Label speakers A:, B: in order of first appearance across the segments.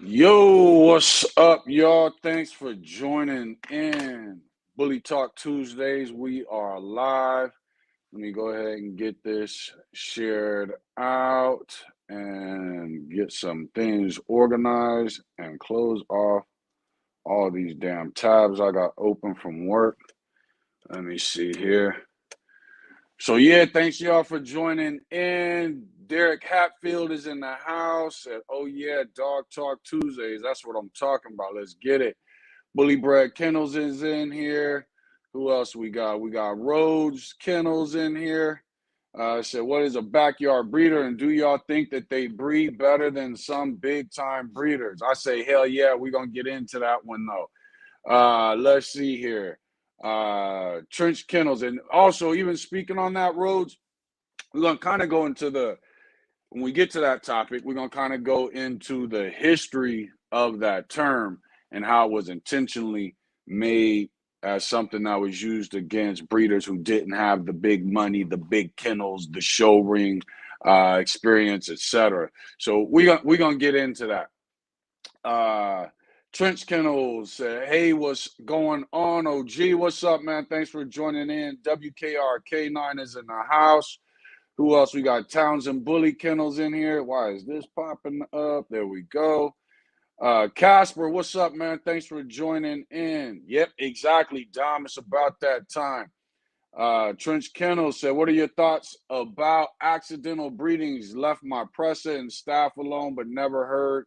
A: Yo, what's up, y'all? Thanks for joining in. Bully Talk Tuesdays. We are live. Let me go ahead and get this shared out and get some things organized and close off all these damn tabs I got open from work. Let me see here. So yeah, thanks y'all for joining in. Derek Hatfield is in the house. And, oh yeah, Dog Talk Tuesdays. That's what I'm talking about. Let's get it. Bully Brad Kennels is in here. Who else we got? We got Rhodes Kennels in here. Said, what is a backyard breeder? And do y'all think that they breed better than some big time breeders? I say, hell yeah, we're going to get into that one though. Let's see here. Trench Kennels. And also, even speaking on that, Rhodes, we're going to kind of go into when we get to that topic, we're going to kind of go into the history of that term and how it was intentionally made as something that was used against breeders who didn't have the big money, the big kennels, the show ring experience, etc. So we're going to get into that. Trench Kennels said, hey, what's going on, OG? What's up, man? Thanks for joining in. WKRK9 is in the house. Who else? We got Townsend Bully Kennels in here. Why is this popping up? There we go. Casper, what's up, man? Thanks for joining in. Yep, exactly, Dom. It's about that time. Trench Kennels said, what are your thoughts about accidental breedings? Left my presser and staff alone, but never heard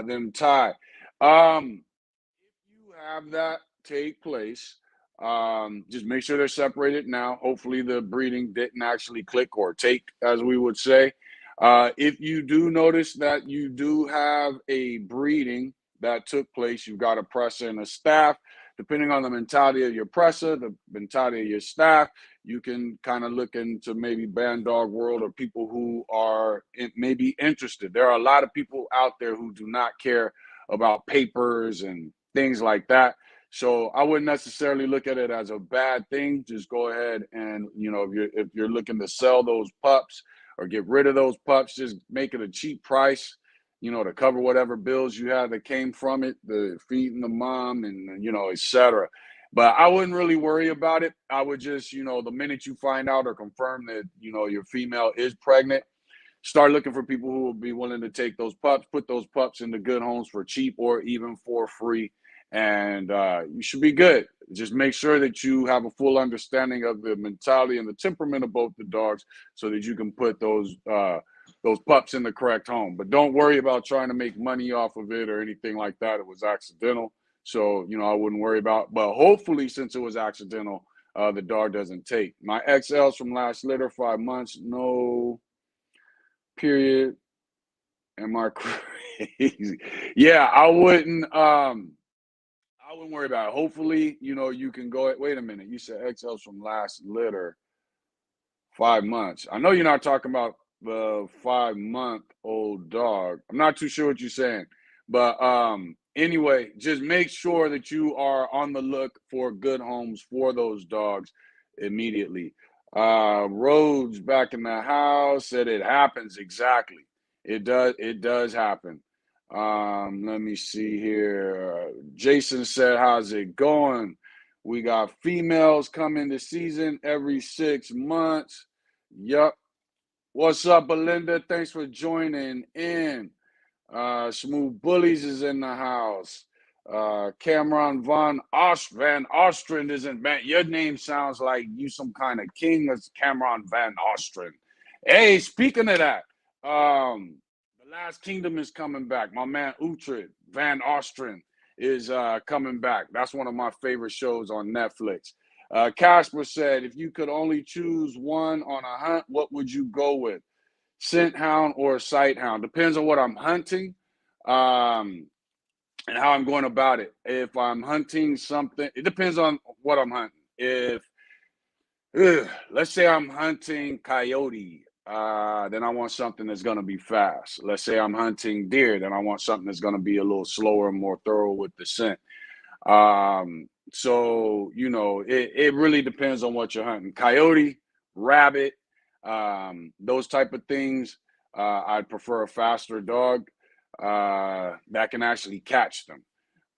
A: them tie. If you have that take place, just make sure they're separated now. Hopefully the breeding didn't actually click or take, as we would say. If you do notice that you do have a breeding that took place, you've got a presser and a staff. Depending on the mentality of your presser, the mentality of your staff, you can kind of look into maybe band dog world or people who are maybe interested. There are a lot of people out there who do not care about papers and things like that. So I wouldn't necessarily look at it as a bad thing. Just go ahead and, if you're looking to sell those pups or get rid of those pups, just make it a cheap price, to cover whatever bills you have that came from it, the feeding the mom and, et cetera. But I wouldn't really worry about it. I would just, the minute you find out or confirm that, your female is pregnant, start looking for people who will be willing to take those pups, put those pups into good homes for cheap or even for free. And you should be good. Just make sure that you have a full understanding of the mentality and the temperament of both the dogs so that you can put those pups in the correct home. But don't worry about trying to make money off of it or anything like that. It was accidental. So, I wouldn't worry about. But hopefully, since it was accidental, the dog doesn't take. My XLs from last litter, 5 months, no period. Am I crazy? Yeah, I wouldn't worry about it. Hopefully, you can go. Wait a minute. You said XLs from last litter, 5 months. I know you're not talking about the 5-month-old dog. I'm not too sure what you're saying, but anyway, just make sure that you are on the look for good homes for those dogs immediately. Rhodes back in the house said it happens. Exactly. It does happen. Let me see here. Jason said, how's it going? We got females coming this season every 6 months. Yup. What's up, Belinda? Thanks for joining in. Smooth Bullies is in the house. Cameron Van Ostrin isn't bad. Your name sounds like you some kind of king. That's Cameron Van Ostrin. Hey, speaking of that, The Last Kingdom is coming back. My man Uhtred Van Ostrin is coming back. That's one of my favorite shows on Netflix. Casper said, if you could only choose one on a hunt, what would you go with? Scent hound or sight hound? Depends on what I'm hunting and how I'm going about it. If I'm hunting something, it depends on what I'm hunting. Let's say I'm hunting coyote, then I want something that's going to be fast. Let's say I'm hunting deer, then I want something that's going to be a little slower and more thorough with the scent. So, it really depends on what you're hunting. Coyote, rabbit, those type of things. I'd prefer a faster dog. that can actually catch them.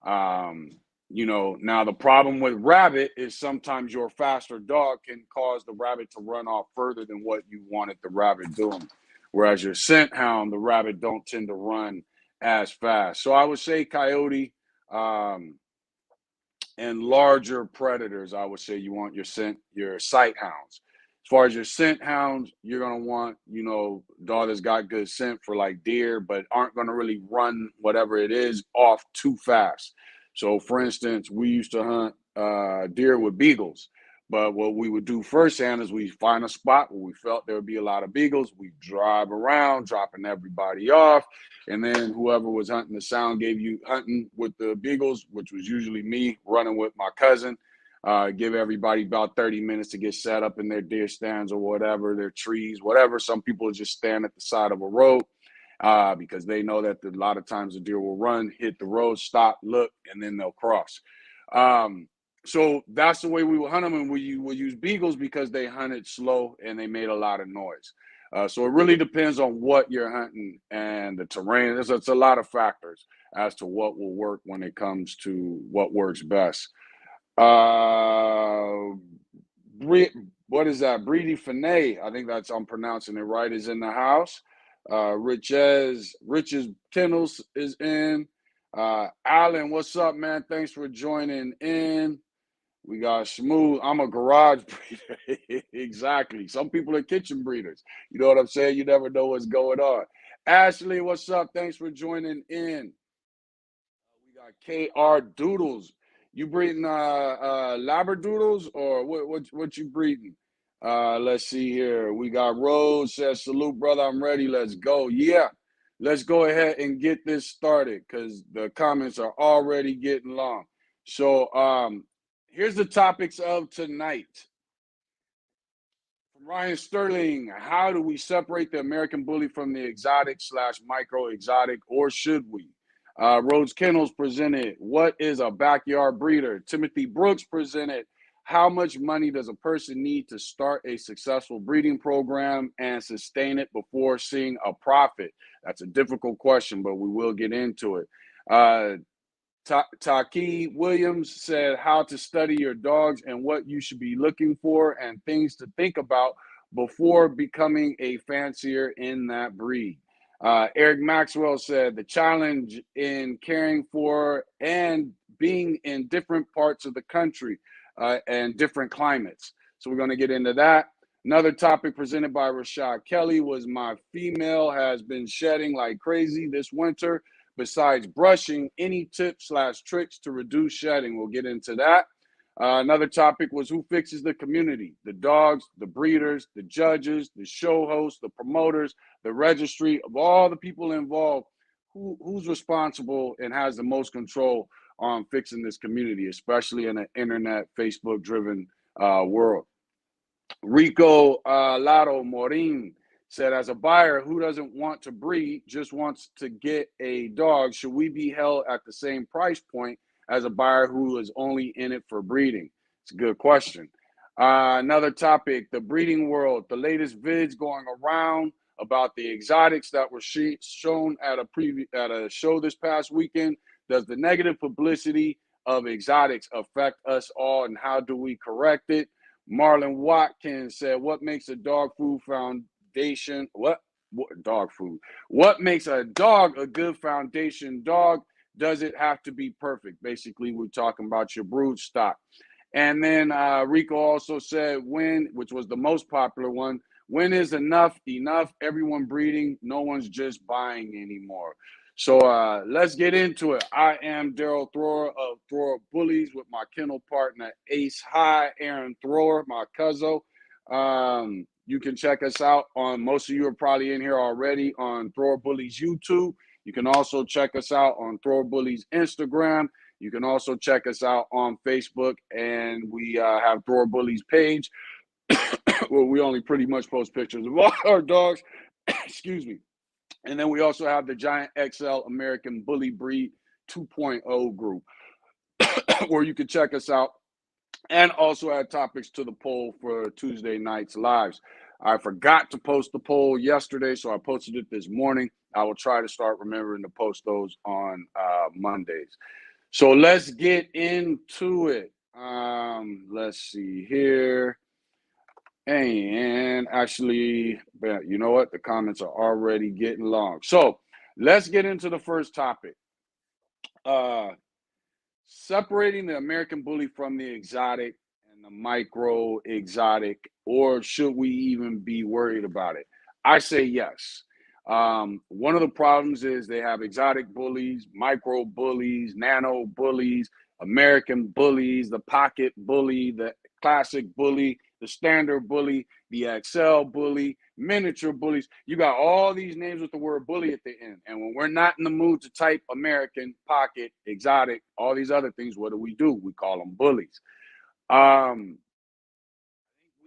A: Now the problem with rabbit is sometimes your faster dog can cause the rabbit to run off further than what you wanted the rabbit doing. Whereas your scent hound, the rabbit don't tend to run as fast. So I would say coyote, um, and larger predators, I would say you want your sight hounds. As far as your scent hounds, you're gonna want, dog that's got good scent for like deer, but aren't gonna really run whatever it is off too fast. So, for instance, we used to hunt deer with beagles, but what we would do firsthand is we find a spot where we felt there would be a lot of beagles. We drive around, dropping everybody off, and then whoever was hunting the sound gave you hunting with the beagles, which was usually me running with my cousin. Give everybody about 30 minutes to get set up in their deer stands or whatever, their trees, whatever. Some people just stand at the side of a road because they know that a lot of times the deer will run, hit the road, stop, look, and then they'll cross. So that's the way we will hunt them, and we will use beagles because they hunted slow and they made a lot of noise. So it really depends on what you're hunting and the terrain. It's a lot of factors as to what will work when it comes to what works best. Uh, what is that? Breedy Finet, I think that's I'm pronouncing it right, is in the house. Rich's Kennels is in. Alan, what's up, man? Thanks for joining in. We got Smooth. I'm a garage breeder. Exactly. Some people are kitchen breeders. You know what I'm saying? You never know what's going on. Ashley, what's up? Thanks for joining in. We got KR Doodles. You breeding Labradoodles or what you breeding? Let's see here. We got Rose says, salute, brother. I'm ready. Let's go. Yeah. Let's go ahead and get this started because the comments are already getting long. So here's the topics of tonight. From Ryan Sterling, how do we separate the American bully from the exotic / micro exotic, or should we? Rhodes Kennels presented, what is a backyard breeder? Timothy Brooks presented, how much money does a person need to start a successful breeding program and sustain it before seeing a profit? That's a difficult question, but we will get into it. Taki Williams said how to study your dogs and what you should be looking for and things to think about before becoming a fancier in that breed. Eric Maxwell said the challenge in caring for and being in different parts of the country and different climates. So we're going to get into that. Another topic presented by Rashad Kelly was my female has been shedding like crazy this winter. Besides brushing, any tips / tricks to reduce shedding? We'll get into that. Another topic was who fixes the community? The dogs, the breeders, the judges, the show hosts, the promoters, the registry. Of all the people involved, who's responsible and has the most control on fixing this community, especially in an internet, Facebook-driven world? Rico Lado Morin said, as a buyer who doesn't want to breed, just wants to get a dog, should we be held at the same price point as a buyer who is only in it for breeding? It's a good question. Another topic, the breeding world, the latest vids going around about the exotics that were shown at a show this past weekend. Does the negative publicity of exotics affect us all, and how do we correct it? Marlon Watkins said, what makes a dog food foundation? What dog food? What makes a dog a good foundation dog? Does it have to be perfect? Basically, we're talking about your brood stock. And then Rico also said, when, which was the most popular one, when is enough enough? Everyone breeding, no one's just buying anymore. So let's get into it. I am Daryl Thrower of Thrower Bullies with my kennel partner Ace High, Aaron Thrower, my cousin. You can check us out on, most of you are probably in here already, on Thrower Bullies YouTube. You can also check us out on Thrower Bullies Instagram. You can also check us out on Facebook, and we have Thrower Bullies page where we only pretty much post pictures of all our dogs. Excuse me. And then we also have the Giant XL American Bully Breed 2.0 group where you can check us out and also add topics to the poll for Tuesday night's lives. I forgot to post the poll yesterday, so I posted it this morning. I will try to start remembering to post those on Mondays. So let's get into it. Let's see here. And actually, you know what? The comments are already getting long. So let's get into the first topic. Separating the American bully from the exotic and the micro exotic, or should we even be worried about it? I say yes. One of the problems is they have exotic bullies, micro bullies, nano bullies, American bullies, the pocket bully, the classic bully, the standard bully, the XL bully, miniature bullies. You got all these names with the word bully at the end. And when we're not in the mood to type American, pocket, exotic, all these other things, what do? We call them bullies. We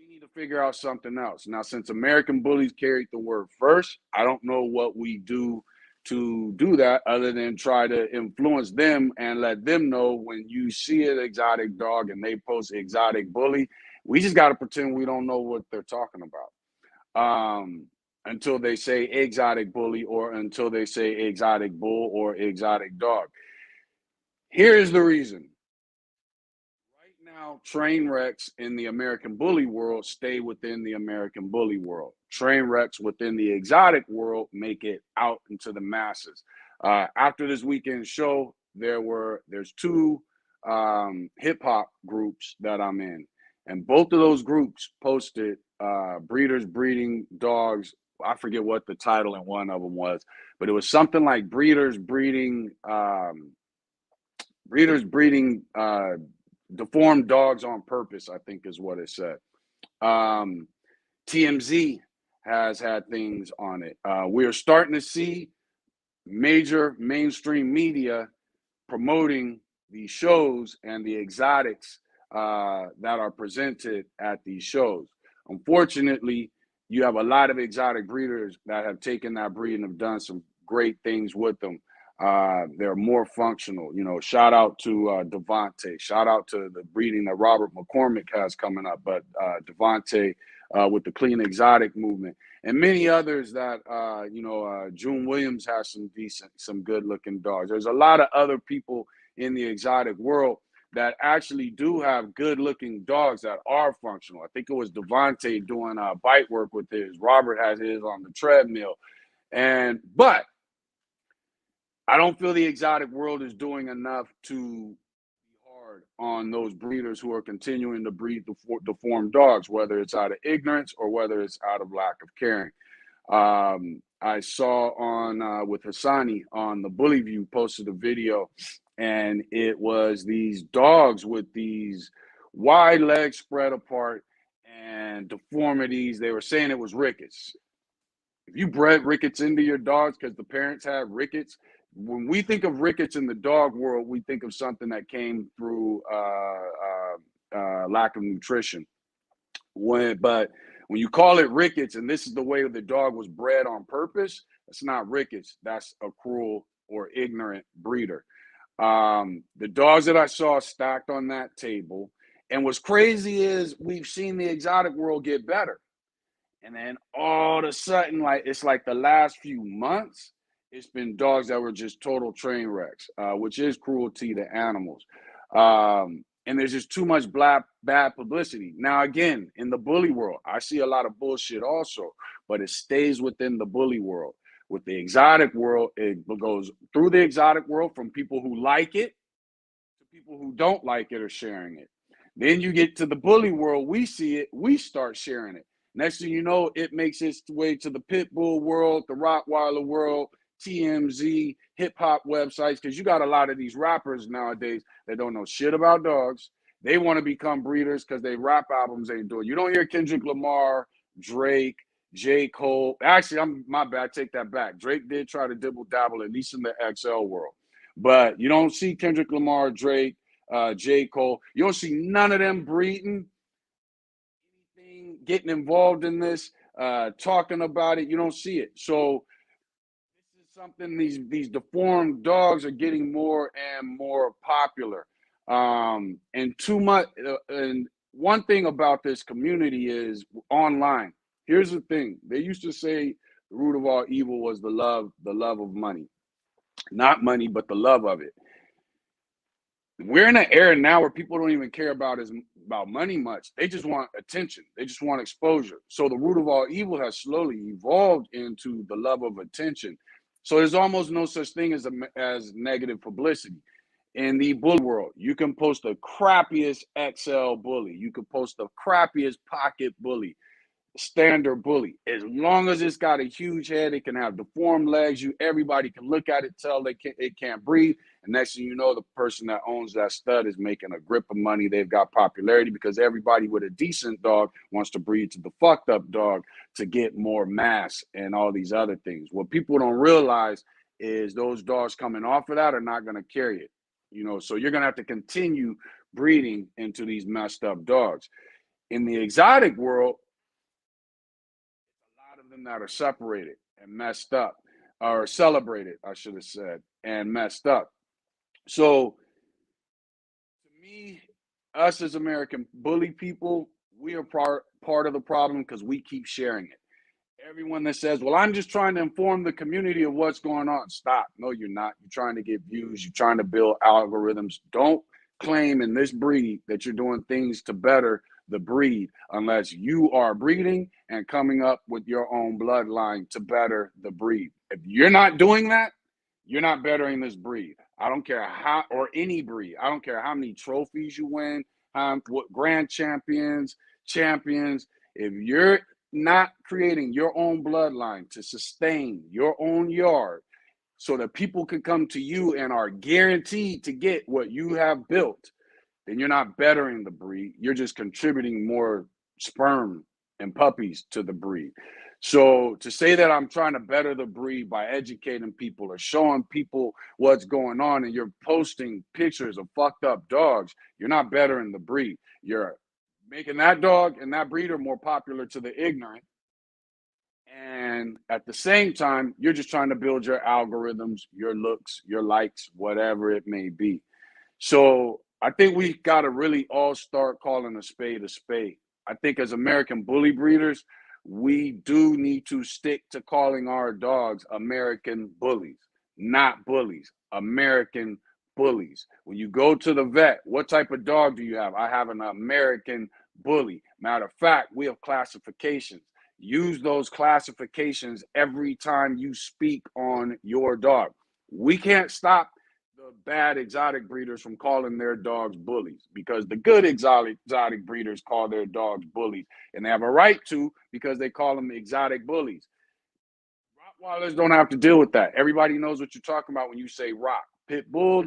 A: need to figure out something else. Now, since American bullies carried the word first, I don't know what we do to do that other than try to influence them and let them know when you see an exotic dog and they post exotic bully, we just got to pretend we don't know what they're talking about. Until they say exotic bully or until they say exotic bull or exotic dog. Here's the reason. Right now, train wrecks in the American bully world stay within the American bully world. Train wrecks within the exotic world make it out into the masses. After this weekend show, there's two hip hop groups that I'm in, and both of those groups posted breeders breeding dogs. I forget what the title in one of them was, but it was something like breeders breeding deformed dogs on purpose, I think is what it said. TMZ has had things on it. We are starting to see major mainstream media promoting these shows and the exotics that are presented at these shows. Unfortunately, you have a lot of exotic breeders that have taken that breed and have done some great things with them. They're more functional. You know, shout out to Devontae. Shout out to the breeding that Robert McCormick has coming up. But Devontae with the clean exotic movement and many others that, June Williams has some good looking dogs. There's a lot of other people in the exotic world that actually do have good looking dogs that are functional. I think it was Devontae doing bite work with his. Robert has his on the treadmill. But I don't feel the exotic world is doing enough to be hard on those breeders who are continuing to breed deformed dogs, whether it's out of ignorance or whether it's out of lack of caring. I saw on with Hassani on the Bully View posted a video, and it was these dogs with these wide legs spread apart and deformities. They were saying it was rickets. If you bred rickets into your dogs because the parents have rickets, when we think of rickets in the dog world, we think of something that came through lack of nutrition. But when you call it rickets, and this is the way the dog was bred on purpose, that's not rickets. That's a cruel or ignorant breeder. The dogs that I saw stacked on that table, and what's crazy is we've seen the exotic world get better. And then all of a sudden, like it's like the last few months, it's been dogs that were just total train wrecks, which is cruelty to animals. And there's just too much bad publicity. Now, again, in the bully world, I see a lot of bullshit also, but it stays within the bully world. With the exotic world, it goes through the exotic world from people who like it to people who don't like it or sharing it. Then you get to the bully world, we see it, we start sharing it. Next thing you know, it makes its way to the pit bull world, the Rottweiler world, TMZ, hip hop websites, because you got a lot of these rappers nowadays that don't know shit about dogs. They want to become breeders because they rap albums ain't doing. You don't hear Kendrick Lamar, Drake, J. Cole. Actually, my bad. Take that back. Drake did try to dibble dabble, at least in the XL world. But you don't see Kendrick Lamar, Drake, J. Cole. You don't see none of them breeding, anything, getting involved in this, talking about it. You don't see it. So this is something these deformed dogs are getting more and more popular. And too much. And one thing about this community is online. Here's the thing. They used to say the root of all evil was the love of money. Not money, but the love of it. We're in an era now where people don't even care about money much. They just want attention. They just want exposure. So the root of all evil has slowly evolved into the love of attention. So there's almost no such thing as negative publicity. In the bully world, you can post the crappiest XL bully. You can post the crappiest pocket bully, standard bully. As long as it's got a huge head, it can have deformed legs. Everybody can look at it, tell it can't breathe. And next thing you know, the person that owns that stud is making a grip of money. They've got popularity because everybody with a decent dog wants to breed to the fucked up dog to get more mass and all these other things. What people don't realize is those dogs coming off of that are not going to carry it. So you're going to have to continue breeding into these messed up dogs. In the exotic world, a lot of them that are separated and messed up, or celebrated, I should have said, and messed up. So to me, us as American bully people, we are part of the problem because we keep sharing it. Everyone that says, well, I'm just trying to inform the community of what's going on. Stop. No, you're not. You're trying to get views. You're trying to build algorithms. Don't claim in this breed that you're doing things to better the breed unless you are breeding and coming up with your own bloodline to better the breed. If you're not doing that, you're not bettering this breed. I don't care how, or any breed. I don't care how many trophies you win, what grand champions. If you're not creating your own bloodline to sustain your own yard so that people can come to you and are guaranteed to get what you have built, then you're not bettering the breed. You're just contributing more sperm and puppies to the breed. So to say that I'm trying to better the breed by educating people or showing people what's going on and you're posting pictures of fucked up dogs, you're not bettering the breed. You're making that dog and that breeder more popular to the ignorant. And at the same time, you're just trying to build your algorithms, your looks, your likes, whatever it may be. So I think we got to really all start calling a spade a spade. I think as American bully breeders, we do need to stick to calling our dogs American bullies, not bullies, American bullies. When you go to the vet, what type of dog do you have? I have an American bully. Matter of fact, we have classifications. Use those classifications every time you speak on your dog. We can't stop the bad exotic breeders from calling their dogs bullies because the good exotic breeders call their dogs bullies, and they have a right to because they call them exotic bullies. Rottweilers don't have to deal with that. Everybody knows what you're talking about when you say rock. Pit bull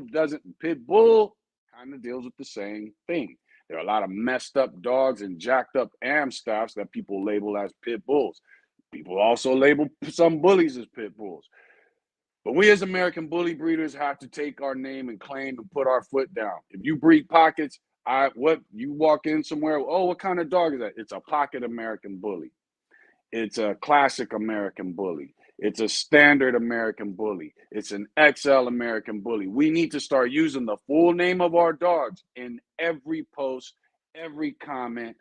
A: kind of deals with the same thing. There are a lot of messed up dogs and jacked up Amstaffs that people label as pit bulls. People also label some bullies as pit bulls. But we as American bully breeders have to take our name and claim and put our foot down. If you breed pockets, you walk in somewhere, oh, what kind of dog is that? It's a pocket American bully. It's a classic American bully. It's a standard American bully. It's an XL American bully. We need to start using the full name of our dogs in every post, every comment,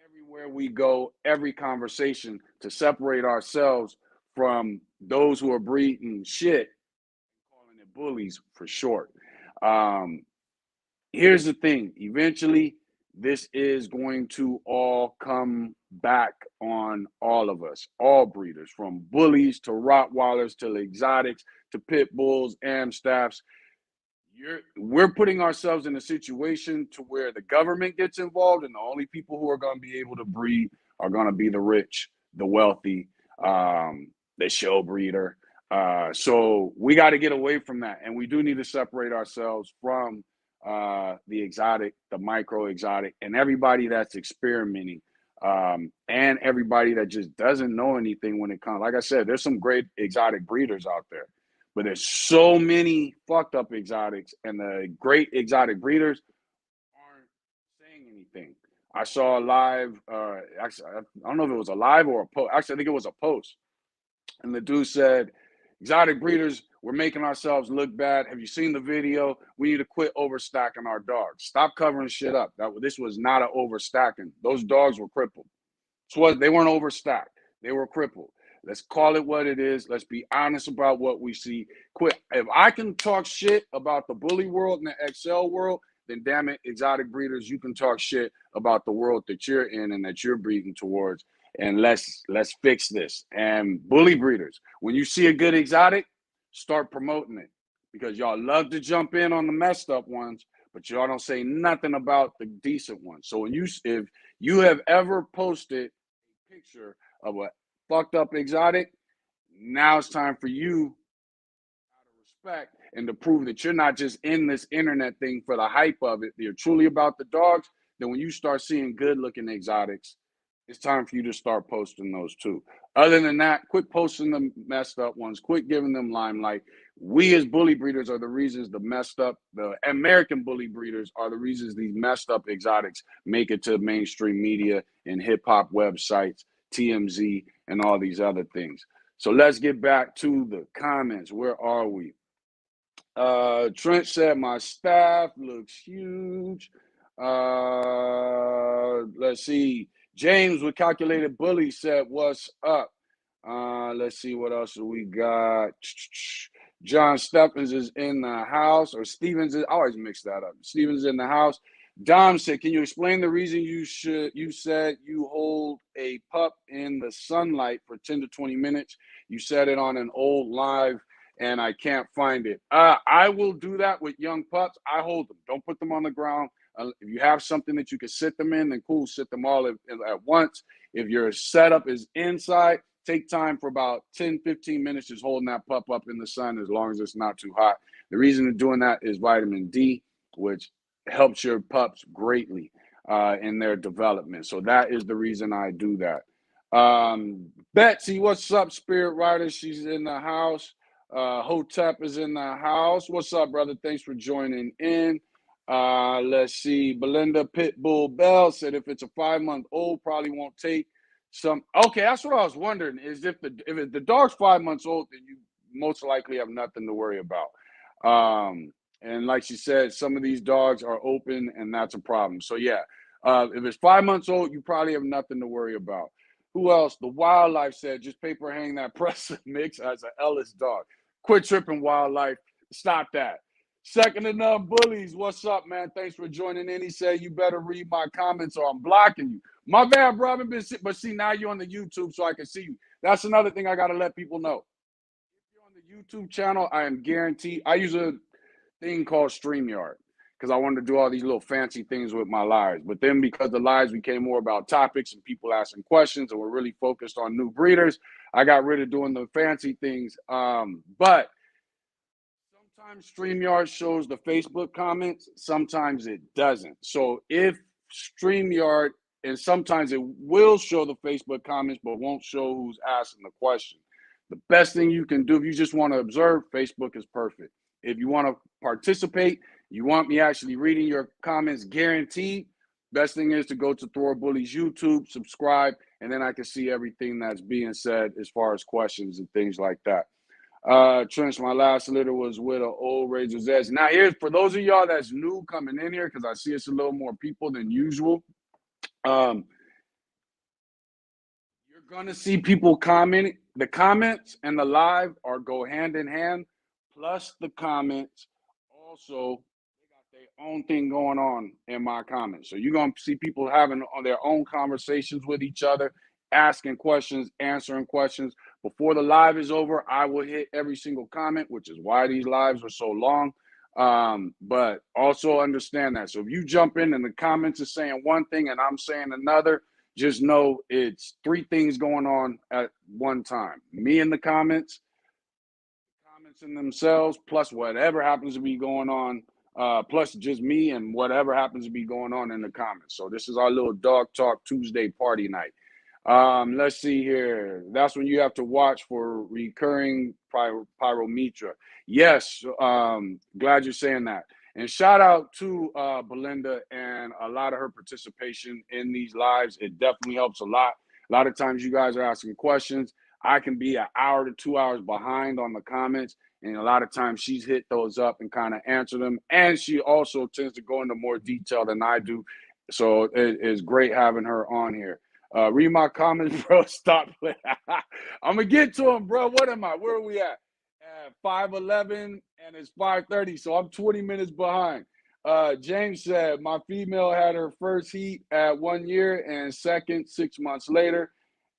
A: everywhere we go, every conversation to separate ourselves from those who are breeding shit, calling it bullies for short. Here's the thing. Eventually, this is going to all come back on all of us, all breeders, from bullies to Rottweilers to exotics to pit bulls, Amstaffs. We're putting ourselves in a situation to where the government gets involved, and the only people who are going to be able to breed are going to be the rich, the wealthy, the show breeder. So we got to get away from that, and we do need to separate ourselves from the exotic, the micro exotic, and everybody that's experimenting, and everybody that just doesn't know anything when it comes. Like I said, there's some great exotic breeders out there. But there's so many fucked up exotics, and the great exotic breeders aren't saying anything. I saw a live, actually, I don't know if it was a live or a post. Actually, I think it was a post. And the dude said, exotic breeders, we're making ourselves look bad. Have you seen the video? We need to quit overstacking our dogs. Stop covering shit up. This was not an overstacking. Those dogs were crippled. So they weren't overstacked. They were crippled. Let's call it what it is. Let's be honest about what we see. Quit. If I can talk shit about the bully world and the XL world, then damn it, exotic breeders, you can talk shit about the world that you're in and that you're breeding towards. And let's fix this. And bully breeders, when you see a good exotic, start promoting it, because y'all love to jump in on the messed up ones, but y'all don't say nothing about the decent ones. So if you have ever posted a picture of a fucked up exotic, now it's time for you out of respect and to prove that you're not just in this internet thing for the hype of it. You're truly about the dogs. Then when you start seeing good looking exotics, it's time for you to start posting those too. Other than that, quit posting the messed up ones, quit giving them limelight. We as bully breeders are the reasons the American bully breeders are the reasons these messed up exotics make it to mainstream media and hip hop websites, TMZ, and all these other things. So let's get back to the comments. Where are we? Trent said, my staff looks huge. Let's see. James with Calculated Bully said, what's up? Let's see what else we got. John Stephens is in the house, or Stevens is, I always mix that up. Stevens in the house. Dom said, can you explain the reason you said you hold a pup in the sunlight for 10 to 20 minutes? You said it on an old live and I can't find it. I will do that with young pups. I hold them. Don't put them on the ground. If you have something that you can sit them in, then cool, sit them all at once. If your setup is inside, take time for about 10, 15 minutes just holding that pup up in the sun as long as it's not too hot. The reason of doing that is vitamin D, which helps your pups greatly in their development. So that is the reason I do that. Betsy, what's up, Spirit Rider? She's in the house. Hotep is in the house. What's up, brother? Thanks for joining in. Let's see. Belinda Pitbull Bell said if it's a 5-month-old, probably won't take some. Okay, that's what I was wondering. Is if the dog's 5 months old, then you most likely have nothing to worry about. And like she said, some of these dogs are open, and that's a problem. So yeah, if it's 5 months old, you probably have nothing to worry about. Who else? The Wildlife said, just paper hang that press mix as an Ellis dog. Quit tripping, Wildlife. Stop that. Second to none bullies. What's up, man? Thanks for joining in. He said you better read my comments or I'm blocking you. My bad, bro. I haven't been sick, but see, now you're on the YouTube so I can see you. That's another thing I got to let people know. If you're on the YouTube channel, I am guaranteed. I use a thing called StreamYard because I wanted to do all these little fancy things with my lives. But then because the lives became more about topics and people asking questions and we're really focused on new breeders, I got rid of doing the fancy things. But sometimes StreamYard shows the Facebook comments, sometimes it doesn't. So if StreamYard, and sometimes it will show the Facebook comments, but won't show who's asking the question. The best thing you can do if you just want to observe, Facebook is perfect. If you want to participate, you want me actually reading your comments guaranteed, best thing is to go to Thor Bully's YouTube, subscribe, and then I can see everything that's being said as far as questions and things like that. Trench, my last litter was with an old Razor's Edge. Now, here's for those of y'all that's new coming in here, because I see it's a little more people than usual. You're gonna see people commenting. The comments and the live are go hand in hand. Plus the comments also they got their own thing going on in my comments. So you're gonna see people having on their own conversations with each other, asking questions, answering questions. Before the live is over, I will hit every single comment, which is why these lives are so long. But also understand that. So if you jump in and the comments are saying one thing and I'm saying another, just know it's three things going on at one time. Me in the comments in themselves, plus whatever happens to be going on, plus just me and whatever happens to be going on in the comments. So this is our little Dog Talk Tuesday party night. Let's see here. That's when you have to watch for recurring pyrometra. Yes, glad you're saying that. And shout out to Belinda and a lot of her participation in these lives. It definitely helps a lot. A lot of times you guys are asking questions. I can be an hour to 2 hours behind on the comments. And a lot of times she's hit those up and kind of answer them. And she also tends to go into more detail than I do. So it is great having her on here. Read my comments, bro. Stop playing. I'm gonna get to them, bro. What am I? Where are we at? 5:11 and it's 5:30, so I'm 20 minutes behind. James said my female had her first heat at 1 year and second 6 months later.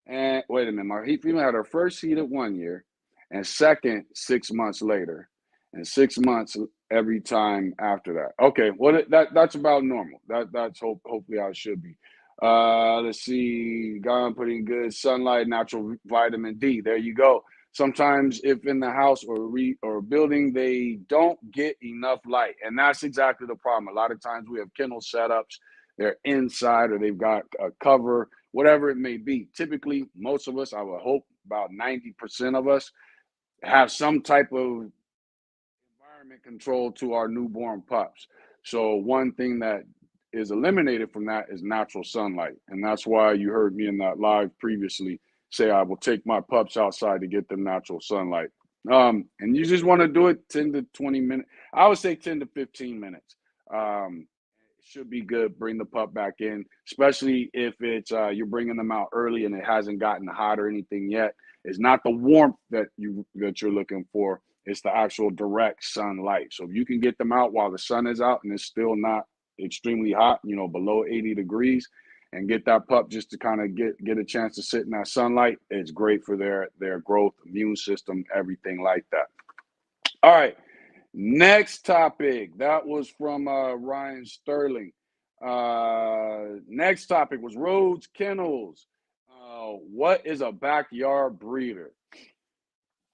A: And wait a minute, my female had her first heat at 1 year and second 6 months later, and 6 months every time after that. Okay, well that's about normal. That's hopefully how it should be. Let's see. God putting good sunlight, natural vitamin D. There you go. Sometimes, if in the house or building, they don't get enough light, and that's exactly the problem. A lot of times, we have kennel setups. They're inside, or they've got a cover, whatever it may be. Typically, most of us, I would hope, about 90% of us, have some type of environment control to our newborn pups. So one thing that is eliminated from that is natural sunlight. And that's why you heard me in that live previously say I will take my pups outside to get them natural sunlight. And you just want to do it 10 to 20 minutes. I would say 10 to 15 minutes. It should be good. Bring the pup back in, especially if it's you're bringing them out early and it hasn't gotten hot or anything yet. It's not the warmth that you're looking for. It's the actual direct sunlight. So if you can get them out while the sun is out and it's still not extremely hot, below 80 degrees, and get that pup just to kind of get a chance to sit in that sunlight, it's great for their growth, immune system, everything like that. All right. Next topic. That was from Ryan Sterling. Next topic was roads, kennels. What is a backyard breeder?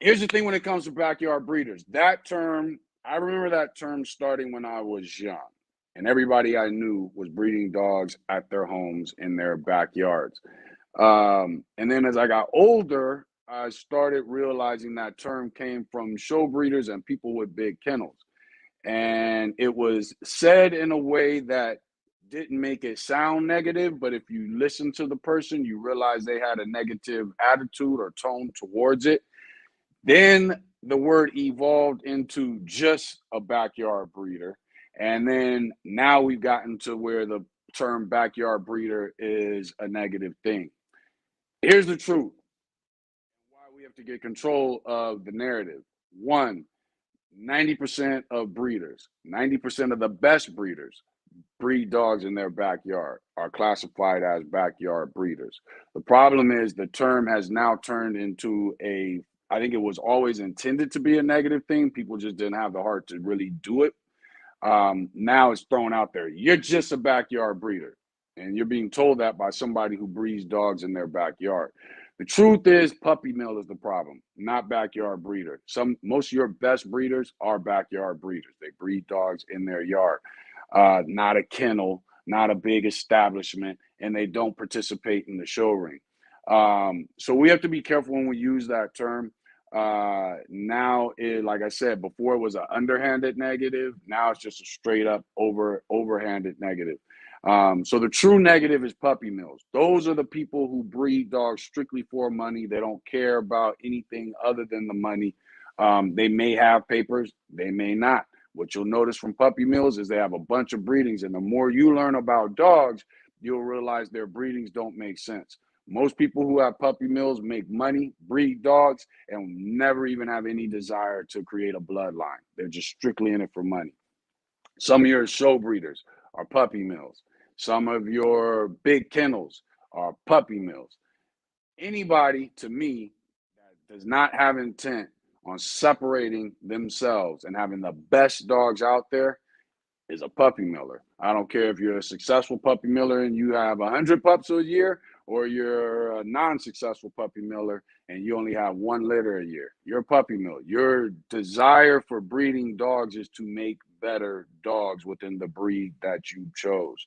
A: Here's the thing when it comes to backyard breeders. That term, I remember that term starting when I was young. And everybody I knew was breeding dogs at their homes in their backyards. And then as I got older, I started realizing that term came from show breeders and people with big kennels. And it was said in a way that didn't make it sound negative, but if you listen to the person, you realize they had a negative attitude or tone towards it. Then the word evolved into just a backyard breeder. And then now we've gotten to where the term backyard breeder is a negative thing. Here's the truth why we have to get control of the narrative. One, 90% of breeders, 90% of the best breeders breed dogs in their backyard, are classified as backyard breeders. The problem is the term has now turned into I think it was always intended to be a negative thing. People just didn't have the heart to really do it. Now it's thrown out there. You're just a backyard breeder. And you're being told that by somebody who breeds dogs in their backyard. The truth is puppy mill is the problem, not backyard breeder. Most of your best breeders are backyard breeders. They breed dogs in their yard, not a kennel, not a big establishment, and they don't participate in the show ring. So we have to be careful when we use that term. Now like I said before, it was an underhanded negative. Now it's just a straight up overhanded negative. So the true negative is puppy mills. Those are the people who breed dogs strictly for money. They don't care about anything other than the money. They may have papers, they may not. What you'll notice from puppy mills is they have a bunch of breedings, and the more you learn about dogs, you'll realize their breedings don't make sense. Most people who have puppy mills make money, breed dogs, and never even have any desire to create a bloodline. They're just strictly in it for money. Some of your show breeders are puppy mills. Some of your big kennels are puppy mills. Anybody, to me, that does not have intent on separating themselves and having the best dogs out there is a puppy miller. I don't care if you're a successful puppy miller and you have 100 pups a year, or you're a non-successful puppy miller and you only have 1 litter a year. You're a puppy miller. Your desire for breeding dogs is to make better dogs within the breed that you chose.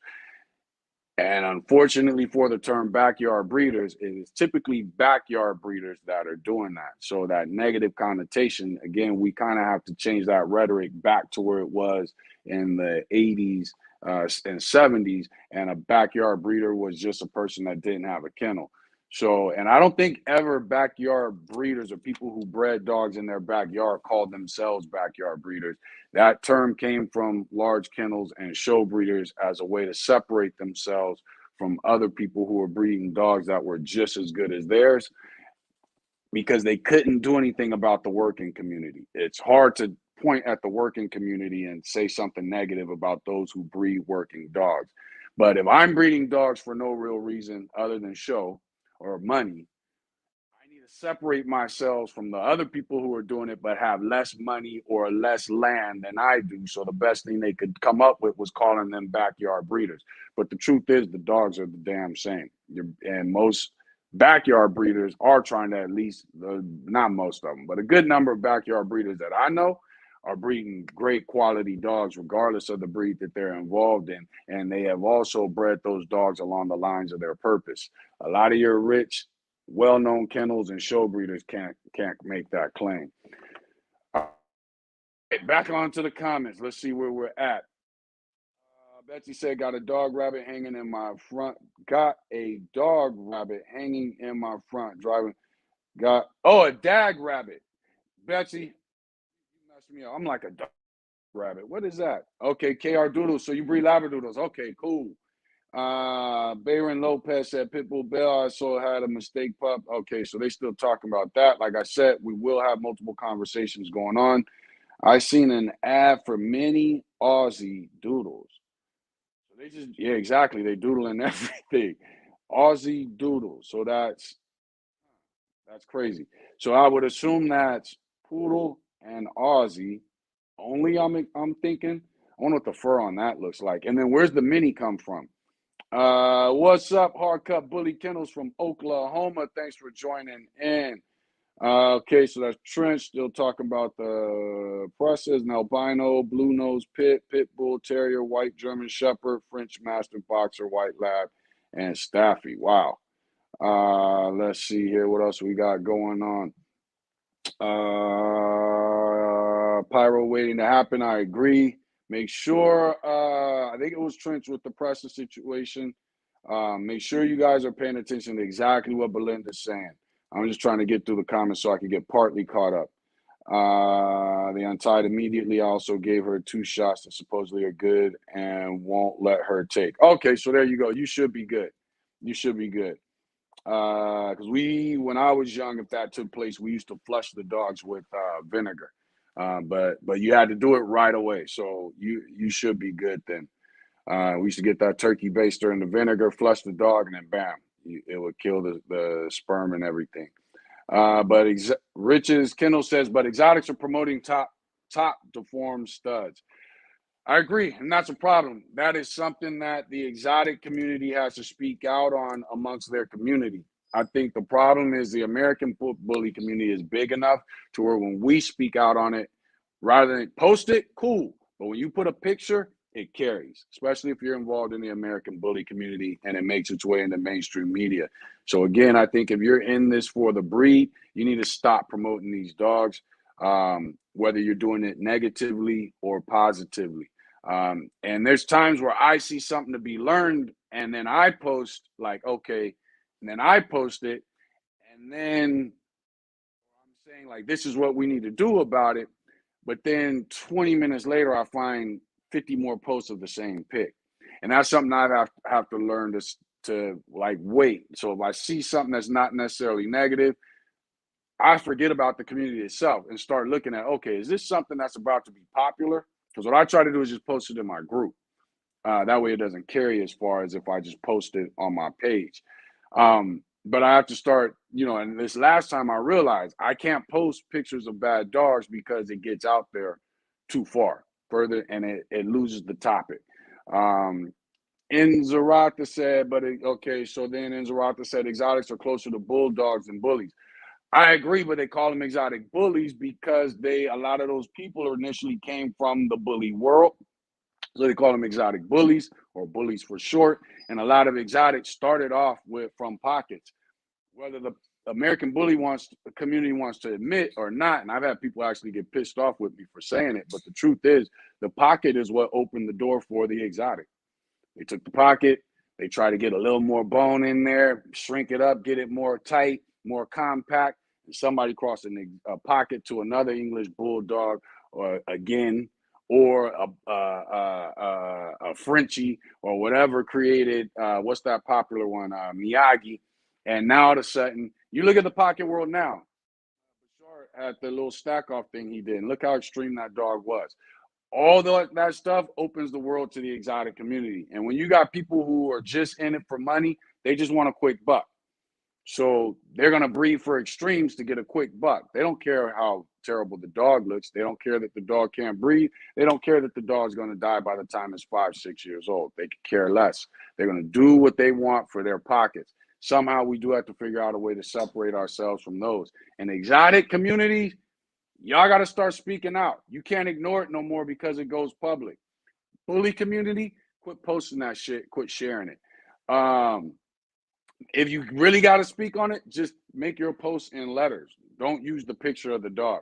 A: And unfortunately for the term backyard breeders, it is typically backyard breeders that are doing that. So that negative connotation, again, we kind of have to change that rhetoric back to where it was in the 80s and 70s. And a backyard breeder was just a person that didn't have a kennel. So, and I don't think ever backyard breeders or people who bred dogs in their backyard called themselves backyard breeders. That term came from large kennels and show breeders as a way to separate themselves from other people who were breeding dogs that were just as good as theirs because they couldn't do anything about the working community. It's hard to point at the working community and say something negative about those who breed working dogs. But if I'm breeding dogs for no real reason other than show or money, I need to separate myself from the other people who are doing it but have less money or less land than I do. So the best thing they could come up with was calling them backyard breeders. But the truth is, the dogs are the damn same. And most backyard breeders are trying to at least, not most of them, but a good number of backyard breeders that I know are breeding great quality dogs, regardless of the breed that they're involved in. And they have also bred those dogs along the lines of their purpose. A lot of your rich, well-known kennels and show breeders can't make that claim. All right, back on to the comments. Let's see where we're at. Betsy said, got a dog rabbit hanging in my front. Got a dog rabbit hanging in my front. Driving. A dag rabbit. Betsy, you messed me up. I'm like a dog rabbit. What is that? Okay, KR Doodles. So you breed Labradoodles. Okay, cool. Bayron Lopez said Pitbull Bell. I saw had a mistake pup. Okay, so they still talking about that. Like I said, we will have multiple conversations going on. I seen an ad for mini Aussie doodles. So they just, yeah, exactly. They doodling everything. Aussie doodles. So that's crazy. So I would assume that's poodle and Aussie. Only I'm thinking. I wonder what the fur on that looks like. And then where's the mini come from? What's up, Hardcut Bully Kennels from Oklahoma? Thanks for joining in. Okay, so that's Trent still talking about the process. An albino, blue nose pit, pit bull terrier, white German shepherd, French mastiff boxer, white lab, and Staffy. Wow. Let's see here. What else we got going on? Pyro waiting to happen. I agree. Make sure, I think it was Trench with the Preston situation. Make sure you guys are paying attention to exactly what Belinda's saying. I'm just trying to get through the comments so I can get partly caught up. They untied immediately. I also gave her 2 shots that supposedly are good and won't let her take. Okay, so there you go. You should be good. You should be good. Because when I was young, if that took place, we used to flush the dogs with vinegar. But you had to do it right away. So you should be good then. We used to get that turkey baster in the vinegar, flush the dog, and then bam, it would kill the sperm and everything. But Rich's Kendall says, but exotics are promoting top deformed studs. I agree, and that's a problem. That is something that the exotic community has to speak out on amongst their community. I think the problem is the American bully community is big enough to where when we speak out on it, rather than post it, cool. But when you put a picture, it carries, especially if you're involved in the American bully community and it makes its way into mainstream media. So again, I think if you're in this for the breed, you need to stop promoting these dogs, whether you're doing it negatively or positively. And there's times where I see something to be learned and then I post like, okay, and then I post it and then I'm saying like, this is what we need to do about it. But then 20 minutes later, I find 50 more posts of the same pic. And that's something I have to learn to like wait. So if I see something that's not necessarily negative, I forget about the community itself and start looking at, okay, is this something that's about to be popular? Because what I try to do is just post it in my group. That way it doesn't carry as far as if I just post it on my page. But I have to start, and this last time I realized I can't post pictures of bad dogs because it gets out there too far further and it loses the topic. Inzarata said, so then Inzarata said exotics are closer to bulldogs than bullies. I agree, but they call them exotic bullies because a lot of those people initially came from the bully world. So they call them exotic bullies or bullies for short. And a lot of exotics started off from pockets. Whether the American bully community wants to admit or not, and I've had people actually get pissed off with me for saying it, but the truth is the pocket is what opened the door for the exotic. They took the pocket, they try to get a little more bone in there, shrink it up, get it more tight, more compact. And somebody crossing a pocket to another English bulldog or again, or a Frenchie or whatever created what's that popular one, Miyagi, and now all of a sudden you look at the pocket world now. At the little stack off thing he did, and look how extreme that dog was. All that stuff opens the world to the exotic community, and when you got people who are just in it for money, they just want a quick buck. So they're going to breed for extremes to get a quick buck. They don't care how terrible the dog looks. They don't care that the dog can't breathe. They don't care that the dog's going to die by the time it's 5, 6 years old. They could care less. They're going to do what they want for their pockets. Somehow we do have to figure out a way to separate ourselves from those. And exotic communities, y'all got to start speaking out. You can't ignore it no more because it goes public. Bully community, quit posting that shit. Quit sharing it. If you really got to speak on it, just make your post in letters. Don't use the picture of the dog.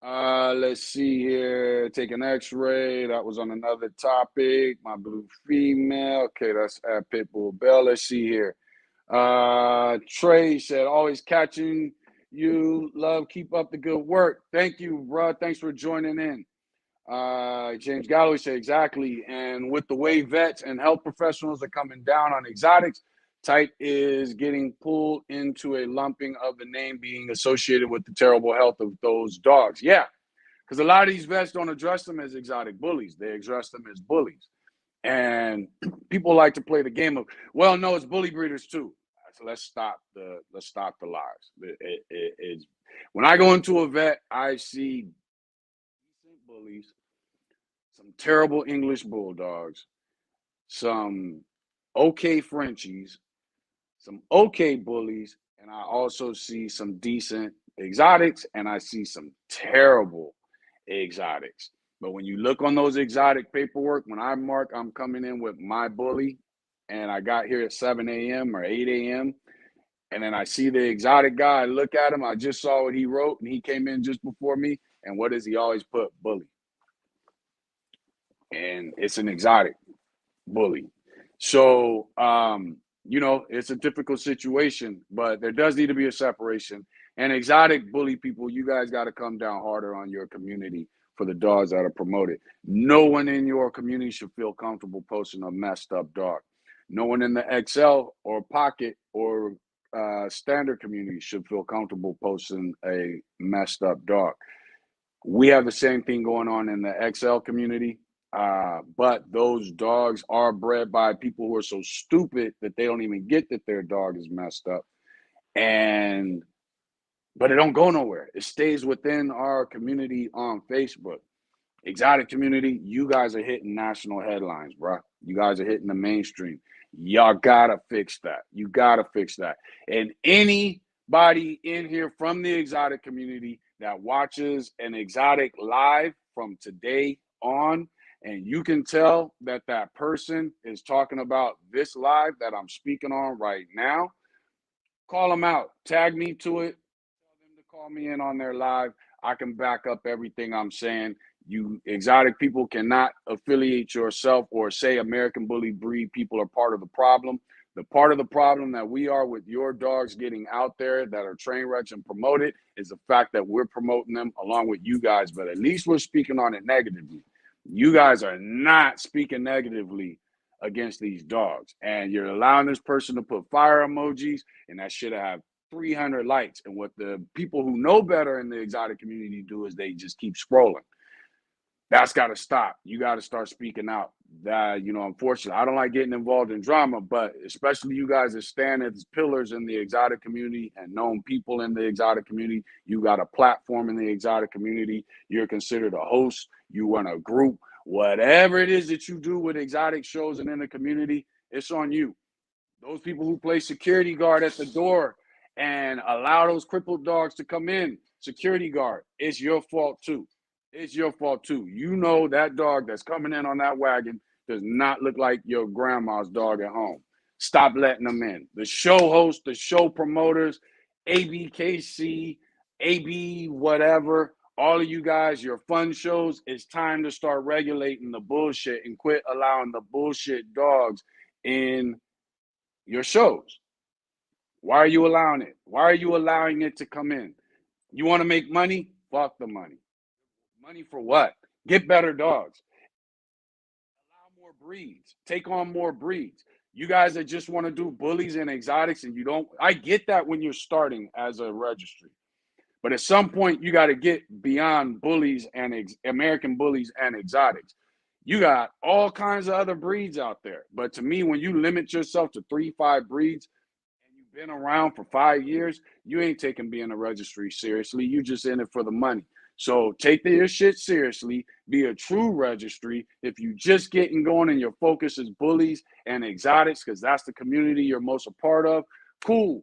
A: Let's see here. Take an x-ray. That was on another topic. My blue female. Okay, that's at Pitbull Bell. Let's see here. Trey said, always catching you. Love. Keep up the good work. Thank you, bro. Thanks for joining in. James Galloway said, exactly. And with the way vets and health professionals are coming down on exotics, Tight is getting pulled into a lumping of the name being associated with the terrible health of those dogs. Yeah, because a lot of these vets don't address them as exotic bullies. They address them as bullies. And people like to play the game of, well, no, it's bully breeders too. So let's stop the lies. When I go into a vet, I see bullies, some terrible English bulldogs, some okay Frenchies, some okay bullies, and I also see some decent exotics, and I see some terrible exotics. But when you look on those exotic paperwork, when I mark I'm coming in with my bully, and I got here at 7 a.m. or 8 a.m., and then I see the exotic guy, I look at him, I just saw what he wrote, and he came in just before me, and what does he always put? Bully. And it's an exotic bully. So, it's a difficult situation, but there does need to be a separation. And exotic bully people, you guys got to come down harder on your community for the dogs that are promoted. No one in your community should feel comfortable posting a messed up dog. No one in the XL or pocket or standard community should feel comfortable posting a messed up dog. We have the same thing going on in the XL community. But those dogs are bred by people who are so stupid that they don't even get that their dog is messed up. But it don't go nowhere. It stays within our community on Facebook. Exotic community, you guys are hitting national headlines, bro. You guys are hitting the mainstream. Y'all gotta fix that. You gotta fix that. And anybody in here from the exotic community that watches an exotic live from today on, and you can tell that that person is talking about this live that I'm speaking on right now, call them out. Tag me to it. Tell them to call me in on their live. I can back up everything I'm saying. You exotic people cannot affiliate yourself or say American bully breed people are part of the problem. The part of the problem that we are with your dogs getting out there that are train wrecks and promoted is the fact that we're promoting them along with you guys, but at least we're speaking on it negatively. You guys are not speaking negatively against these dogs, and you're allowing this person to put fire emojis, and that should have 300 likes. And what the people who know better in the exotic community do is they just keep scrolling. That's got to stop. You got to start speaking out. That, unfortunately, I don't like getting involved in drama, but especially you guys that stand as pillars in the exotic community and known people in the exotic community, you got a platform in the exotic community. You're considered a host. You run a group. Whatever it is that you do with exotic shows and in the community, it's on you. Those people who play security guard at the door and allow those crippled dogs to come in, security guard, it's your fault too. It's your fault too. You know that dog that's coming in on that wagon does not look like your grandma's dog at home. Stop letting them in. The show hosts, the show promoters, ABKC, AB, whatever, all of you guys, your fun shows, it's time to start regulating the bullshit and quit allowing the bullshit dogs in your shows. Why are you allowing it? Why are you allowing it to come in? You want to make money? Fuck the money. Money for what? Get better dogs. Allow more breeds. Take on more breeds. You guys that just want to do bullies and exotics and you don't, I get that when you're starting as a registry. But at some point, you got to get beyond bullies and American bullies and exotics. You got all kinds of other breeds out there. But to me, when you limit yourself to 3, 5 breeds, and you've been around for 5 years, you ain't taking being a registry seriously. You just in it for the money. So take your shit seriously. Be a true registry. If you just getting going and your focus is bullies and exotics, because that's the community you're most a part of, cool.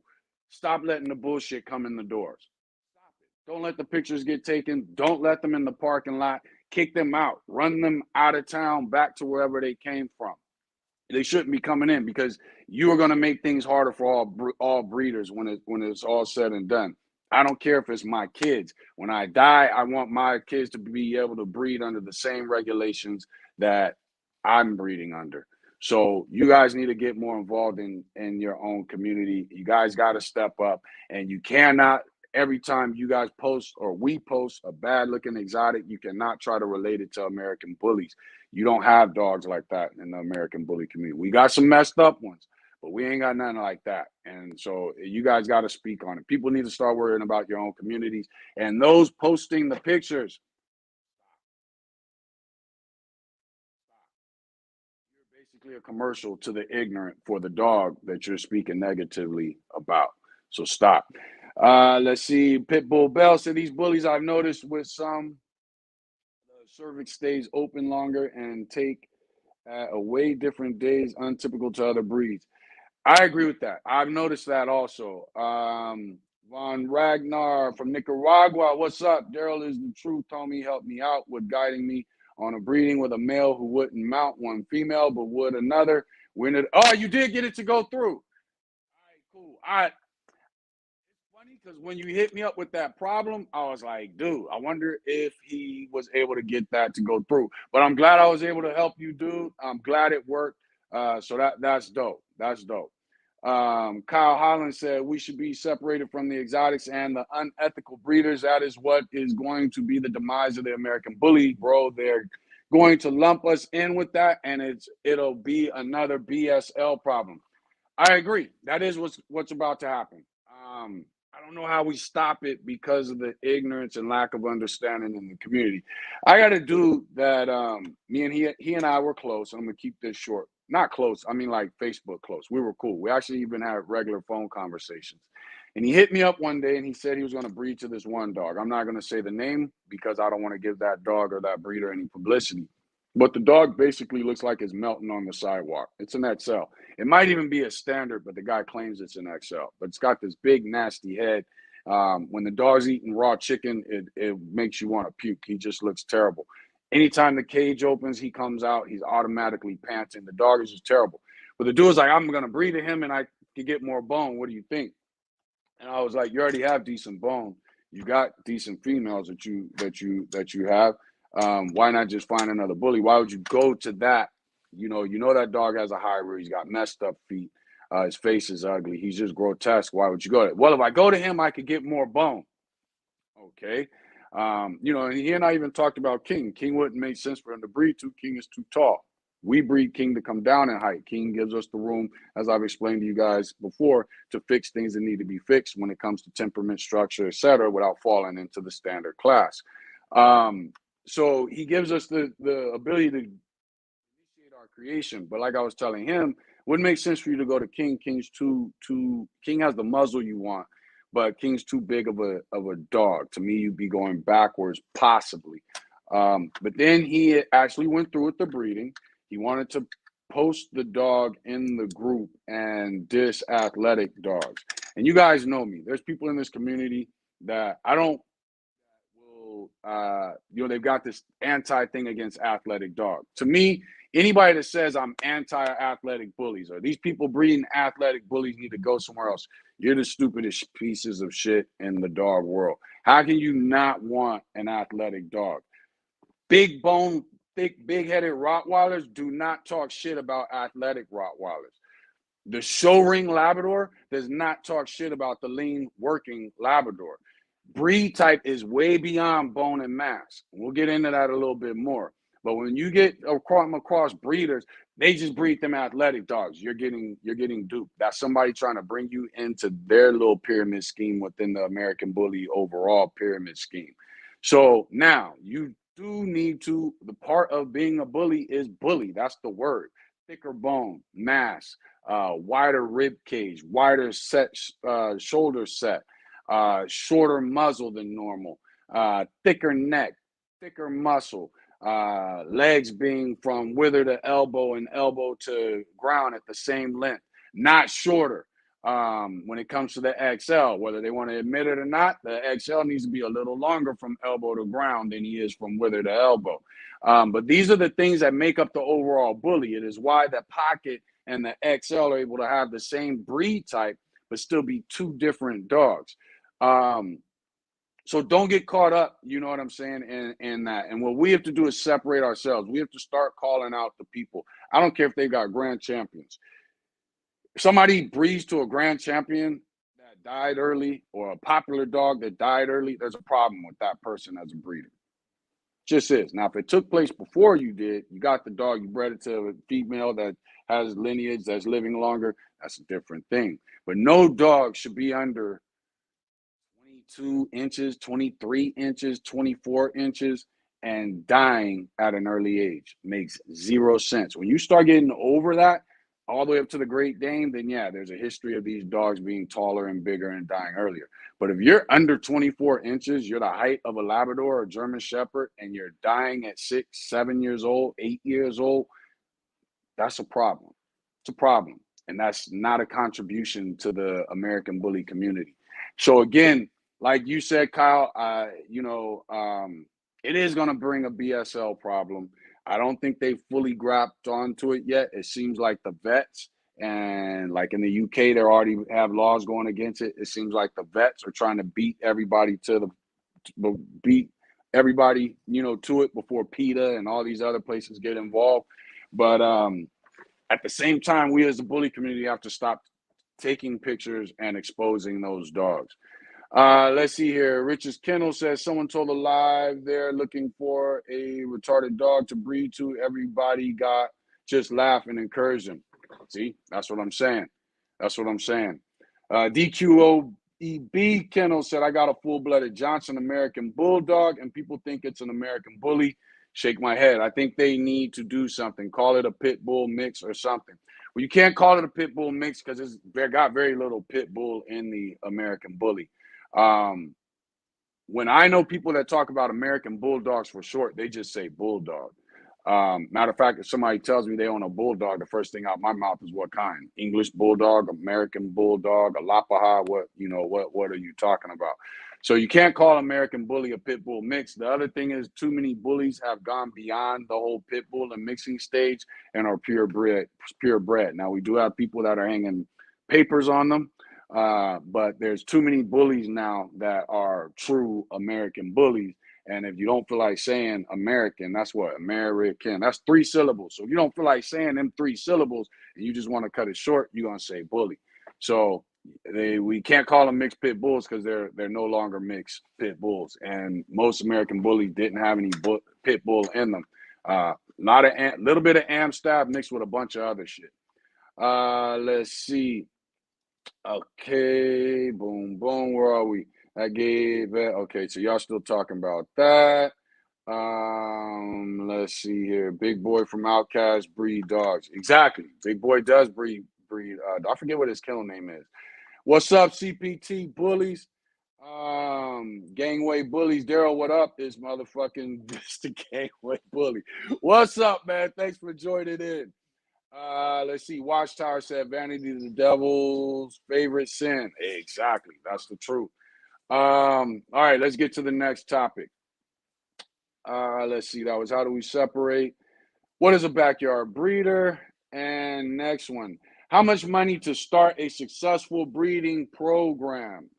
A: Stop letting the bullshit come in the doors. Stop it. Don't let the pictures get taken. Don't let them in the parking lot. Kick them out. Run them out of town back to wherever they came from. They shouldn't be coming in because you are going to make things harder for all breeders when it's all said and done. I don't care if it's my kids. When I die, I want my kids to be able to breed under the same regulations that I'm breeding under. So you guys need to get more involved in your own community. You guys got to step up, and you cannot every time you guys post or we post a bad looking exotic, you cannot try to relate it to American bullies. You don't have dogs like that in the American bully community. We got some messed up ones, but we ain't got nothing like that. And so you guys got to speak on it. People need to start worrying about your own communities and those posting the pictures. You're basically a commercial to the ignorant for the dog that you're speaking negatively about. So stop. Let's see. Pitbull Bell said these bullies I've noticed with some, the cervix stays open longer and take away different days, untypical to other breeds. I agree with that. I've noticed that also. Von Ragnar from Nicaragua, what's up? Daryl is the truth. Tommy helped me out with guiding me on a breeding with a male who wouldn't mount one female, but would another. When it, oh, you did get it to go through. All right, cool. It's funny because when you hit me up with that problem, I was like, dude, I wonder if he was able to get that to go through. But I'm glad I was able to help you, dude. I'm glad it worked. So that's dope. That's dope. Kyle Holland said we should be separated from the exotics and the unethical breeders. That is what is going to be the demise of the American bully, bro. They're going to lump us in with that, and it'll be another BSL problem. I agree. That is what's about to happen. I don't know how we stop it because of the ignorance and lack of understanding in the community. I got a dude that me and he and I were close. I'm gonna keep this short. Not close. I mean like Facebook close. We were cool. We actually even had regular phone conversations. And he hit me up one day and he said he was gonna breed to this one dog. I'm not gonna say the name because I don't want to give that dog or that breeder any publicity. But the dog basically looks like it's melting on the sidewalk. It's an XL. It might even be a standard, but the guy claims it's an XL. But it's got this big, nasty head. When the dog's eating raw chicken, it makes you want to puke. He just looks terrible. Anytime the cage opens, he comes out, he's automatically panting. The dog is just terrible. But the dude is like, I'm going to breed to him and I can get more bone. What do you think? And I was like, you already have decent bone. You got decent females that you have. Why not just find another bully? Why would you go to that? You know that dog has a hybrid. He's got messed up feet. His face is ugly. He's just grotesque. Why would you go to? Well, if I go to him, I could get more bone. Okay. And he and I even talked about King. King wouldn't make sense for him to breed to. King is too tall. We breed King to come down in height. King gives us the room, as I've explained to you guys before, to fix things that need to be fixed when it comes to temperament, structure, etc., without falling into the standard class. So he gives us the ability to initiate our creation. But like I was telling him, wouldn't make sense for you to go to King. King's too. King has the muzzle you want, but King's too big of a dog. To me, you'd be going backwards, possibly. But then he actually went through with the breeding. He wanted to post the dog in the group and diss athletic dogs. And you guys know me. There's people in this community that I don't will they've got this anti thing against athletic dogs. To me, anybody that says I'm anti-athletic bullies or these people breeding athletic bullies need to go somewhere else. You're the stupidest pieces of shit in the dog world. How can you not want an athletic dog? Big bone, thick, big-headed Rottweilers do not talk shit about athletic Rottweilers. The show ring Labrador does not talk shit about the lean working Labrador. breed type is way beyond bone and mass. We'll get into that a little bit more. But when you get across breeders, they just breed them athletic dogs. You're getting duped. That's somebody trying to bring you into their little pyramid scheme within the American Bully overall pyramid scheme. So now you do need to. The part of being a bully is bully. That's the word. Thicker bone, mass, wider rib cage, wider set shoulder set, shorter muzzle than normal, thicker neck, thicker muscle, legs being from wither to elbow and elbow to ground at the same length, not shorter. When it comes to the XL, whether they want to admit it or not, the XL needs to be a little longer from elbow to ground than he is from wither to elbow. But these are the things that make up the overall bully. It is why the pocket and the XL are able to have the same breed type, but still be two different dogs. So don't get caught up, you know what I'm saying, in that. And what we have to do is separate ourselves. We have to start calling out the people. I don't care if they've got grand champions. If somebody breeds to a grand champion that died early or a popular dog that died early, there's a problem with that person as a breeder. Just is. Now, if it took place before you did, you got the dog, you bred it to a female that has lineage that's living longer, that's a different thing. But no dog should be under 22 inches, 23 inches, 24 inches, and dying at an early age. Makes zero sense. When you start getting over that, all the way up to the Great Dane, then yeah, there's a history of these dogs being taller and bigger and dying earlier. But if you're under 24 inches, you're the height of a Labrador or German Shepherd, and you're dying at 6, 7 years old, 8 years old, that's a problem. It's a problem. And that's not a contribution to the American Bully community. So again, like you said, Kyle, it is going to bring a BSL problem. I don't think they fully grabbed onto it yet. It seems like the vets and like in the UK, they already have laws going against it. It seems like the vets are trying to beat everybody to it before PETA and all these other places get involved. But at the same time, we as the bully community have to stop taking pictures and exposing those dogs. Let's see here. Richard's Kennel says someone told a lie they're looking for a retarded dog to breed to. Everybody got just laugh and encourage them. See, that's what I'm saying. That's what I'm saying. DQOEB Kennel said, I got a full-blooded Johnson American Bulldog, and people think it's an American Bully. Shake my head. I think they need to do something. Call it a pit bull mix or something. Well, you can't call it a pit bull mix because it's got very little pit bull in the American Bully. When I know people that talk about American Bulldogs for short, they just say Bulldog. Matter of fact, if somebody tells me they own a Bulldog, the first thing out my mouth is what kind? English Bulldog, American Bulldog, a Lapaha, what are you talking about? So you can't call American Bully a pit bull mix. The other thing is too many bullies have gone beyond the whole pit bull and mixing stage and are purebred. Now, we do have people that are hanging papers on them. But there's too many bullies now that are true American bullies. And if you don't feel like saying American, that's what? American. That's 3 syllables. So if you don't feel like saying them 3 syllables and you just want to cut it short, you're going to say bully. So we can't call them mixed pit bulls because they're no longer mixed pit bulls. And most American bullies didn't have any pit bull in them. Little bit of Amstaff mixed with a bunch of other shit. Let's see. Okay, boom, boom. Where are we? Okay, so y'all still talking about that. Let's see here. Big Boy from Outcast breed dogs. Exactly. Big Boy does breed. I forget what his kennel name is. What's up, CPT bullies? Gangway bullies. Daryl, what up? This motherfucking Mr. Gangway bully. What's up, man? Thanks for joining in. Let's see. Watchtower said vanity is the devil's favorite sin. Exactly. That's the truth. All right, let's get to the next topic. Let's see. That was how do we separate? What is a backyard breeder? And next one. How much money to start a successful breeding program?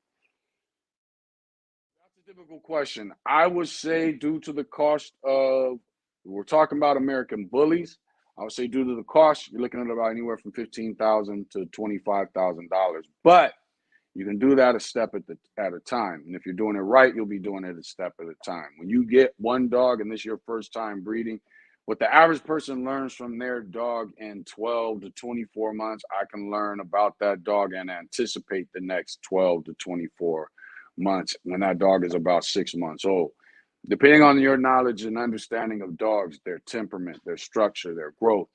A: That's a difficult question. I would say due to the cost of, we're talking about American bullies. I would say due to the cost, you're looking at about anywhere from $15,000 to $25,000. But You can do that a step at a time. And if you're doing it right, you'll be doing it a step at a time. When you get one dog and this is your first time breeding, what the average person learns from their dog in 12 to 24 months, I can learn about that dog and anticipate the next 12 to 24 months when that dog is about 6 months old. Depending on your knowledge and understanding of dogs, their temperament, their structure, their growth,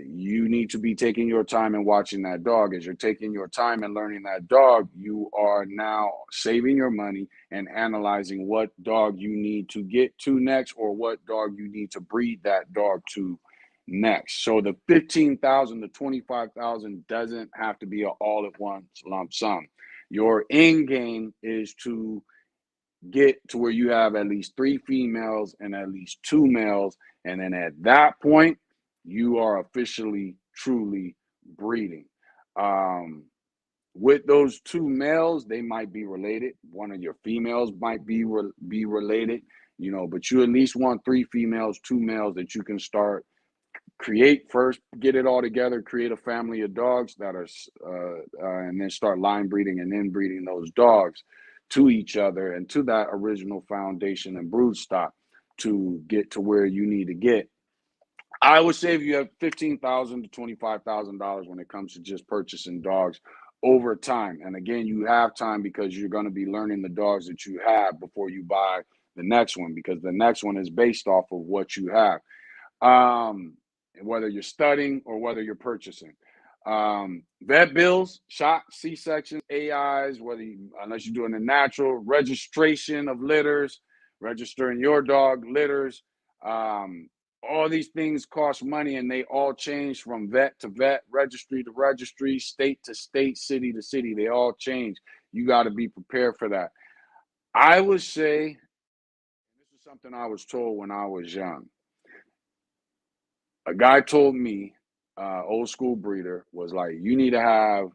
A: you need to be taking your time and watching that dog. As you're taking your time and learning that dog, you are now saving your money and analyzing what dog you need to get to next, or what dog you need to breed that dog to next. So the 15,000 to 25,000 doesn't have to be an all at once lump sum. Your end game is to get to where you have at least 3 females and at least 2 males. And then at that point, you are officially, truly breeding. Um, with those 2 males, they might be related. One of your females might be related, but you at least want 3 females, 2 males that you can start create first, get it all together, create a family of dogs that are, and then start line breeding and then breeding those dogs to each other and to that original foundation and brood stock to get to where you need to get. I would say if you have $15,000 to $25,000 when it comes to just purchasing dogs over time, and again, you have time because you're going to be learning the dogs that you have before you buy the next one, because the next one is based off of what you have. Whether you're studying or whether you're purchasing. Vet bills, shots, C-sections, AIs, unless you're doing a natural, registration of litters, registering your dog litters. All these things cost money, and they all change from vet to vet, registry to registry, state to state, city to city. They all change. You got to be prepared for that. I would say, this is something I was told when I was young. A guy told me, old school breeder, was like, you need to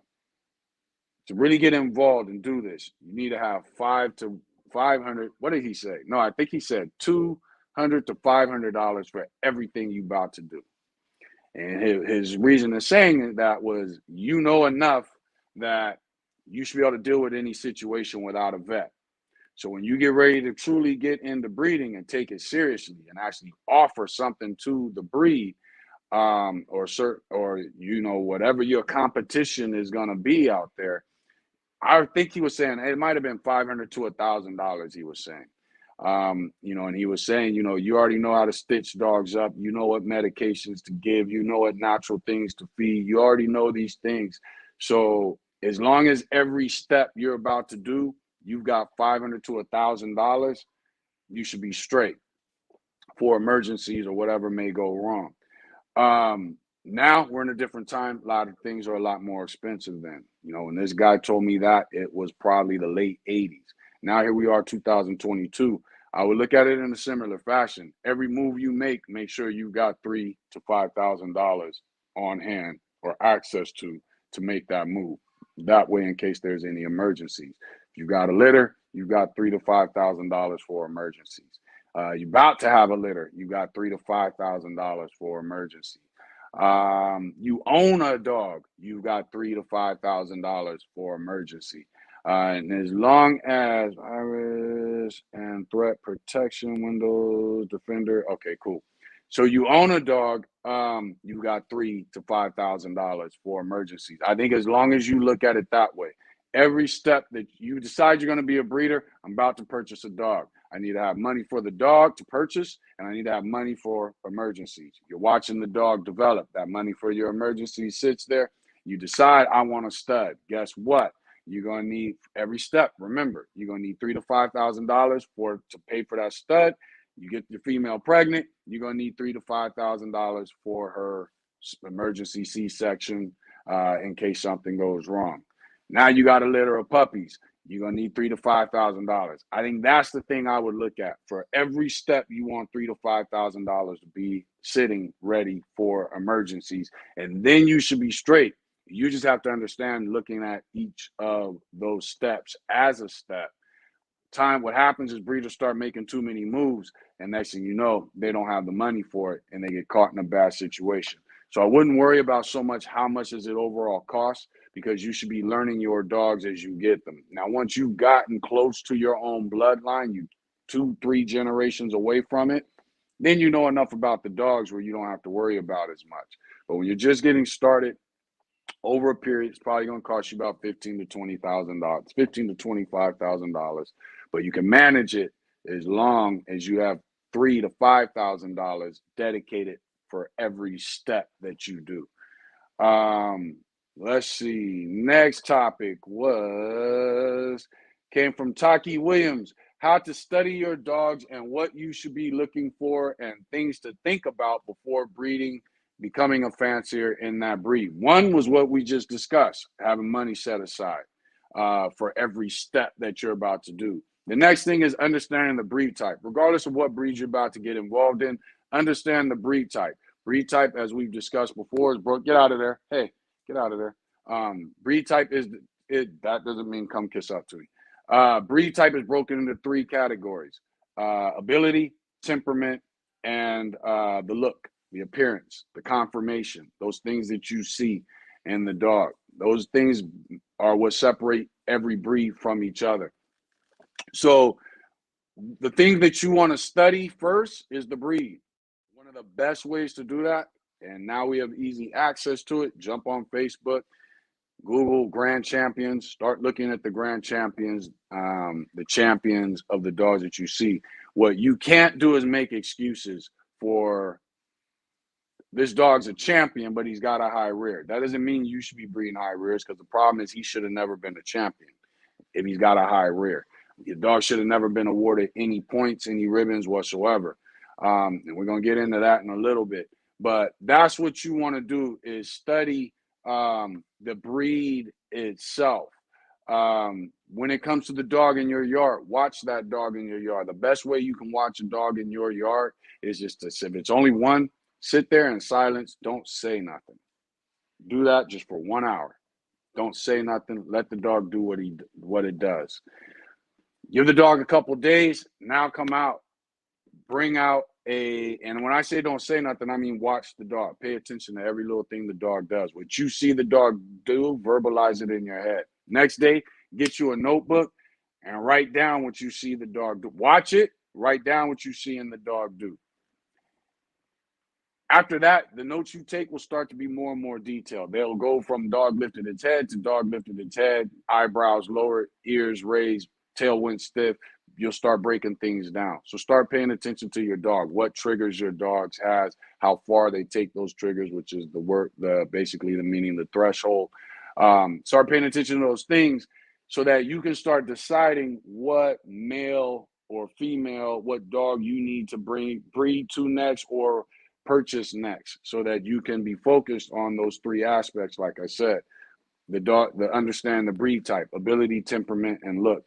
A: really get involved and do this. You need to have 5 to 500. What did he say? No, I think he said $200 to $500 for everything you about to do. And his reason of saying that was, enough that you should be able to deal with any situation without a vet. So when you get ready to truly get into breeding and take it seriously and actually offer something to the breed, whatever your competition is going to be out there, I think he was saying it might have been $500 to $1,000. He was saying, and he was saying, you already know how to stitch dogs up. You know what medications to give. You know what natural things to feed. You already know these things. So as long as every step you're about to do, you've got $500 to $1,000, you should be straight for emergencies or whatever may go wrong. Now we're in a different time. A lot of things are a lot more expensive then. When this guy told me that, it was probably the late 80s. Now here we are, 2022. I would look at it in a similar fashion. Every move you make sure you got $3,000 to $5,000 on hand or access to make that move. That way, in case there's any emergencies. If you got a litter, you got $3,000 to $5,000 for emergencies. You're about to have a litter, you got $3,000 to $5,000 for emergency. You own a dog, you got $3,000 to $5,000 for emergency. And as long as iris and threat protection, Windows Defender, okay, cool. So you own a dog, you got $3,000 to $5,000 for emergencies. I think as long as you look at it that way, every step that you decide you're going to be a breeder, I'm about to purchase a dog. I need to have money for the dog to purchase, and I need to have money for emergencies. You're watching the dog develop. That money for your emergency sits there. You decide, I want a stud. Guess what? You're going to need every step. Remember, you're going to need $3,000 to $5,000 to pay for that stud. You get your female pregnant, you're going to need $3,000 to $5,000 for her emergency C-section in case something goes wrong. Now you got a litter of puppies. You're going to need $3,000 to $5,000. I think that's the thing I would look at. For every step, you want $3,000 to $5,000 to be sitting ready for emergencies. And then you should be straight. You just have to understand, looking at each of those steps as a step. What happens is breeders start making too many moves, and next thing you know, they don't have the money for it, and they get caught in a bad situation. So I wouldn't worry about so much how much does it overall cost. because you should be learning your dogs as you get them. Now, once you've gotten close to your own bloodline, you 2-3 generations away from it, then you know enough about the dogs where you don't have to worry about as much. But when you're just getting started, over a period, it's probably going to cost you about $15,000 to $20,000, $15,000 to $25,000. But you can manage it as long as you have $3,000 to $5,000 dedicated for every step that you do. Let's see. Next topic came from Taki Williams. How to study your dogs and what you should be looking for and things to think about before breeding, becoming a fancier in that breed. One was what we just discussed, having money set aside for every step that you're about to do. The next thing is understanding the breed type. Regardless of what breed you're about to get involved in, understand the breed type. Breed type, as we've discussed before, is get out of there. Hey, get out of there. Breed type is that doesn't mean come kiss up to me. Breed type is broken into 3 categories: ability, temperament, and the look, the appearance, the conformation, those things that you see in the dog. Those things are what separate every breed from each other. So the thing that you want to study first is the breed. One of the best ways to do that, and now we have easy access to it, jump on Facebook, Google Grand Champions, start looking at the Grand Champions, the champions of the dogs that you see. What you can't do is make excuses for this dog's a champion, but he's got a high rear. That doesn't mean you should be breeding high rears, because the problem is he should have never been a champion if he's got a high rear. Your dog should have never been awarded any points, any ribbons whatsoever. And we're going to get into that in a little bit. But that's what you want to do, is study the breed itself. When it comes to the dog in your yard, watch that dog in your yard. The best way you can watch a dog in your yard is just to, if it's only one, sit there in silence. Don't say nothing. Do that just for 1 hour. Don't say nothing. Let the dog do what it does. Give the dog a couple days. Now come out. Bring out and when I say don't say nothing, I mean watch the dog. Pay attention to every little thing the dog does. What you see the dog do, verbalize it in your head. Next day, get you a notebook and write down what you see the dog do. Watch it. Write down what you see in the dog do. After that, the notes you take will start to be more and more detailed. They'll go from dog lifted its head to dog lifted its head, eyebrows lowered, ears raised, tail went stiff. You'll start breaking things down. So start paying attention to your dog, what triggers your dog has, how far they take those triggers, which is basically the meaning, the threshold. Start paying attention to those things so that you can start deciding what male or female, what dog you need to breed to next or purchase next, so that you can be focused on those 3 aspects. Like I said, understand the breed type, ability, temperament, and look.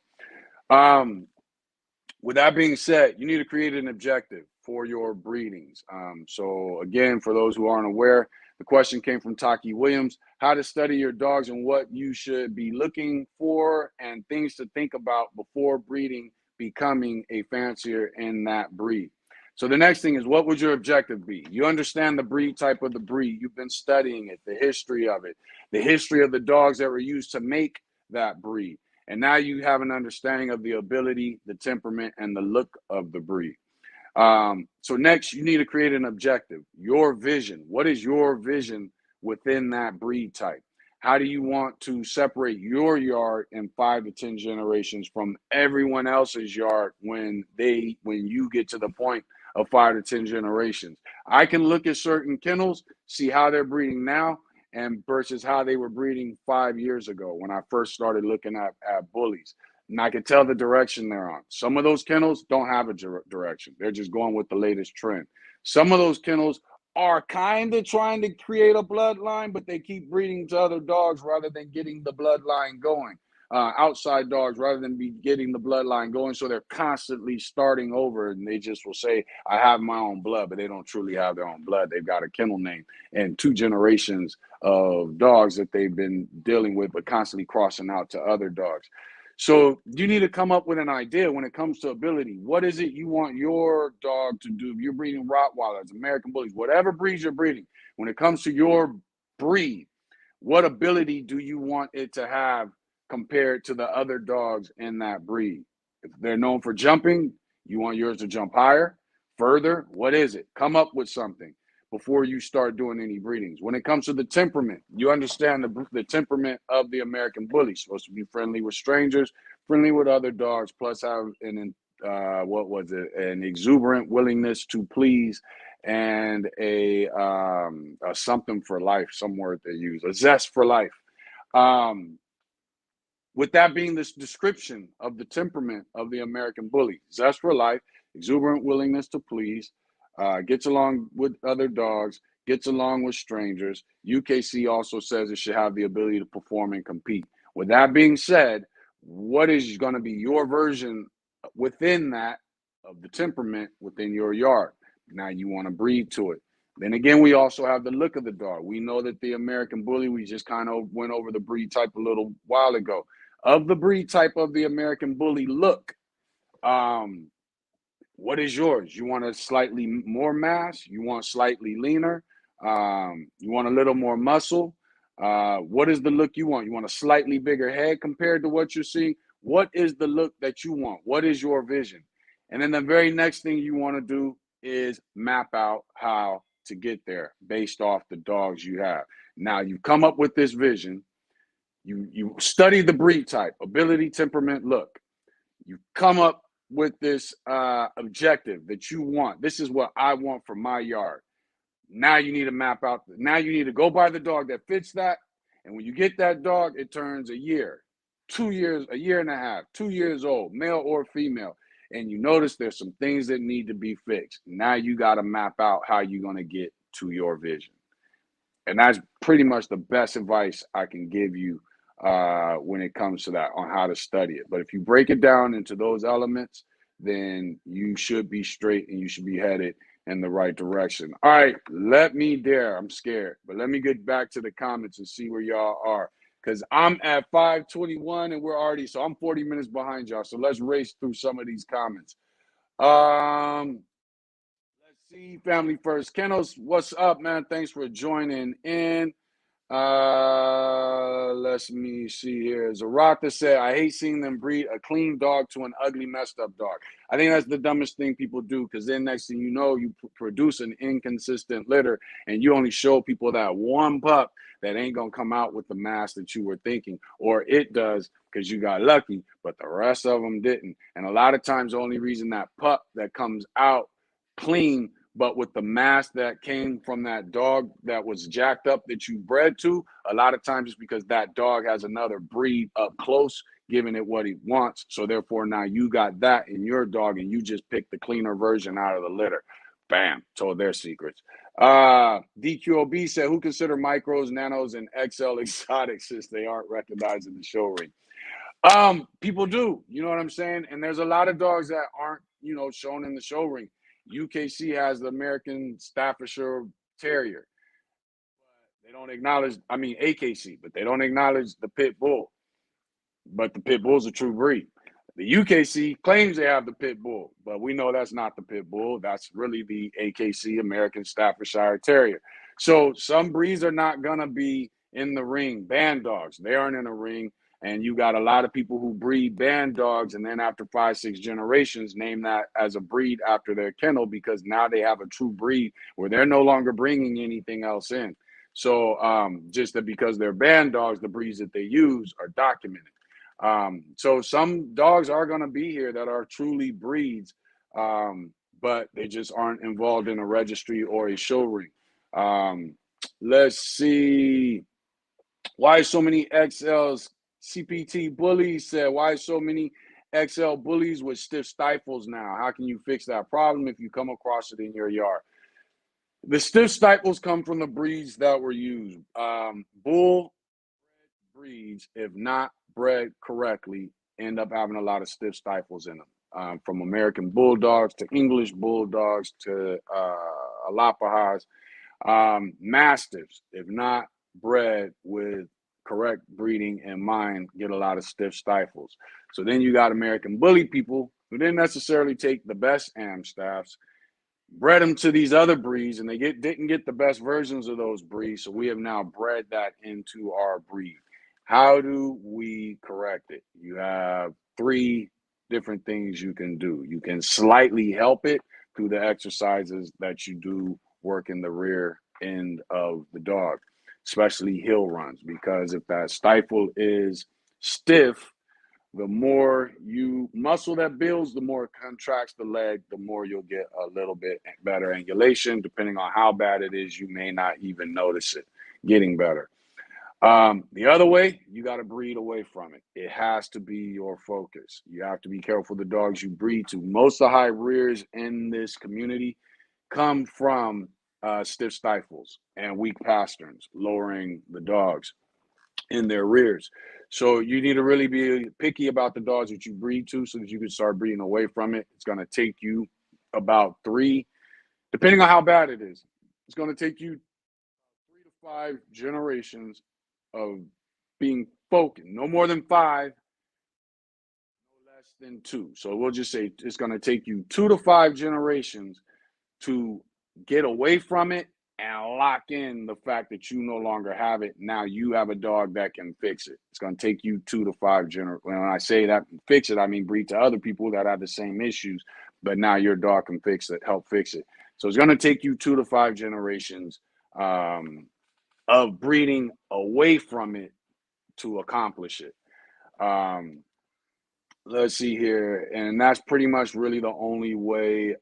A: With that being said, you need to create an objective for your breedings. So again, for those who aren't aware, the question came from Taki Williams: how to study your dogs and what you should be looking for and things to think about before breeding, becoming a fancier in that breed. So the next thing is, what would your objective be? You understand the breed type of the breed. You've been studying it, the history of it, the history of the dogs that were used to make that breed. And now you have an understanding of the ability, the temperament, and the look of the breed. So next, you need to create an objective, your vision. What is your vision within that breed type? How do you want to separate your yard in 5 to 10 generations from everyone else's yard when you get to the point of 5 to 10 generations? I can look at certain kennels, see how they're breeding now, and versus how they were breeding 5 years ago when I first started looking at bullies. And I can tell the direction they're on. Some of those kennels don't have a direction. They're just going with the latest trend. Some of those kennels are kind of trying to create a bloodline, but they keep breeding to other dogs rather than getting the bloodline going. Outside dogs rather than be getting the bloodline going. So they're constantly starting over, and they just will say, I have my own blood, but they don't truly have their own blood. They've got a kennel name and 2 generations of dogs that they've been dealing with, but constantly crossing out to other dogs. So you need to come up with an idea when it comes to ability. What is it you want your dog to do? If you're breeding Rottweilers, American Bullies, whatever breeds you're breeding, when it comes to your breed, What ability do you want it to have compared to the other dogs in that breed? If they're known for jumping, you want yours to jump higher, further. What is it? Come up with something before you start doing any breedings. When it comes to the temperament, you understand the temperament of the American Bully. Supposed to be friendly with strangers, friendly with other dogs, plus have an exuberant willingness to please, and a something for life, some word they use, a zest for life. Um, with that being this description of the temperament of the American Bully: zest for life, exuberant willingness to please, gets along with other dogs, gets along with strangers. UKC also says it should have the ability to perform and compete. With that being said, what is going to be your version within that of the temperament within your yard? Now you want to breed to it. Then again, we also have the look of the dog. We know that the American Bully, we just kind of went over the breed type a little while ago. Of the breed type of the American Bully look, um, what is yours? You want a slightly more mass? You want slightly leaner? You want a little more muscle? What is the look you want? You want a slightly bigger head compared to what you're seeing? What is the look that you want? What is your vision? And then the very next thing you want to do is map out how to get there based off the dogs you have. Now you've come up with this vision. You study the breed type, ability, temperament, look. You come up with this objective that you want. This is what I want for my yard. Now you need to map out. Now you need to go buy the dog that fits that. And when you get that dog, it turns a year, 2 years, a year and a half, 2 years old, male or female. And you notice there's some things that need to be fixed. Now you got to map out how you're going to get to your vision. And that's pretty much the best advice I can give you when it comes to that, on how to study it. But if you break it down into those elements, then you should be straight and you should be headed in the right direction. All right, I'm scared, but let me get back to the comments and see where y'all are. Because I'm at 5:21 and so I'm 40 minutes behind y'all. So let's race through some of these comments. Let's see, Family First. Kenos, what's up, man? Thanks for joining in. Let me see here. Zarata said, I hate seeing them breed a clean dog to an ugly, messed up dog. I think that's the dumbest thing people do, because then next thing you know, you produce an inconsistent litter and you only show people that one pup that ain't going to come out with the mass that you were thinking, or it does because you got lucky, but the rest of them didn't. And a lot of times, the only reason that pup that comes out clean but with the mass that came from that dog that was jacked up that you bred to, a lot of times it's because that dog has another breed up close giving it what he wants. So therefore now you got that in your dog and you just picked the cleaner version out of the litter. Bam, told their secrets. DQOB said, who consider micros, nanos, and XL exotic since they aren't recognized in the show ring? People do, you know what I'm saying? And there's a lot of dogs that aren't, shown in the show ring. UKC has the American Staffordshire Terrier. They don't acknowledge, AKC, but they don't acknowledge the Pit Bull. But the Pit Bull's a true breed. The UKC claims they have the Pit Bull, but we know that's not the Pit Bull. That's really the AKC, American Staffordshire Terrier. So some breeds are not going to be in the ring. Band dogs, they aren't in a ring. And you got a lot of people who breed band dogs, and then after 5-6 generations, name that as a breed after their kennel, because now they have a true breed where they're no longer bringing anything else in. So just that because they're band dogs, the breeds that they use are documented. So some dogs are going to be here that are truly breeds, but they just aren't involved in a registry or a show ring. Let's see. Why so many XLs? CPT Bullies said, why so many XL bullies with stiff stifles now? How can you fix that problem if you come across it in your yard? The stiff stifles come from the breeds that were used. Bull breeds, if not bred correctly, end up having a lot of stiff stifles in them. From American Bulldogs to English Bulldogs to Alapahas. Mastiffs, if not bred with correct breeding in mind, get a lot of stiff stifles. So then you got American Bully people who didn't necessarily take the best am staffs, bred them to these other breeds, and they didn't get the best versions of those breeds. So we have now bred that into our breed. How do we correct it? You have three different things you can do. You can slightly help it through the exercises that you do work in the rear end of the dog, especially hill runs, because if that stifle is stiff, the more you muscle that builds, the more it contracts the leg, the more you'll get a little bit better angulation. Depending on how bad it is, you may not even notice it getting better. The other way, you got to breed away from it. It has to be your focus. You have to be careful the dogs you breed to. Most of the high rears in this community come from stiff stifles and weak pasterns, lowering the dogs in their rears. So you need to really be picky about the dogs that you breed to so that you can start breeding away from it. It's going to take you about three, depending on how bad it is, it's going to take you 3 to 5 generations of being focused, no more than 5, no less than 2. So we'll just say it's going to take you 2 to 5 generations to get away from it and lock in the fact that you no longer have it. Now you have a dog that can fix it. It's going to take you 2 to 5 generations. When I say that fix it, I mean breed to other people that have the same issues, but now your dog can fix it, help fix it. So it's going to take you 2 to 5 generations of breeding away from it to accomplish it. Let's see here, and that's pretty much really the only way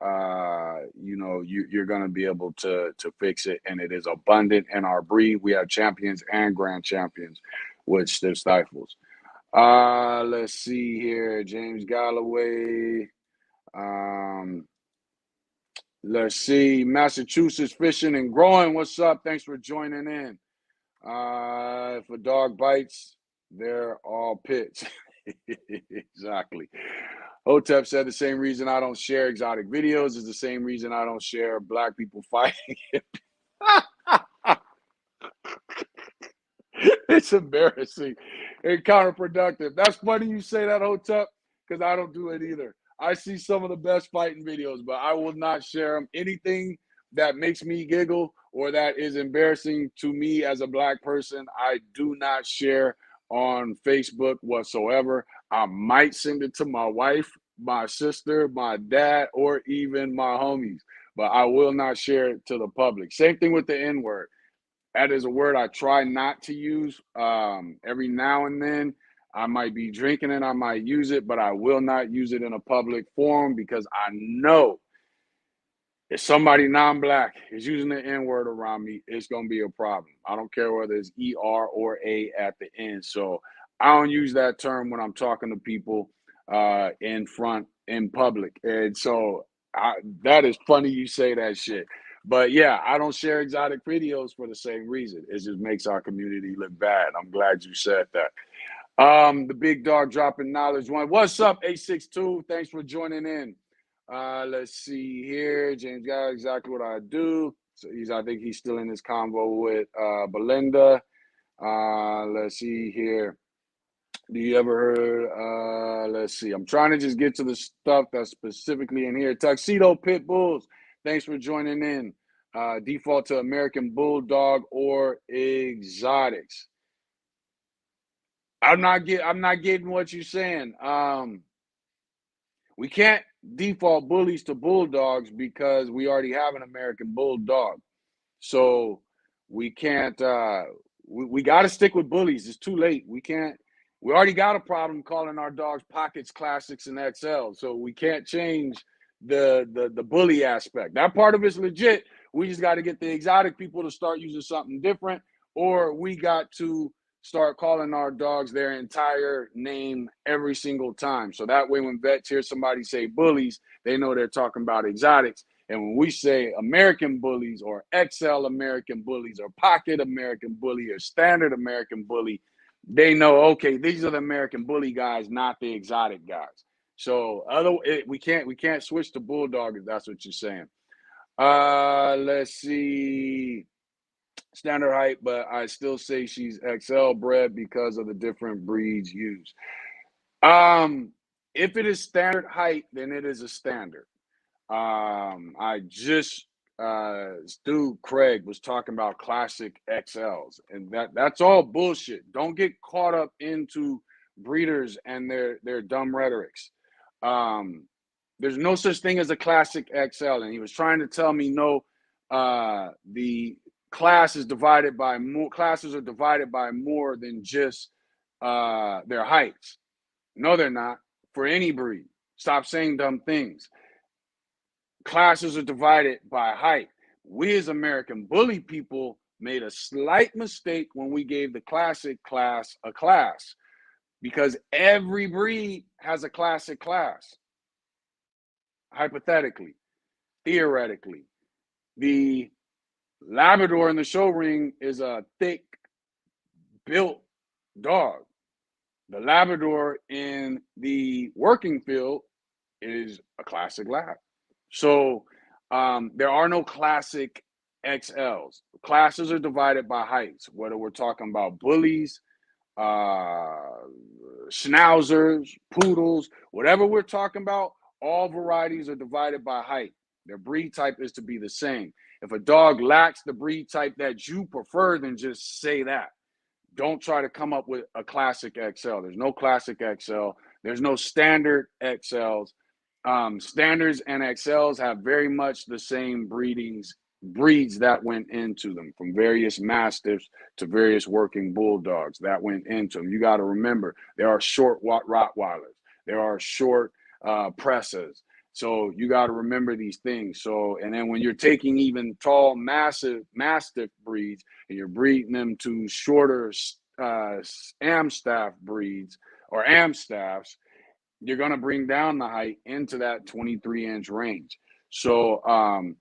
A: you're going to be able to fix it, and it is abundant in our breed. We have champions and grand champions with stiff stifles. Let's see here, James Galloway. Let's see, Massachusetts Fishing and Growing, what's up? Thanks for joining in. If a dog bites, they're all pits. Exactly. Hotep said the same reason I don't share exotic videos is the same reason I don't share black people fighting. It's embarrassing and counterproductive. That's funny you say that, Hotep, because I don't do it either. I see some of the best fighting videos, but I will not share them. Anything that makes me giggle or that is embarrassing to me as a black person, I do not share on Facebook whatsoever. I might send it to my wife, my sister, my dad, or even my homies, but I will not share it to the public. Same thing with the N-word. That is a word I try not to use. Every now and then, I might be drinking it, I might use it, but I will not use it in a public forum because I know if somebody non-black is using the N-word around me, it's going to be a problem. I don't care whether it's ER or A at the end. So I don't use that term when I'm talking to people in public. And so that is funny you say that shit. But yeah, I don't share exotic videos for the same reason. It just makes our community look bad. I'm glad you said that. The big dog dropping knowledge one. What's up, 862? Thanks for joining in. Let's see here. James got exactly what I do. So I think he's still in this convo with Belinda. Let's see here. Do you ever heard? Let's see. I'm trying to just get to the stuff that's specifically in here. Tuxedo Pit Bulls. Thanks for joining in. Default to American Bulldog or exotics. I'm not getting what you're saying. We can't default bullies to bulldogs because we already have an American Bulldog. So we can't we got to stick with bullies. It's too late. We already got a problem calling our dogs pockets, classics, and XL. So we can't change the bully aspect. That part of it's legit. We just got to get the exotic people to start using something different, or we got to start calling our dogs their entire name every single time. So that way when vets hear somebody say bullies, they know they're talking about exotics. And when we say American bullies or XL American bullies or pocket American bully or standard American bully, they know, okay, these are the American bully guys, not the exotic guys. So we can't switch to bulldog if that's what you're saying. Let's see. Standard height, but I still say she's XL bred because of the different breeds used. If it is standard height, then it is a standard. I just Stu Craig was talking about classic XLs, and that's all bullshit. Don't get caught up into breeders and their dumb rhetorics. Um, there's no such thing as a classic XL, and he was trying to tell me no. The class is divided by more. Classes are divided by more than just their heights. No, they're not. For any breed, stop saying dumb things. Classes are divided by height. We as American bully people made a slight mistake when we gave the classic class a class, because every breed has a classic class. Hypothetically, theoretically, the Labrador in the show ring is a thick built dog. The Labrador in the working field is a classic lab. So there are no classic XLs. Classes are divided by heights, whether we're talking about bullies, uh, schnauzers, poodles, whatever we're talking about, all varieties are divided by height. Their breed type is to be the same. If a dog lacks the breed type that you prefer, then just say that. Don't try to come up with a classic XL. There's no classic XL. There's no standard XLs. Standards and XLs have very much the same breeds that went into them, from various mastiffs to various working bulldogs that went into them. You got to remember, there are short Rottweilers, there are short Pressas. So you got to remember these things. So, and then when you're taking even tall, massive Mastiff breeds and you're breeding them to shorter Amstaff breeds or Amstaffs, you're going to bring down the height into that 23-inch range. So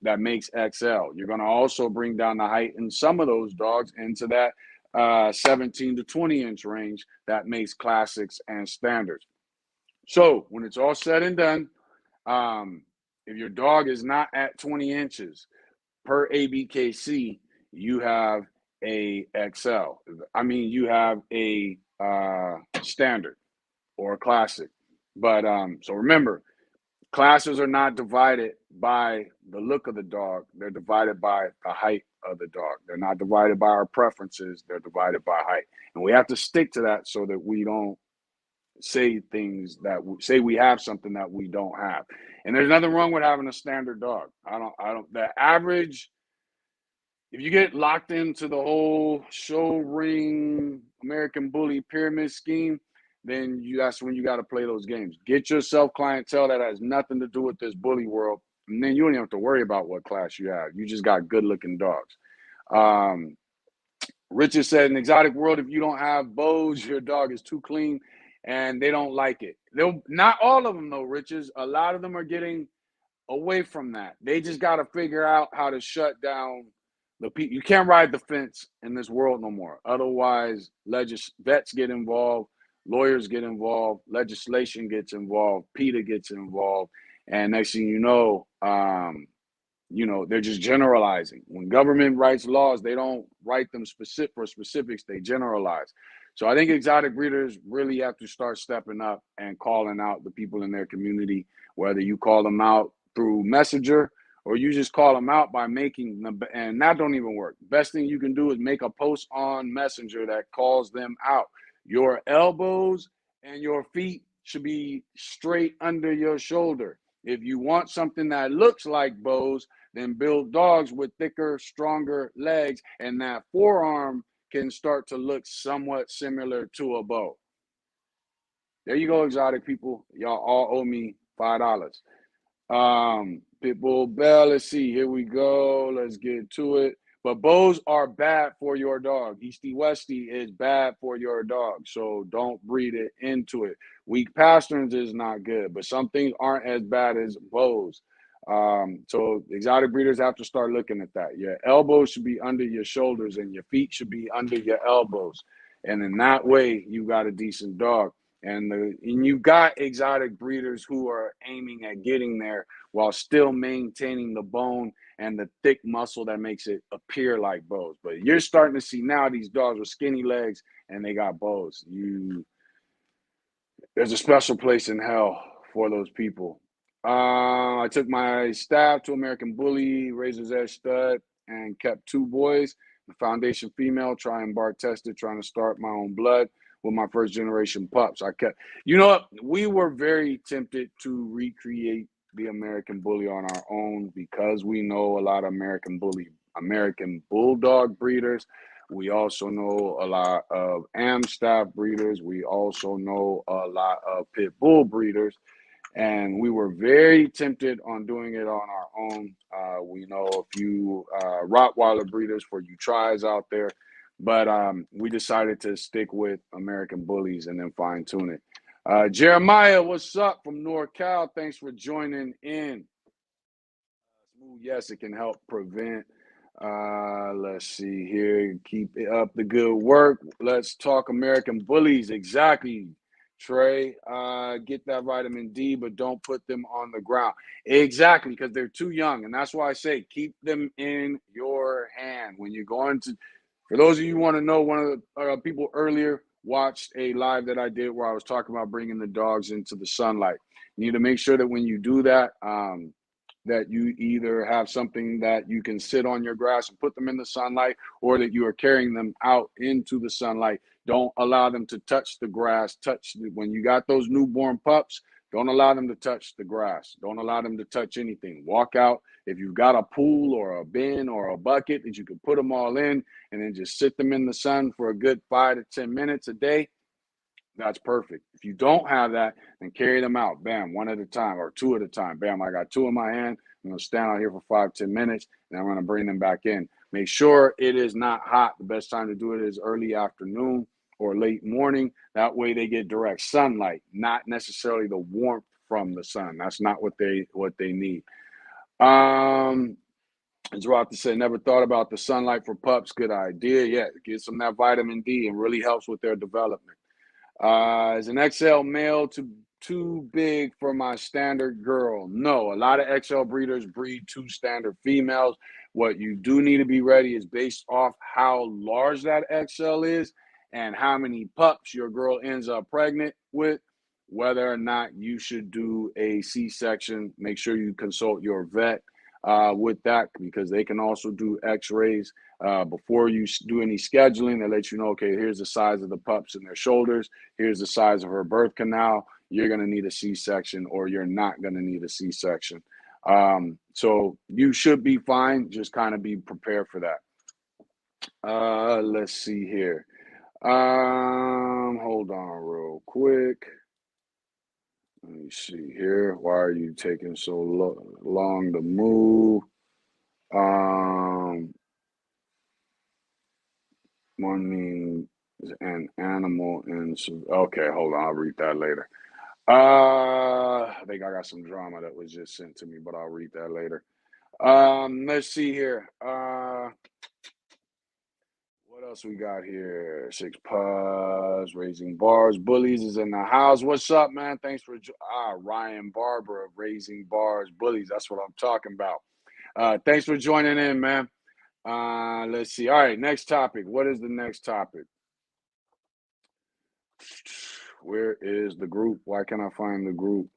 A: that makes XL. You're going to also bring down the height in some of those dogs into that 17 to 20-inch range. That makes classics and standards. So when it's all said and done, if your dog is not at 20 inches per ABKC, you have a XL. I mean, you have a standard or a classic. But so remember, classes are not divided by the look of the dog. They're divided by the height of the dog. They're not divided by our preferences. They're divided by height. And we have to stick to that so that we don't say things that say we have something that we don't have. And there's nothing wrong with having a standard dog. The average, if you get locked into the whole show ring American bully pyramid scheme, then that's when you got to play those games. Get yourself clientele that has nothing to do with this bully world, and then you don't even have to worry about what class you have. You just got good looking dogs. Richard said, in exotic world, if you don't have bows, your dog is too clean, and they don't like it. They'll not all of them though, Richards. A lot of them are getting away from that. They just got to figure out how to shut down the people. You can't ride the fence in this world no more. Otherwise, vets get involved, lawyers get involved, legislation gets involved, PETA gets involved, and next thing you know, they're just generalizing. When government writes laws, they don't write them specific for specifics, they generalize. So I think exotic breeders really have to start stepping up and calling out the people in their community, whether you call them out through Messenger or you just call them out by making them, and that don't even work. Best thing you can do is make a post on Messenger that calls them out. Your elbows and your feet should be straight under your shoulder. If you want something that looks like bows, then build dogs with thicker, stronger legs, and that forearm can start to look somewhat similar to a bow. There you go, exotic people. Y'all all owe me $5. Pitbull Bell, let's see. Here we go. Let's get to it. But bows are bad for your dog. Easty Westy is bad for your dog. So don't breed it into it. Weak pasterns is not good, but some things aren't as bad as bows. So exotic breeders have to start looking at that. Your elbows should be under your shoulders and your feet should be under your elbows. And in that way, you got a decent dog. And you got exotic breeders who are aiming at getting there while still maintaining the bone and the thick muscle that makes it appear like bows. But you're starting to see now these dogs with skinny legs and they got bows. There's a special place in hell for those people. I took my staff to American Bully, Razor's Edge Stud, and kept 2 boys. The foundation female, trying bark tested, trying to start my own blood with my first generation pups. I kept, we were very tempted to recreate the American Bully on our own because we know a lot of American Bulldog breeders. We also know a lot of Amstaff breeders. We also know a lot of Pit Bull breeders, and we were very tempted on doing it on our own. We know a few Rottweiler breeders for you tries out there, but we decided to stick with American Bullies and then fine tune it. Jeremiah, what's up from NorCal? Thanks for joining in. Yes, it can help prevent. Let's see here. Keep up the good work. Let's talk American Bullies. Exactly, Trey. Get that vitamin D, but don't put them on the ground. Exactly, because they're too young. And that's why I say keep them in your hand. When you're going to, for those of you who want to know, one of the people earlier watched a live that I did where I was talking about bringing the dogs into the sunlight. You need to make sure that when you do that, that you either have something that you can sit on your grass and put them in the sunlight, or that you are carrying them out into the sunlight. Don't allow them to touch the grass. When you got those newborn pups, don't allow them to touch the grass. Don't allow them to touch anything. Walk out. If you've got a pool or a bin or a bucket that you can put them all in, and then just sit them in the sun for a good 5 to 10 minutes a day, that's perfect. If you don't have that, then carry them out. Bam, one at a time or 2 at a time. Bam, I got 2 in my hand. I'm going to stand out here for 5, 10 minutes, and I'm going to bring them back in. Make sure it is not hot. The best time to do it is early afternoon or late morning. That way they get direct sunlight, not necessarily the warmth from the sun. That's not what they need. As Roth said, never thought about the sunlight for pups. Good idea. Yeah, get some of that vitamin D and really helps with their development. Is an XL male too big for my standard girl? No, a lot of XL breeders breed 2 standard females. What you do need to be ready is based off how large that XL is and how many pups your girl ends up pregnant with, whether or not you should do a C-section. Make sure you consult your vet with that, because they can also do x-rays before you do any scheduling. They let you know, okay, here's the size of the pups in their shoulders, here's the size of her birth canal. You're going to need a C-section, or you're not going to need a C-section. So you should be fine. Just kind of be prepared for that. Let's see here. Hold on real quick. Let me see here. Why are you taking so long to move? One means an animal in. Okay, hold on. I'll read that later. I think I got some drama that was just sent to me, but I'll read that later. Let's see here. What else we got here? 6 Puz, Raising Bars, Bullies is in the house. What's up, man? Thanks for Ryan Barber of Raising Bars, Bullies. That's what I'm talking about. Thanks for joining in, man. Let's see. All right, next topic. What is the next topic? Where is the group? Why can't I find the group?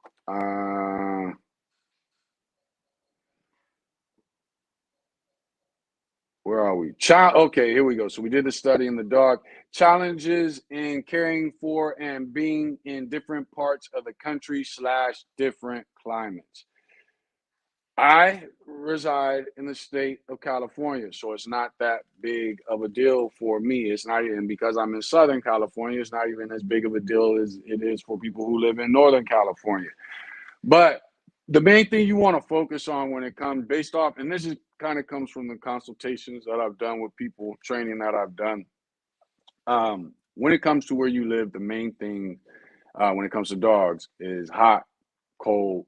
A: Where are we? Okay, here we go. So we did the study in the dog. Challenges in caring for and being in different parts of the country / different climates. I reside in the state of California, so it's not that big of a deal for me. It's not even, because I'm in Southern California, it's not even as big of a deal as it is for people who live in Northern California. But the main thing you want to focus on when it comes based off, and this is kind of comes from the consultations that I've done with people, training that I've done. When it comes to where you live, the main thing when it comes to dogs is hot, cold,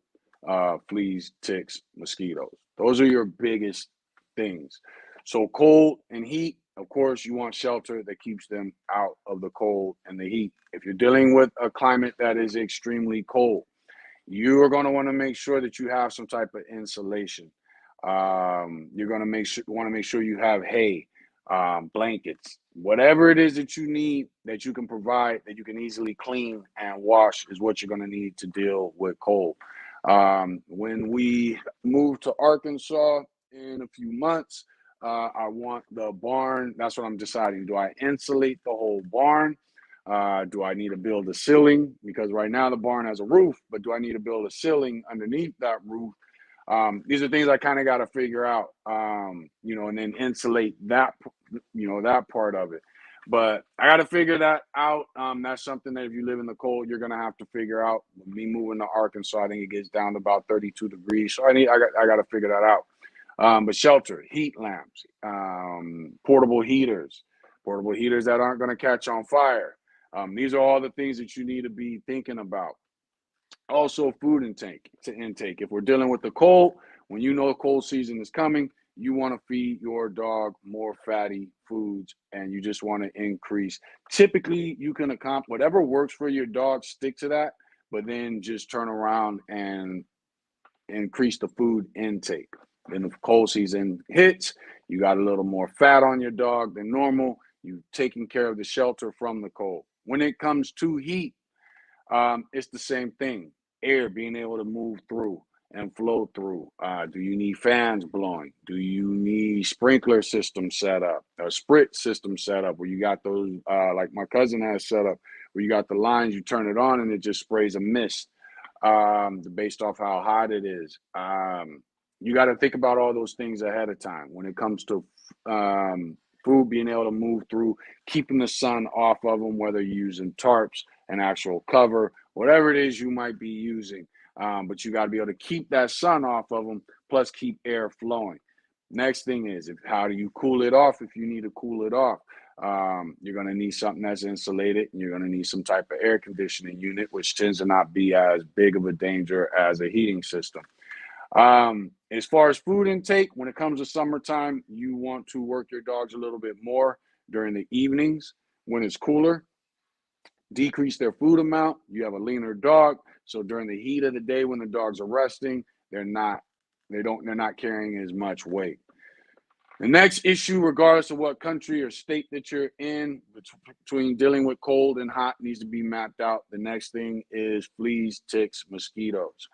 A: fleas, ticks, mosquitoes. Those are your biggest things. So cold and heat, of course, you want shelter that keeps them out of the cold and the heat. If you're dealing with a climate that is extremely cold, you are going to want to make sure that you have some type of insulation. You're going to want to make sure you have hay, blankets, whatever it is that you need, that you can provide, that you can easily clean and wash, is what you're going to need to deal with cold. When we move to Arkansas in a few months, I want the barn. That's what I'm deciding. Do I insulate the whole barn? Do I need to build a ceiling? Because right now the barn has a roof, but do I need to build a ceiling underneath that roof? These are things I kind of got to figure out, and then insulate that, that part of it. But I got to figure that out. That's something that if you live in the cold, you're gonna have to figure out. Me moving to Arkansas, I think it gets down to about 32 degrees, so I got to figure that out. But shelter, heat lamps, portable heaters that aren't going to catch on fire. These are all the things that you need to be thinking about. Also, food intake. If we're dealing with the cold, when you know cold season is coming, you want to feed your dog more fatty foods, and you just want to increase. Typically, you can accomplish whatever works for your dog, stick to that, but then just turn around and increase the food intake. Then the cold season hits, you got a little more fat on your dog than normal. You taking care of the shelter from the cold. When it comes to heat, it's the same thing. Air being able to move through and flow through. Do you need fans blowing? Do you need sprinkler system set up, a sprit system set up where you got those, like my cousin has set up, where you got the lines, you turn it on and it just sprays a mist based off how hot it is. You got to think about all those things ahead of time when it comes to food being able to move through, keeping the sun off of them, whether you're using tarps, an actual cover, whatever it is you might be using. But you got to be able to keep that sun off of them, plus keep air flowing. Next thing is, how do you cool it off if you need to cool it off? You're going to need something that's insulated, and you're going to need some type of air conditioning unit, which tends to not be as big of a danger as a heating system. As far as food intake, when it comes to summertime, you want to work your dogs a little bit more during the evenings when it's cooler. Decrease their food amount. You have a leaner dog, so during the heat of the day when the dogs are resting, they're not carrying as much weight. The next issue, regardless of what country or state that you're in, between dealing with cold and hot, needs to be mapped out. The next thing is fleas, ticks, mosquitoes.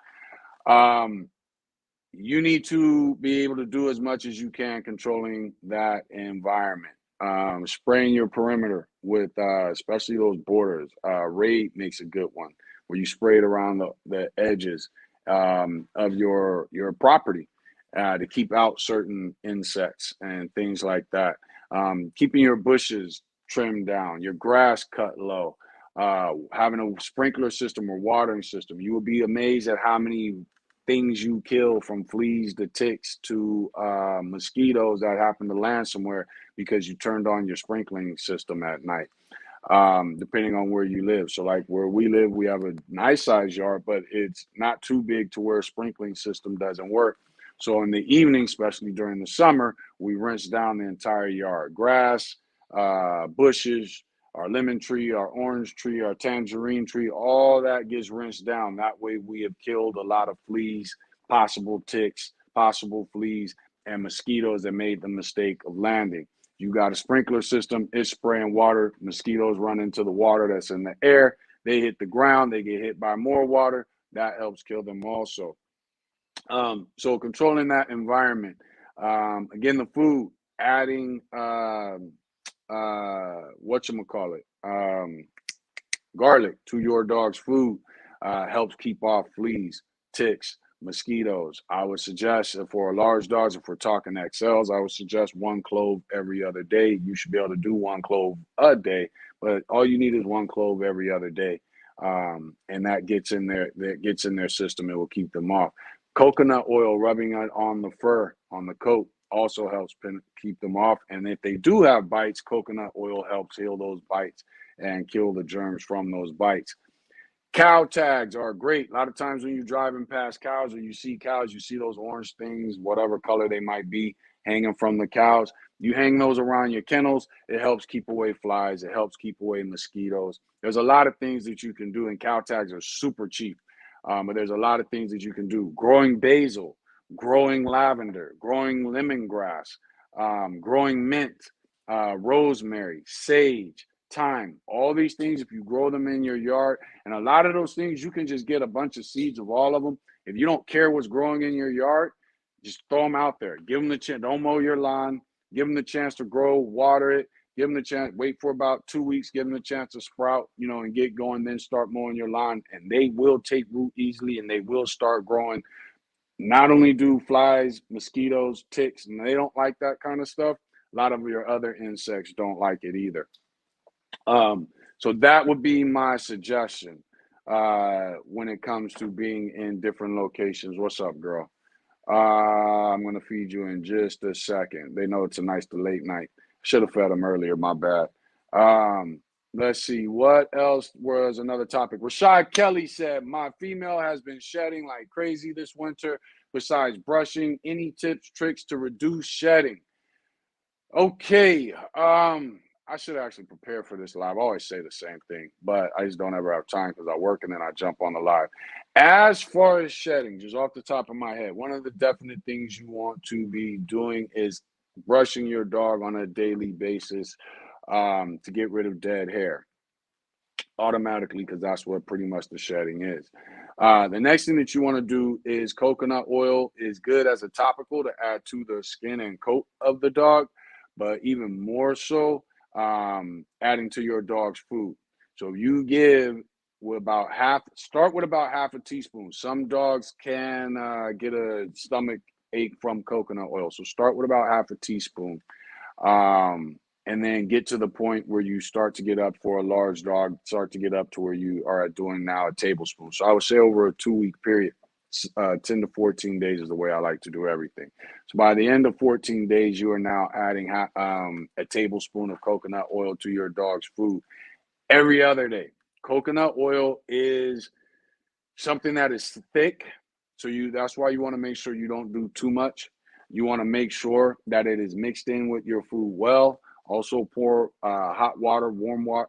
A: You need to be able to do as much as you can controlling that environment. Spraying your perimeter with, especially those borders. Raid makes a good one, where you spray it around the edges of your property to keep out certain insects and things like that. Keeping your bushes trimmed down, your grass cut low, having a sprinkler system or watering system. You will be amazed at how many things you kill, from fleas to ticks to mosquitoes that happen to land somewhere because you turned on your sprinkling system at night, depending on where you live. So like where we live, we have a nice size yard, but it's not too big to where a sprinkling system doesn't work. So in the evening, especially during the summer, we rinse down the entire yard. Grass, bushes, our lemon tree, our orange tree, our tangerine tree, all that gets rinsed down. That way we have killed a lot of fleas, possible ticks, possible fleas, and mosquitoes that made the mistake of landing. You got a sprinkler system, it's spraying water, mosquitoes run into the water that's in the air, they hit the ground, they get hit by more water, that helps kill them also. So controlling that environment. Again, the food, adding whatchamacallit, garlic to your dog's food helps keep off fleas, ticks, mosquitoes. I would suggest for large dogs, if we're talking XLs, I would suggest one clove every other day. You should be able to do one clove a day, but all you need is one clove every other day. And that gets in their system. It will keep them off. Coconut oil, rubbing it on the fur, on the coat, also helps keep them off. And if they do have bites, coconut oil helps heal those bites and kill the germs from those bites. Cow tags are great. A lot of times when you're driving past cows or you see cows, you see those orange things, whatever color they might be, hanging from the cows. You hang those around your kennels. It helps keep away flies. It helps keep away mosquitoes. There's a lot of things that you can do, and cow tags are super cheap. But there's a lot of things that you can do. Growing basil, growing lavender, growing lemongrass, growing mint, rosemary, sage, thyme. All these things, if you grow them in your yard, and a lot of those things, you can just get a bunch of seeds of all of them If you don't care what's growing in your yard, just throw them out there. Give them the chance. Don't mow your lawn. Give them the chance to grow, water it. Give them the chance. Wait for about 2 weeks. Give them the chance to sprout, and get going. Then start mowing your lawn, and they will take root easily, and they will start growing. Not only do flies, mosquitoes, ticks, and they don't like that kind of stuff. A lot of your other insects don't like it either. So that would be my suggestion when it comes to being in different locations. What's up, girl? I'm gonna feed you in just a second. They know it's a nice to late night. Should have fed them earlier. My bad. Um, let's see. What else was another topic? Rashad Kelly said, "My female has been shedding like crazy this winter. Besides brushing, any tips, tricks to reduce shedding?" Okay. I should actually prepare for this live. I always say the same thing, but I just don't ever have time because I work and then I jump on the live. As far as shedding, just off the top of my head, one of the definite things you want to be doing is brushing your dog on a daily basis to get rid of dead hair automatically, because that's what pretty much the shedding is. The next thing that you want to do is coconut oil is good as a topical to add to the skin and coat of the dog, but even more so adding to your dog's food. So you start with about half a teaspoon. Some dogs can get a stomach ache from coconut oil. So start with about half a teaspoon. And then get to the point where you start to get up for a large dog, start to get up to where you are doing now a tablespoon. So I would say over a 2-week period, 10 to 14 days is the way I like to do everything. So by the end of 14 days, you are now adding a tablespoon of coconut oil to your dog's food every other day. Coconut oil is something that is thick. So that's why you want to make sure you don't do too much. You want to make sure that it is mixed in with your food well. Also pour hot water,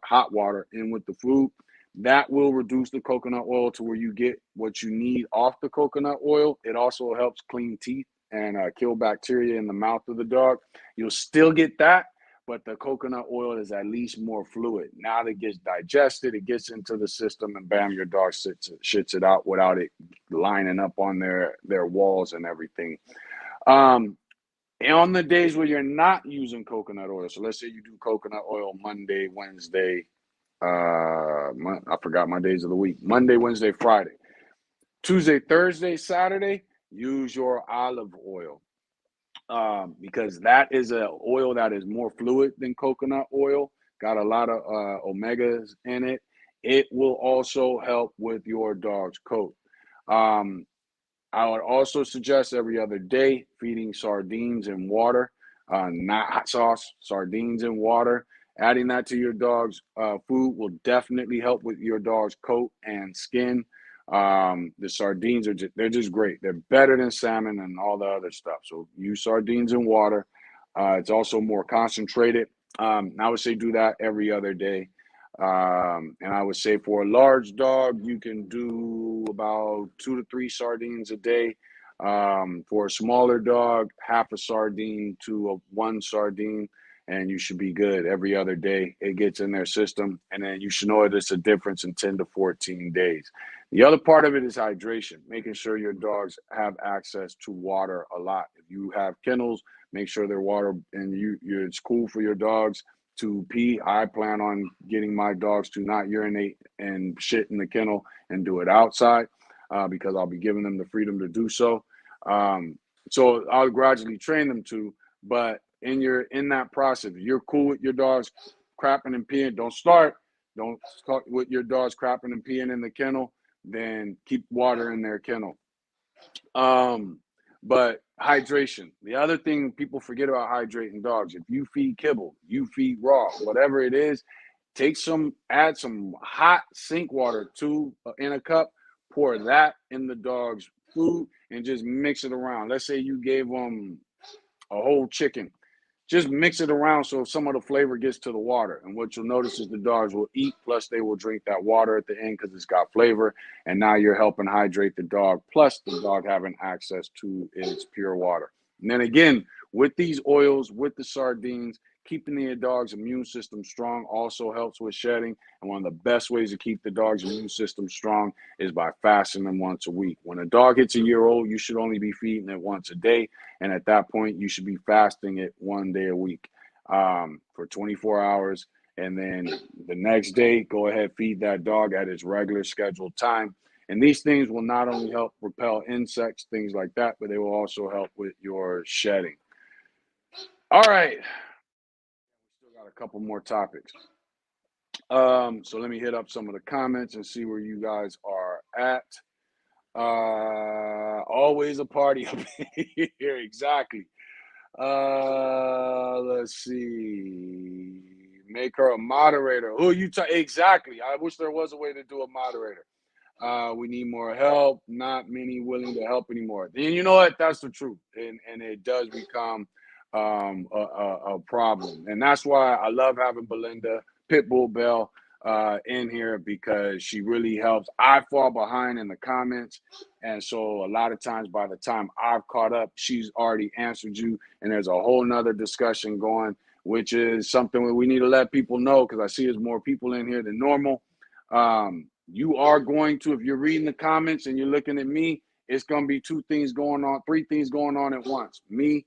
A: hot water in with the food. That will reduce the coconut oil to where you get what you need off the coconut oil. It also helps clean teeth and kill bacteria in the mouth of the dog. You'll still get that, but the coconut oil is at least more fluid. Now that it gets digested, it gets into the system, and bam, your dog shits it out without it lining up on their walls and everything. And on the days where you're not using coconut oil, so let's say you do coconut oil Monday, Wednesday, I forgot my days of the week, Monday, Wednesday, Friday. Tuesday, Thursday, Saturday, use your olive oil. Because that is an oil that is more fluid than coconut oil, got a lot of omegas in it. It will also help with your dog's coat. I would also suggest every other day feeding sardines in water, not hot sauce, sardines in water. Adding that to your dog's food will definitely help with your dog's coat and skin. The sardines they're just great. They're better than salmon and all the other stuff. So use sardines in water. It's also more concentrated. I would say do that every other day. And I would say for a large dog, you can do about 2 to 3 sardines a day. For a smaller dog, half a sardine to 1 sardine, and you should be good every other day. It gets in their system, and then you should notice a difference in 10 to 14 days. The other part of it is hydration, making sure your dogs have access to water a lot. If you have kennels, make sure their water and it's cool for your dogs to pee. I plan on getting my dogs to not urinate and shit in the kennel and do it outside because I'll be giving them the freedom to do so. So I'll gradually train them to, but in that process, if you're cool with your dogs crapping and peeing, don't start with your dogs crapping and peeing in the kennel, then keep water in their kennel. But hydration, the other thing people forget about hydrating dogs, if you feed kibble, you feed raw, whatever it is, add some hot sink water in a cup, pour that in the dog's food and just mix it around. Let's say you gave them a whole chicken. Just mix it around so some of the flavor gets to the water. And what you'll notice is the dogs will eat, plus they will drink that water at the end because it's got flavor. And now you're helping hydrate the dog, plus the dog having access to its pure water. And then again, with these oils, with the sardines, keeping the dog's immune system strong also helps with shedding. And one of the best ways to keep the dog's immune system strong is by fasting them once a week. When a dog hits a year old, you should only be feeding it once a day. And at that point, you should be fasting it 1 day a week for 24 hours. And then the next day, go ahead, feed that dog at its regular scheduled time. And these things will not only help repel insects, things like that, but they will also help with your shedding. All right. Still got a couple more topics. So let me hit up some of the comments and see where you guys are at. Always a party up here. Exactly. Let's see. Make her a moderator. Who you exactly. I wish there was a way to do a moderator. We need more help. Not many willing to help anymore. And you know what? That's the truth. And it does become a problem. And that's why I love having Belinda Pitbull Bell in here, because she really helps. I fall behind in the comments. And so a lot of times by the time I've caught up, she's already answered you. And there's a whole nother discussion going, which is something that we need to let people know, because I see there's more people in here than normal. You are going to, if you're reading the comments and you're looking at me, it's going to be 2 things going on, 3 things going on at once. Me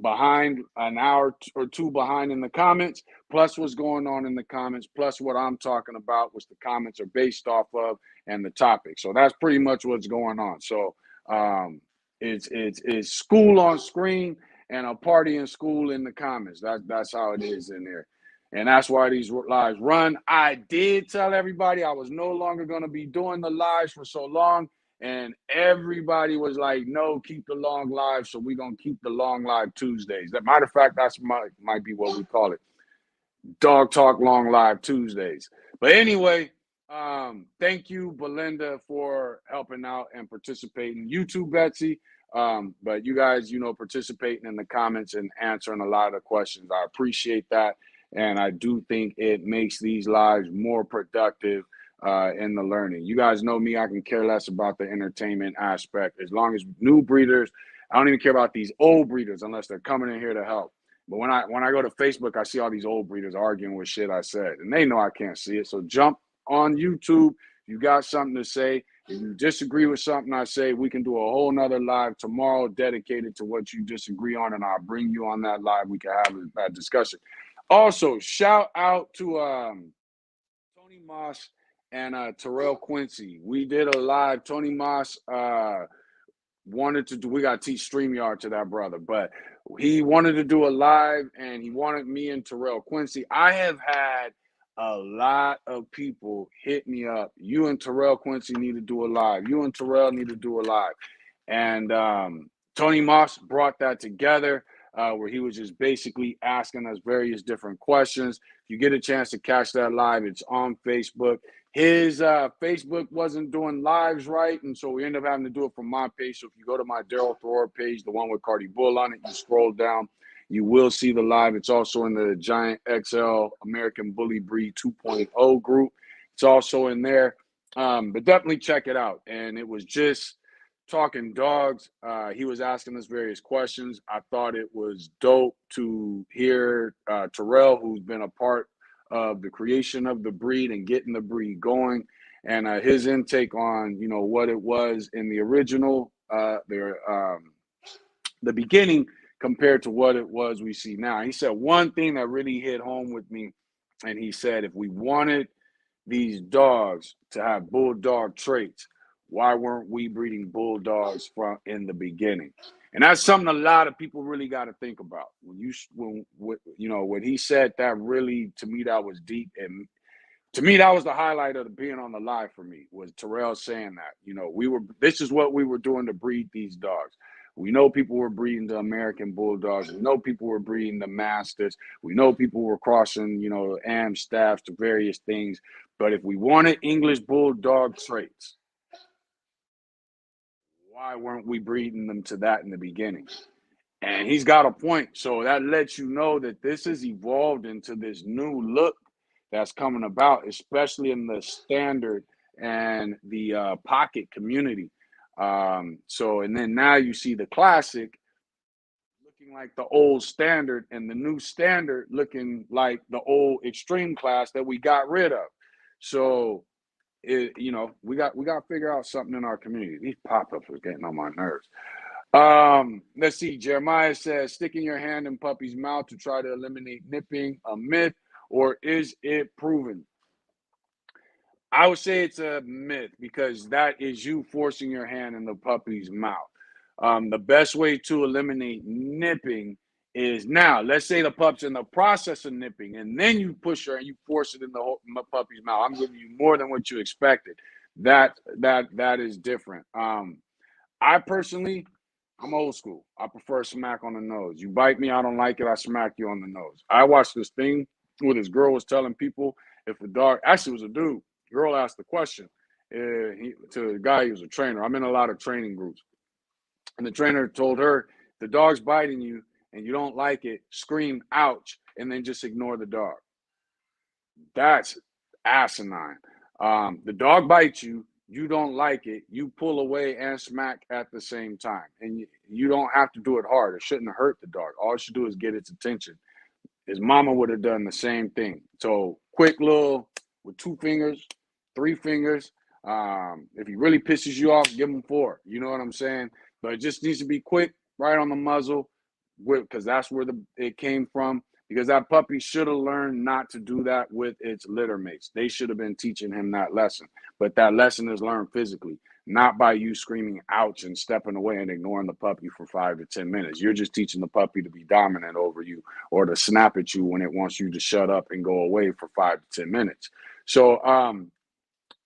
A: behind, an hour or 2 behind in the comments, plus what's going on in the comments, plus what I'm talking about, which the comments are based off of, and the topic. So that's pretty much what's going on. So it's school on screen and a party in school in the comments. That's how it is in there. And that's why these lives run. I did tell everybody I was no longer going to be doing the lives for so long. And everybody was like, no, keep the long live. So we're going to keep the long live Tuesdays. That matter of fact, that's might be what we call it. Dog Talk Long Live Tuesdays. But anyway, thank you, Belinda, for helping out and participating. You too, Betsy. But you guys, participating in the comments and answering a lot of questions. I appreciate that. And I do think it makes these lives more productive in the learning. You guys know me, I can care less about the entertainment aspect. As long as new breeders, I don't even care about these old breeders unless they're coming in here to help. But when I go to Facebook, I see all these old breeders arguing with shit I said, and they know I can't see it. So jump on YouTube. If you got something to say, if you disagree with something I say, we can do a whole nother live tomorrow dedicated to what you disagree on, and I'll bring you on that live. We can have that discussion. Also, shout out to Tony Moss and Terrell Quincy. We did a live. Tony Moss wanted to do, we got to teach StreamYard to that brother, but he wanted to do a live, and he wanted me and Terrell Quincy. I have had a lot of people hit me up. You and Terrell Quincy need to do a live. You and Terrell need to do a live. And Tony Moss brought that together. Where he was just basically asking us various different questions. If you get a chance to catch that live, it's on Facebook. His Facebook wasn't doing lives right, and so we ended up having to do it from my page. So if you go to my Daryl Thor page, the one with Cardi Bull on it, you scroll down, you will see the live. It's also in the Giant XL American Bully Breed 2.0 group. It's also in there, but definitely check it out. And it was just talking dogs. He was asking us various questions. I thought it was dope to hear Terrell, who's been a part of the creation of the breed and getting the breed going, and his intake on what it was in the original, the beginning, compared to what it was we see now. He said one thing that really hit home with me, and he said if we wanted these dogs to have bulldog traits, why weren't we breeding bulldogs from in the beginning? And that's something a lot of people really got to think about. When he said that, really, to me, that was deep. And to me, that was the highlight of being on the live for me, was Terrell saying that, this is what we were doing to breed these dogs. We know people were breeding the American Bulldogs. We know people were breeding the Masters. We know people were crossing, Am staffs to various things. But if we wanted English Bulldog traits, why weren't we breeding them to that in the beginning? And he's got a point. So that lets you know that this has evolved into this new look that's coming about, especially in the standard and the pocket community. And then now you see the classic looking like the old standard and the new standard looking like the old extreme class that we got rid of. So we got to figure out something in our community. These pop-ups are getting on my nerves. Let's see. Jeremiah says, sticking your hand in puppy's mouth to try to eliminate nipping, a myth, or is it proven? I would say it's a myth because that is you forcing your hand in the puppy's mouth. The best way to eliminate nipping is now, let's say the pup's in the process of nipping, and then you push her and you force it in the puppy's mouth. I'm giving you more than what you expected. That is different. I personally, I'm old school. I prefer smack on the nose. You bite me, I don't like it, I smack you on the nose. I watched this thing where this girl was telling people if a dog, actually it was a dude, girl asked the question to the guy who was a trainer. I'm in a lot of training groups. And the trainer told her, the dog's biting you and you don't like it, scream, ouch, and then just ignore the dog. That's asinine. The dog bites you, you don't like it, you pull away and smack at the same time. And you don't have to do it hard. It shouldn't hurt the dog. All it should do is get its attention. His mama would have done the same thing. So quick little with 2 fingers, 3 fingers. If he really pisses you off, give him 4. You know what I'm saying? But it just needs to be quick, right on the muzzle, because that's where it came from. Because that puppy should have learned not to do that with its litter mates. They should have been teaching him that lesson. But that lesson is learned physically, not by you screaming ouch and stepping away and ignoring the puppy for 5 to 10 minutes. You're just teaching the puppy to be dominant over you or to snap at you when it wants you to shut up and go away for 5 to 10 minutes. So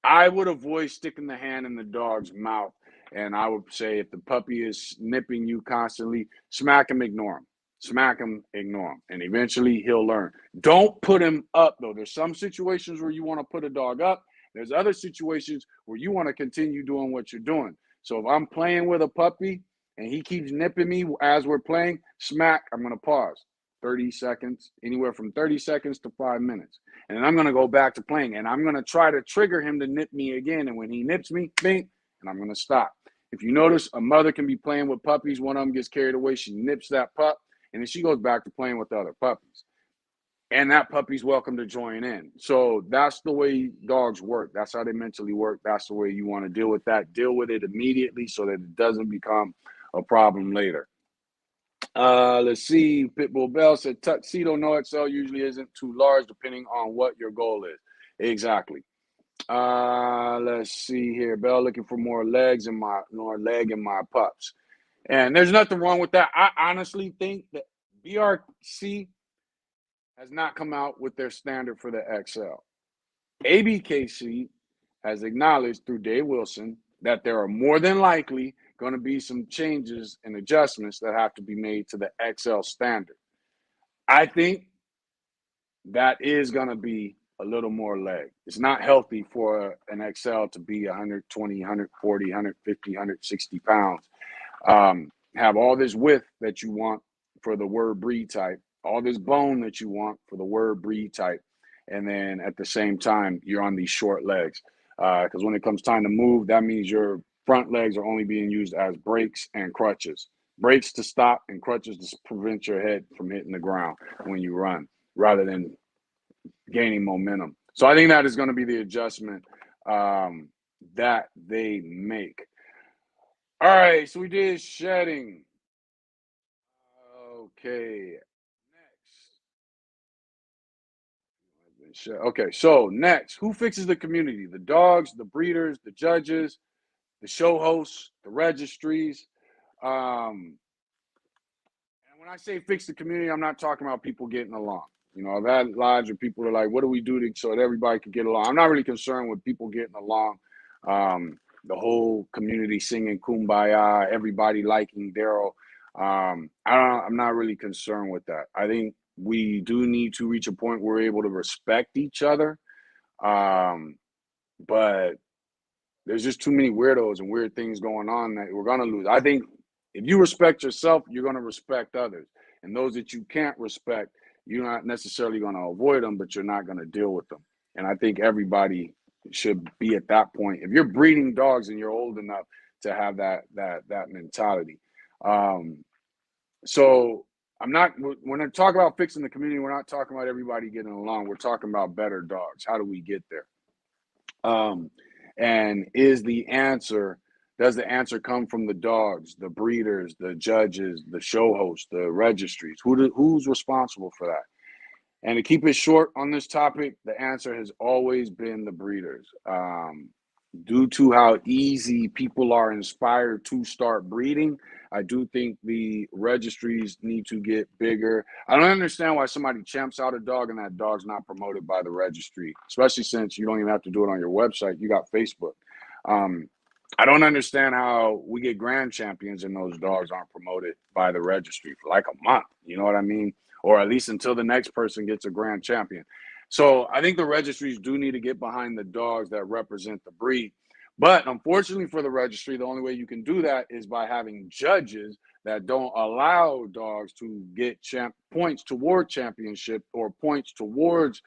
A: I would avoid sticking the hand in the dog's mouth. And I would say if the puppy is nipping you constantly, smack him, ignore him. Smack him, ignore him. And eventually he'll learn. Don't put him up, though. There's some situations where you want to put a dog up. There's other situations where you want to continue doing what you're doing. So if I'm playing with a puppy and he keeps nipping me as we're playing, smack, I'm going to pause. 30 seconds, anywhere from 30 seconds to 5 minutes. And then I'm going to go back to playing. And I'm going to try to trigger him to nip me again. And when he nips me, bing, and I'm going to stop. If you notice, a mother can be playing with puppies. One of them gets carried away. She nips that pup. And then she goes back to playing with the other puppies. And that puppy's welcome to join in. So that's the way dogs work. That's how they mentally work. That's the way you want to deal with that. Deal with it immediately so that it doesn't become a problem later. Let's see. Pitbull Bell said tuxedo no XL usually isn't too large depending on what your goal is. Exactly. Let's see here. Bell looking for more leg in my pups. And there's nothing wrong with that. I honestly think that BRC has not come out with their standard for the XL. ABKC has acknowledged through Dave Wilson that there are more than likely going to be some changes and adjustments that have to be made to the XL standard. I think that is going to be a little more leg. It's not healthy for an XL to be 120, 140, 150, 160 pounds. Have all this width that you want for the word breed type, all this bone that you want for the word breed type. And then at the same time, you're on these short legs. Because when it comes time to move, that means your front legs are only being used as brakes and crutches. Brakes to stop and crutches to prevent your head from hitting the ground when you run, rather than gaining momentum. So I think that is going to be the adjustment that they make. All right, so we did shedding. Okay, next. Okay, so next, who fixes the community? The dogs, the breeders, the judges, the show hosts, the registries. And when I say fix the community, I'm not talking about people getting along. You know, I've had lives where people are like, what do we do so that everybody can get along? I'm not really concerned with people getting along. The whole community singing Kumbaya, everybody liking Daryl. I'm not really concerned with that. I think we do need to reach a point where we're able to respect each other. But there's just too many weirdos and weird things going on that we're going to lose. I think if you respect yourself, you're going to respect others. And those that you can't respect, you're not necessarily going to avoid them, but you're not going to deal with them. And I think everybody should be at that point. If you're breeding dogs and you're old enough to have that mentality. So I'm not, when I talk about fixing the community, we're not talking about everybody getting along. We're talking about better dogs. How do we get there? Um, and is the answer, does the answer come from the dogs, the breeders, the judges, the show hosts, the registries? Who's responsible for that? And to keep it short on this topic, the answer has always been the breeders. Due to how easy people are inspired to start breeding, I do think the registries need to get bigger. I don't understand why somebody champs out a dog and that dog's not promoted by the registry, especially since you don't even have to do it on your website. You got Facebook. Um, I don't understand how we get grand champions and those dogs aren't promoted by the registry for like a month. You know what I mean? Or at least until the next person gets a grand champion. So I think the registries do need to get behind the dogs that represent the breed. But unfortunately for the registry, the only way you can do that is by having judges that don't allow dogs to get points toward championship or points towards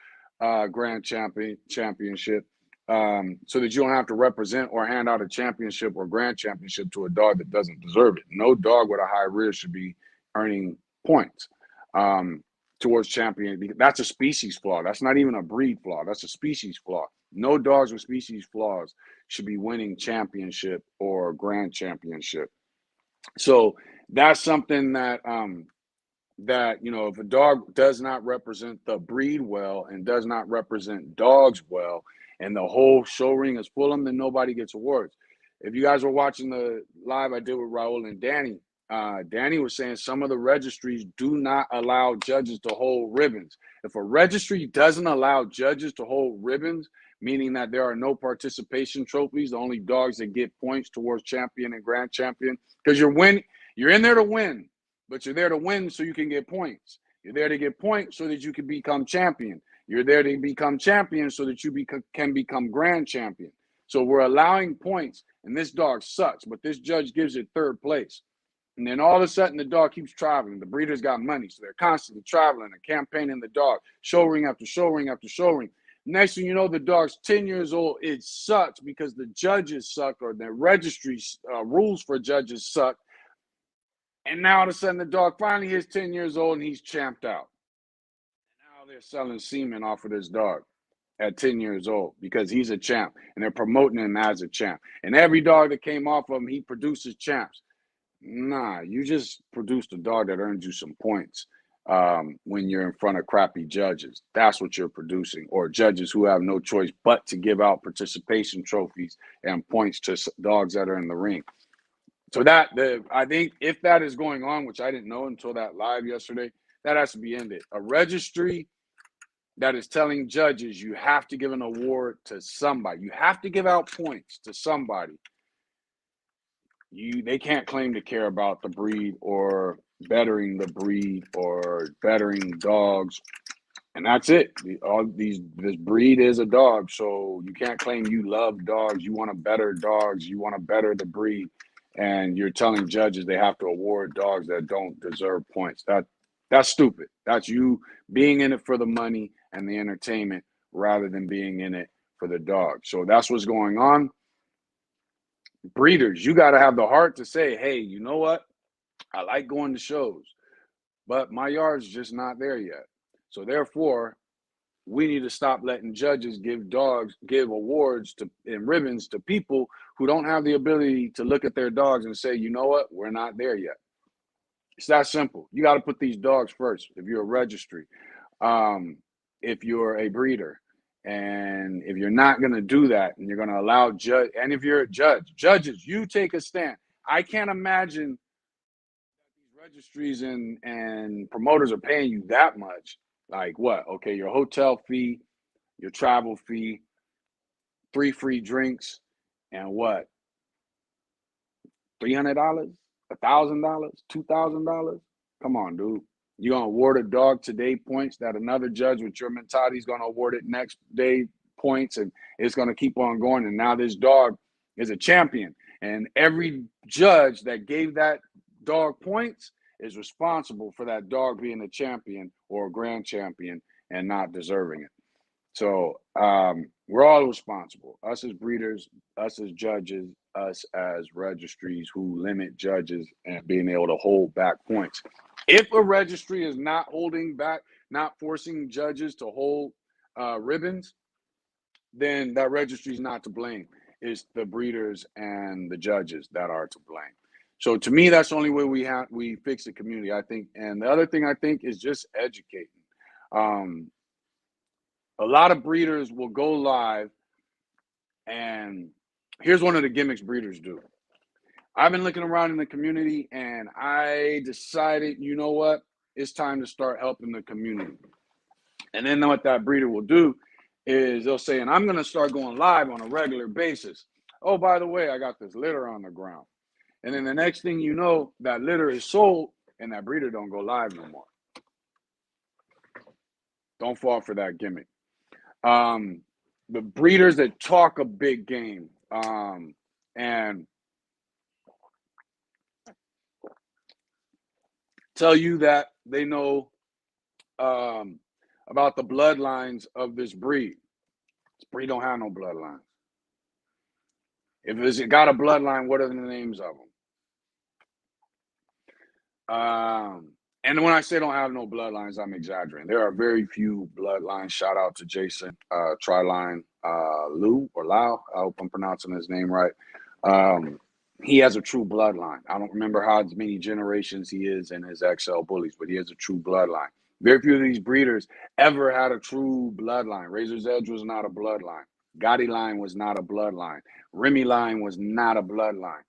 A: grand championship, so that you don't have to represent or hand out a championship or grand championship to a dog that doesn't deserve it. No dog with a high rear should be earning points towards champion. That's a species flaw. That's not even a breed flaw. That's a species flaw. No dogs with species flaws should be winning championship or grand championship. So that's something that if a dog does not represent the breed well and does not represent dogs well, and the whole show ring is full of them, then nobody gets awards. If you guys were watching the live I did with Raul and Danny, Danny was saying some of the registries do not allow judges to hold ribbons. If a registry doesn't allow judges to hold ribbons, meaning that there are no participation trophies, the only dogs that get points towards champion and grand champion, because you're in there to win, but you're there to win so you can get points. You're there to get points so that you can become champion. You're there to become champion so that you can become grand champion. So we're allowing points, and this dog sucks, but this judge gives it third place. And then all of a sudden, the dog keeps traveling. The breeders got money, so they're constantly traveling and campaigning the dog, show ring after show ring after show ring. Next thing you know, the dog's 10 years old. It sucks because the judges suck, or the registry rules for judges suck. And now all of a sudden, the dog finally hits 10 years old and he's champed out. Now they're selling semen off of this dog at 10 years old because he's a champ, and they're promoting him as a champ. And every dog that came off of him, he produces champs. Nah, you just produced a dog that earned you some points when you're in front of crappy judges. That's what you're producing, or judges who have no choice but to give out participation trophies and points to dogs that are in the ring. So I think if that is going on, which I didn't know until that live yesterday, that has to be ended. A registry that is telling judges you have to give an award to somebody. You have to give out points to somebody. They can't claim to care about the breed or bettering the breed or bettering dogs, and that's it. This breed is a dog, so you can't claim you love dogs, you want to better dogs, you want to better the breed, and you're telling judges they have to award dogs that don't deserve points. That's stupid. That's you being in it for the money and the entertainment rather than being in it for the dog. So that's what's going on. Breeders, you got to have the heart to say, hey, you know what? I like going to shows, but my yard's just not there yet. So therefore, we need to stop letting judges give awards and ribbons to people who don't have the ability to look at their dogs and say, you know what? We're not there yet. It's that simple. You got to put these dogs first. If you're a registry, if you're a breeder, and if you're not going to do that, and you're going to allow and if you're a judges, you take a stand. I can't imagine these registries and promoters are paying you that much. Like what? Okay, your hotel fee, your travel fee, 3 free drinks, and what? $300, $1,000, $2,000? Come on, dude. You're gonna award a dog today points that another judge with your mentality is gonna award it next day points, and it's gonna keep on going. And now this dog is a champion, and every judge that gave that dog points is responsible for that dog being a champion or a grand champion and not deserving it. So we're all responsible. Us as breeders, us as judges, us as registries who limit judges and being able to hold back points. If a registry is not holding back, not forcing judges to hold ribbons, then that registry is not to blame. It's the breeders and the judges that are to blame. So to me, that's the only way we fix the community, I think. And the other thing I think is just educating. Um, a lot of breeders will go live, and here's one of the gimmicks breeders do. I've been looking around in the community, and I decided, you know what? It's time to start helping the community. And then what that breeder will do is they'll say, and I'm going to start going live on a regular basis. Oh, by the way, I got this litter on the ground. And then the next thing you know, that litter is sold and that breeder don't go live no more. Don't fall for that gimmick. The breeders that talk a big game and tell you that they know about the bloodlines of this breed. This breed don't have no bloodlines. If it's got a bloodline, what are the names of them? And when I say don't have no bloodlines, I'm exaggerating. There are very few bloodlines. Shout out to Jason Triline Liu or Lau. I hope I'm pronouncing his name right. He has a true bloodline. I don't remember how many generations he is in his XL bullies, but he has a true bloodline. Very few of these breeders ever had a true bloodline. Razor's Edge was not a bloodline. Gotti line was not a bloodline. Remy line was not a bloodline.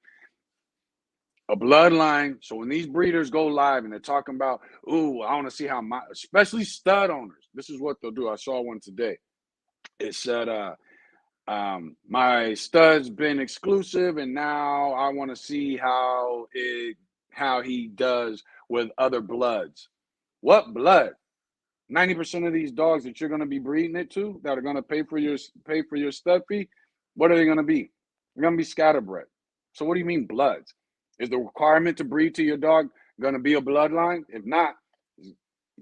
A: A bloodline. So when these breeders go live and they're talking about, ooh, I want to see how my, especially stud owners, this is what they'll do. I saw one today. It said, my stud's been exclusive, and now I want to see how he does with other bloods. What blood? 90% of these dogs that you're going to be breeding it to, that are going to pay for your stud fee, what are they going to be? They're going to be scatterbred. So what do you mean bloods? Is the requirement to breed to your dog going to be a bloodline? If not,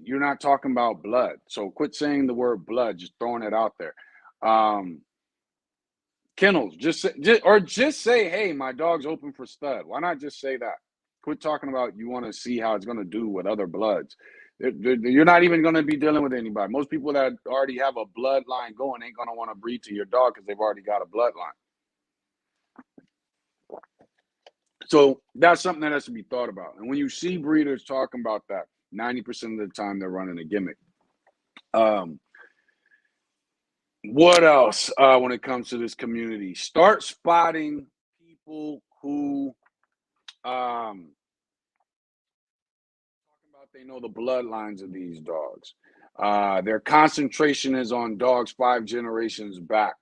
A: you're not talking about blood. So quit saying the word blood, just throwing it out there. Kennels, just say, hey, my dog's open for stud. Why not just say that? Quit talking about you want to see how it's going to do with other bloods. You're not even going to be dealing with anybody. Most people that already have a bloodline going ain't going to want to breed to your dog because they've already got a bloodline. So that's something that has to be thought about. And when you see breeders talking about that, 90% of the time they're running a gimmick. What else when it comes to this community? Start spotting people who talking about they know the bloodlines of these dogs. Their concentration is on dogs 5 generations back.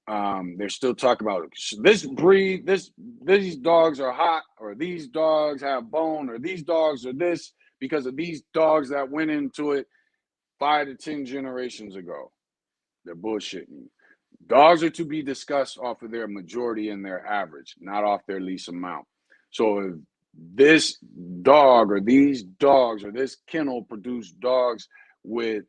A: They're still talking about this breed, these dogs are hot, or these dogs have bone, or these dogs are this because of these dogs that went into it 5 to 10 generations ago. They're bullshitting you. Dogs are to be discussed off of their majority and their average, not off their least amount. So if this dog or these dogs or this kennel produce dogs with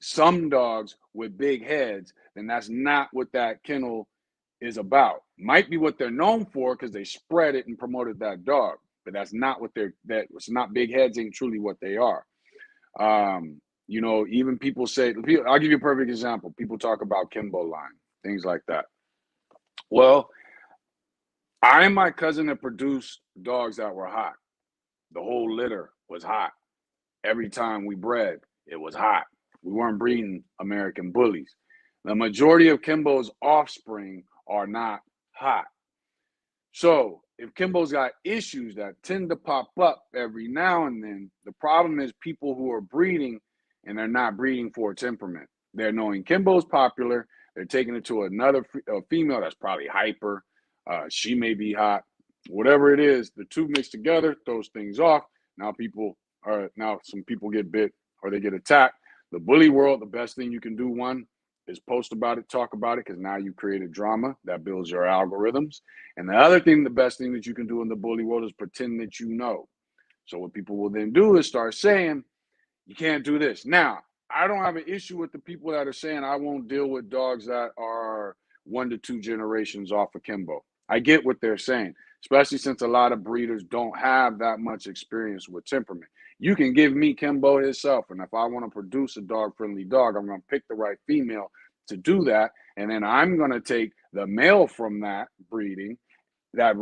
A: some dogs with big heads, then that's not what that kennel is about. Might be what they're known for because they spread it and promoted that dog, but that's not what it's not. Big heads ain't truly what they are. You know, even people say, I'll give you a perfect example. People talk about Kimbo line, things like that. Well, I and my cousin have produced dogs that were hot. The whole litter was hot. Every time we bred, it was hot. We weren't breeding American bullies. The majority of Kimbo's offspring are not hot. So if Kimbo's got issues that tend to pop up every now and then, the problem is people who are breeding and they're not breeding for temperament. They're knowing Kimbo's popular. They're taking it to another female that's probably hyper. She may be hot. Whatever it is, the two mixed together throws things off. Now some people get bit or they get attacked. The bully world, the best thing you can do, one, is post about it, talk about it, because now you created drama that builds your algorithms. And the other thing, the best thing that you can do in the bully world is pretend that you know. So what people will then do is start saying, you can't do this. Now, I don't have an issue with the people that are saying I won't deal with dogs that are 1 to 2 generations off of Kimbo. I get what they're saying. especially since a lot of breeders don't have that much experience with temperament. You can give me Kimbo himself, and if I want to produce a dog-friendly dog, I'm going to pick the right female to do that, and then I'm going to take the male from that breeding that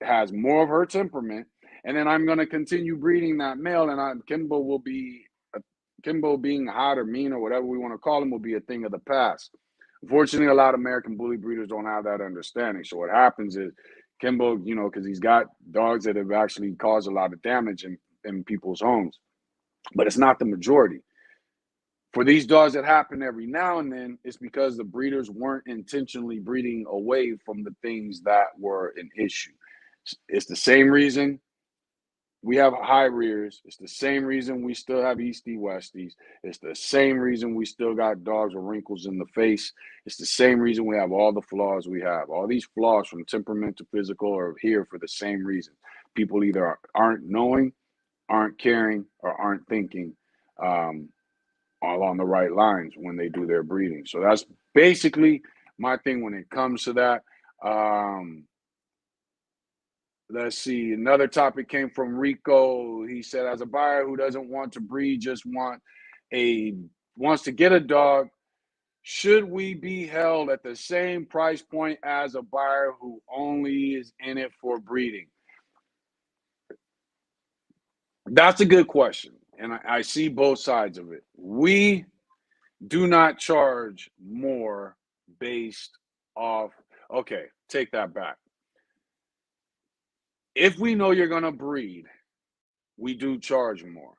A: has more of her temperament, and then I'm going to continue breeding that male, and Kimbo will be Kimbo being hot or mean or whatever we want to call him will be a thing of the past. Unfortunately, a lot of American bully breeders don't have that understanding. So what happens is Kimbo, because he's got dogs that have actually caused a lot of damage in people's homes, but it's not the majority. For these dogs that happen every now and then, it's because the breeders weren't intentionally breeding away from the things that were an issue. It's the same reason we have high rears. It's the same reason we still have Eastie Westies. It's the same reason we still got dogs with wrinkles in the face. It's the same reason we have all the flaws we have. All these flaws from temperament to physical are here for the same reason. People either aren't knowing, aren't caring, or aren't thinking along the right lines when they do their breeding. So that's basically my thing when it comes to that. Let's see. Another topic came from Rico. He said, as a buyer who doesn't want to breed, just wants to get a dog, should we be held at the same price point as a buyer who only is in it for breeding? That's a good question. And I see both sides of it. We do not charge more based off. Okay, take that back. If we know you're going to breed, we do charge more.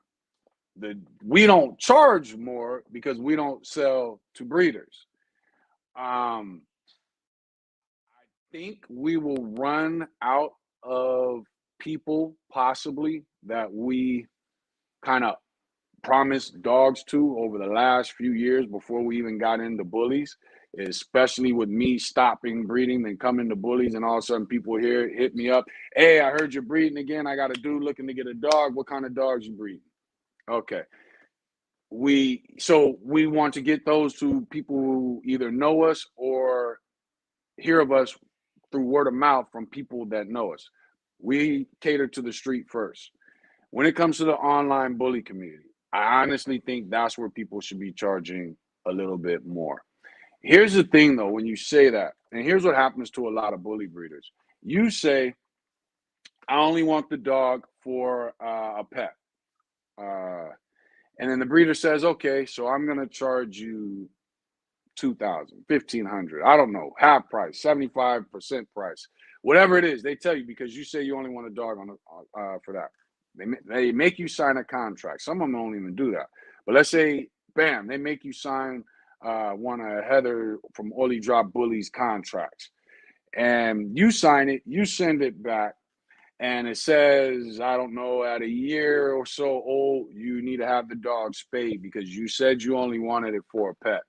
A: We don't charge more because we don't sell to breeders. I think we will run out of people possibly that we kind of promised dogs to over the last few years before we even got into bullies, especially with me stopping breeding and coming to bullies, and all of a sudden people here hit me up. Hey, I heard you're breeding again. I got a dude looking to get a dog. What kind of dogs you breeding? Okay. We want to get those to people who either know us or hear of us through word of mouth from people that know us. We cater to the street first. When it comes to the online bully community, I honestly think that's where people should be charging a little bit more. Here's the thing, though, when you say that, and here's what happens to a lot of bully breeders. You say, I only want the dog for a pet. And then the breeder says, okay, so I'm going to charge you $2,000, $1,500. I don't know, half price, 75% price, whatever it is. They tell you because you say you only want a dog for that. They make you sign a contract. Some of them don't even do that. But let's say, bam, they make you sign one of Heather from Oily Drop Bullies contracts. And you sign it, you send it back, and it says, I don't know, at a year or so old, you need to have the dog spayed because you said you only wanted it for a pet.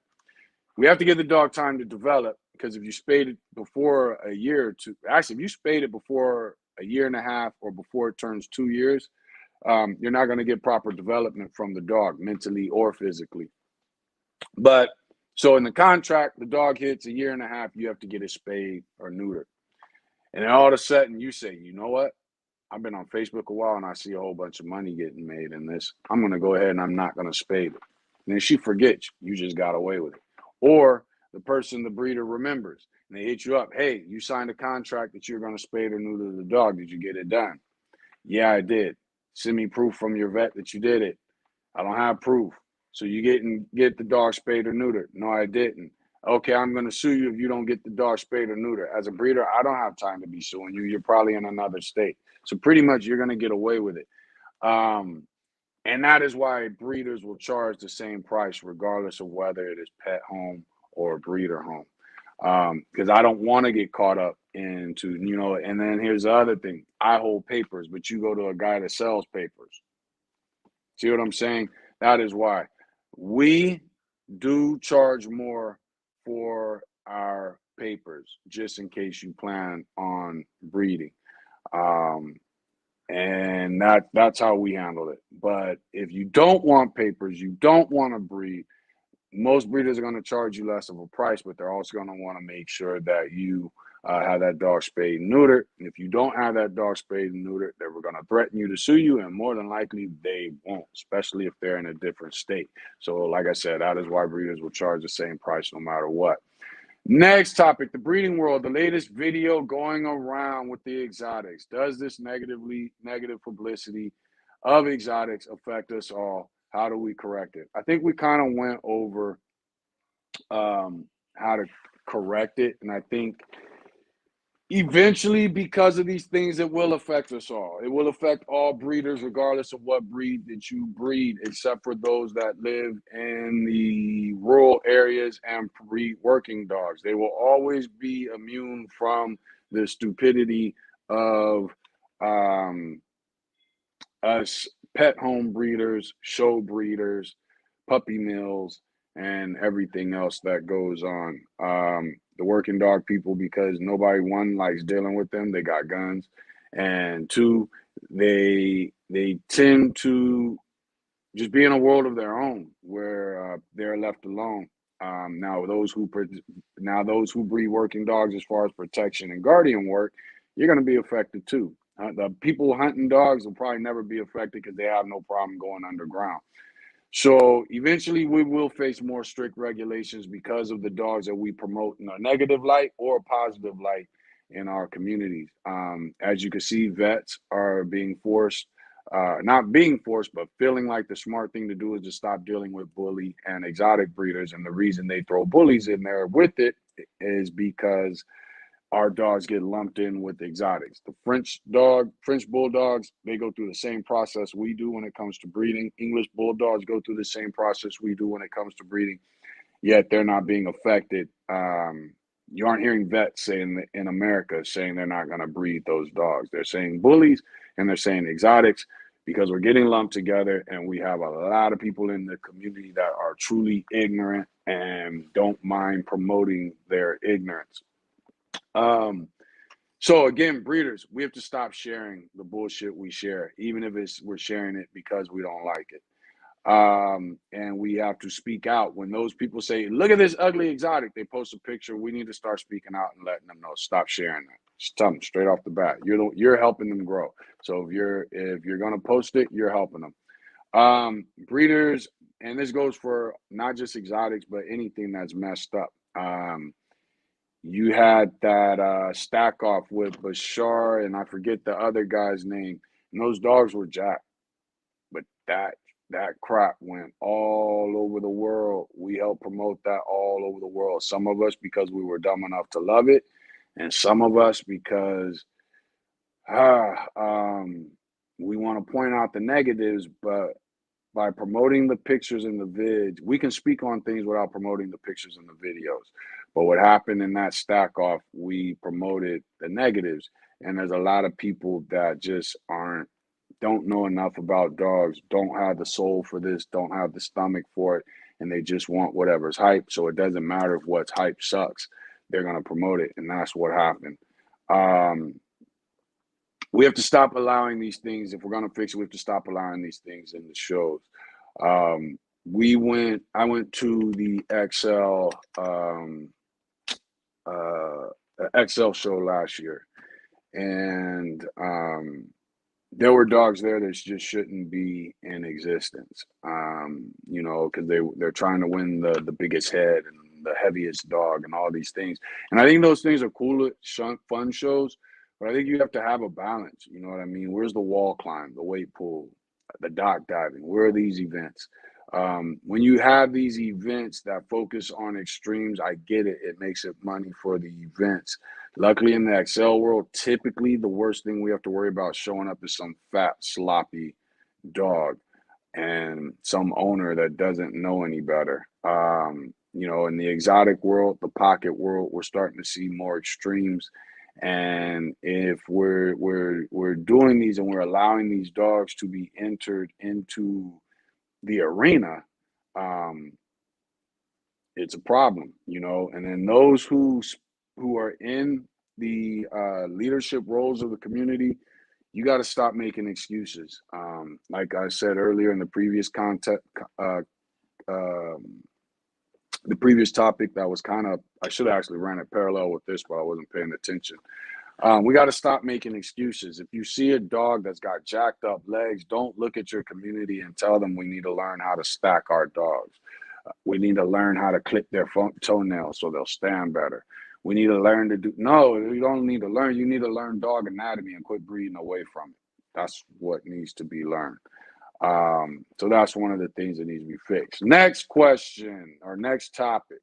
A: We have to give the dog time to develop because if you spayed it before a year or two, actually, if you spayed it before a year and a half or before it turns 2 years, you're not going to get proper development from the dog, mentally or physically. But so in the contract, the dog hits a year and a half, you have to get it spayed or neutered. And then all of a sudden you say, you know what? I've been on Facebook a while and I see a whole bunch of money getting made in this. I'm going to go ahead and I'm not going to spade it. And then she forgets you just got away with it. Or the breeder remembers and they hit you up. Hey, you signed a contract that you're going to spade or neuter the dog. Did you get it done? Yeah, I did. Send me proof from your vet that you did it. I don't have proof. So you get the dog spayed or neutered. No, I didn't. Okay, I'm going to sue you if you don't get the dog spayed or neutered. As a breeder, I don't have time to be suing you. You're probably in another state. So pretty much you're going to get away with it. And that is why breeders will charge the same price regardless of whether it is pet home or breeder home. Because I don't want to get caught up into, and then here's the other thing. I hold papers, but you go to a guy that sells papers. See what I'm saying? That is why we do charge more for our papers, just in case you plan on breeding. And that's how we handle it. But if you don't want papers, you don't want to breed, most breeders are going to charge you less of a price, but they're also going to want to make sure that you have that dog spayed and neutered. And if you don't have that dog spayed and neutered, they were going to threaten you to sue you, and more than likely they won't, especially if they're in a different state. So like I said, that is why breeders will charge the same price no matter what. Next topic, the breeding world. The latest video going around with the exotics. Does this negative publicity of exotics affect us all? How do we correct it? I think we kind of went over how to correct it, and I think eventually, because of these things, it will affect us all. It will affect all breeders, regardless of what breed that you breed, except for those that live in the rural areas and breed working dogs. They will always be immune from the stupidity of us pet home breeders, show breeders, puppy mills, and everything else that goes on. The working dog people, because nobody, one, likes dealing with them. They got guns, and two, they tend to just be in a world of their own where they're left alone. Now those who breed working dogs, as far as protection and guardian work, you're going to be affected too. The people hunting dogs will probably never be affected because they have no problem going underground. So eventually we will face more strict regulations because of the dogs that we promote in a negative light or a positive light in our communities. As you can see, vets are being forced, not being forced, but feeling like the smart thing to do is to stop dealing with bully and exotic breeders. And the reason they throw bullies in there with it is because our dogs get lumped in with exotics. The French bulldogs, they go through the same process we do when it comes to breeding. English bulldogs go through the same process we do when it comes to breeding, yet they're not being affected. You aren't hearing vets saying in America saying they're not going to breed those dogs. They're saying bullies and they're saying exotics because we're getting lumped together, and we have a lot of people in the community that are truly ignorant and don't mind promoting their ignorance. So again, breeders, we have to stop sharing the bullshit we share, even if we're sharing it because we don't like it. And we have to speak out when those people say, "Look at this ugly exotic." They post a picture. We need to start speaking out and letting them know, stop sharing that. Just tell them straight off the bat. You're helping them grow. So if you're gonna post it, you're helping them. Breeders, and this goes for not just exotics, but anything that's messed up. You had that stack off with Bashar, and I forget the other guy's name. And those dogs were jacked, but that crap went all over the world. We helped promote that all over the world. Some of us because we were dumb enough to love it, and some of us because we want to point out the negatives, but by promoting the pictures and the vids, we can speak on things without promoting the pictures and the videos. But what happened in that stack off, we promoted the negatives. And there's a lot of people that just don't know enough about dogs, don't have the soul for this, don't have the stomach for it, and they just want whatever's hype. So it doesn't matter if what's hype sucks. They're going to promote it. And that's what happened. We have to stop allowing these things. If we're going to fix it, we have to stop allowing these things in the shows. I went to the XL show last year, and there were dogs there that just shouldn't be in existence. Because they're trying to win the biggest head and the heaviest dog and all these things. And I think those things are cool, fun shows. But I think you have to have a balance. You know what I mean? Where's the wall climb, the weight pull, the dock diving? Where are these events? When you have these events that focus on extremes, I get it. It makes it money for the events. Luckily, in the XL world, typically the worst thing we have to worry about showing up is some fat, sloppy dog and some owner that doesn't know any better. In the exotic world, the pocket world, we're starting to see more extremes. And if we're doing these and we're allowing these dogs to be entered into the arena, it's a problem, And then those who are in the leadership roles of the community, you got to stop making excuses. Like I said earlier in the previous the previous topic that was kind of, I should have actually ran it parallel with this, but I wasn't paying attention. We got to stop making excuses. If you see a dog that's got jacked up legs, don't look at your community and tell them we need to learn how to stack our dogs. We need to learn how to clip their toenails so they'll stand better. We need to learn to do, no, you don't need to learn. You need to learn dog anatomy and quit breeding away from it. That's what needs to be learned. So that's one of the things that needs to be fixed. Next question or next topic.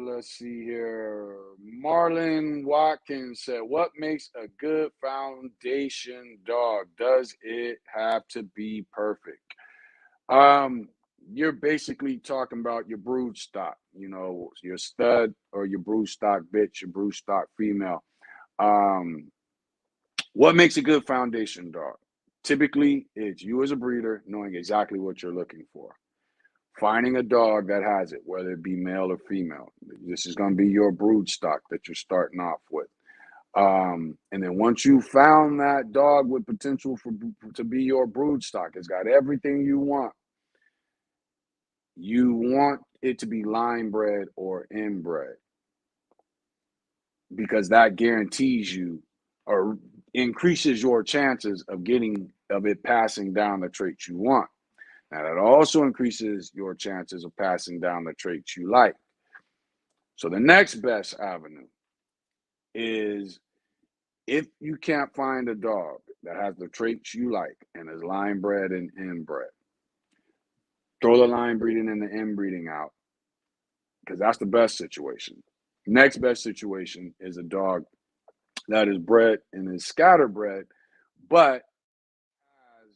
A: Let's see here. Marlon Watkins said, what makes a good foundation dog? Does it have to be perfect? You're basically talking about your brood stock, you know, your stud or your brood stock bitch, your brood stock female. What makes a good foundation dog? Typically, it's you as a breeder knowing exactly what you're looking for. Finding a dog that has it, whether it be male or female. This is going to be your brood stock that you're starting off with. And then once you found that dog with potential to be your brood stock, it's got everything you want. You want it to be line bred or inbred because that guarantees you or increases your chances of it passing down the traits you want. Now, that also increases your chances of passing down the traits you like. So the next best avenue is if you can't find a dog that has the traits you like and is line bred and inbred, throw the line breeding and the inbreeding out because that's the best situation. Next best situation is a dog that is bred and is scatterbred, but has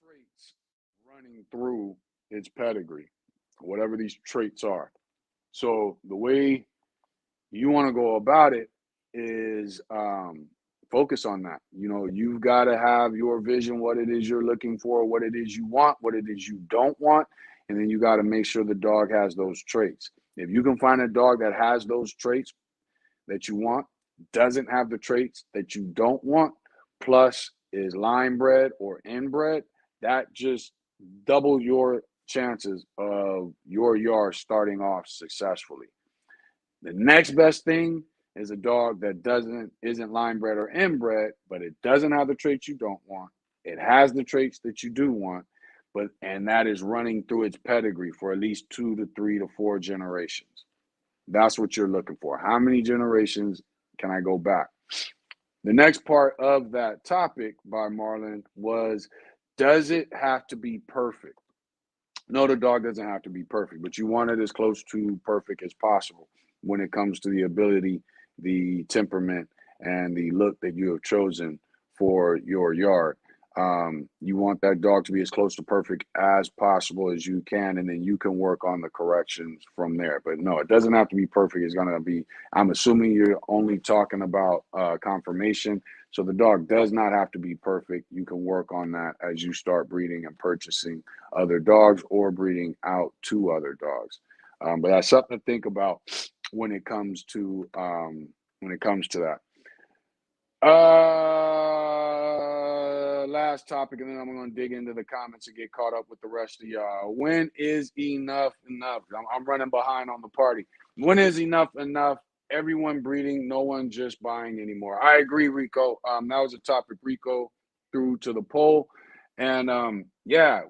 A: traits running through its pedigree, whatever these traits are. So the way you want to go about it is focus on that. You know, you've got to have your vision, what it is you're looking for, what it is you want, what it is you don't want, and then you got to make sure the dog has those traits. If you can find a dog that has those traits that you want, doesn't have the traits that you don't want, plus is line bred or inbred, that just double your chances of your yard starting off successfully. The next best thing is a dog that isn't line bred or inbred, but it doesn't have the traits you don't want. It has the traits that you do want, and that is running through its pedigree for at least 2 to 3 to 4 generations. That's what you're looking for. How many generations can I go back? The next part of that topic by Marlon was, does it have to be perfect? No, the dog doesn't have to be perfect, but you want it as close to perfect as possible when it comes to the ability, the temperament, and the look that you have chosen for your yard. You want that dog to be as close to perfect as possible as you can, and then you can work on the corrections from there. But no, it doesn't have to be perfect. It's going to be, I'm assuming you're only talking about conformation. So the dog does not have to be perfect. You can work on that as you start breeding and purchasing other dogs or breeding out to other dogs. But that's something to think about when it comes to that. Last topic, and then I'm going to dig into the comments and get caught up with the rest of y'all. When is enough enough? I'm running behind on the party. When is enough enough? Everyone breeding, no one just buying anymore. I agree, Rico. That was a topic Rico threw to the poll. And yeah,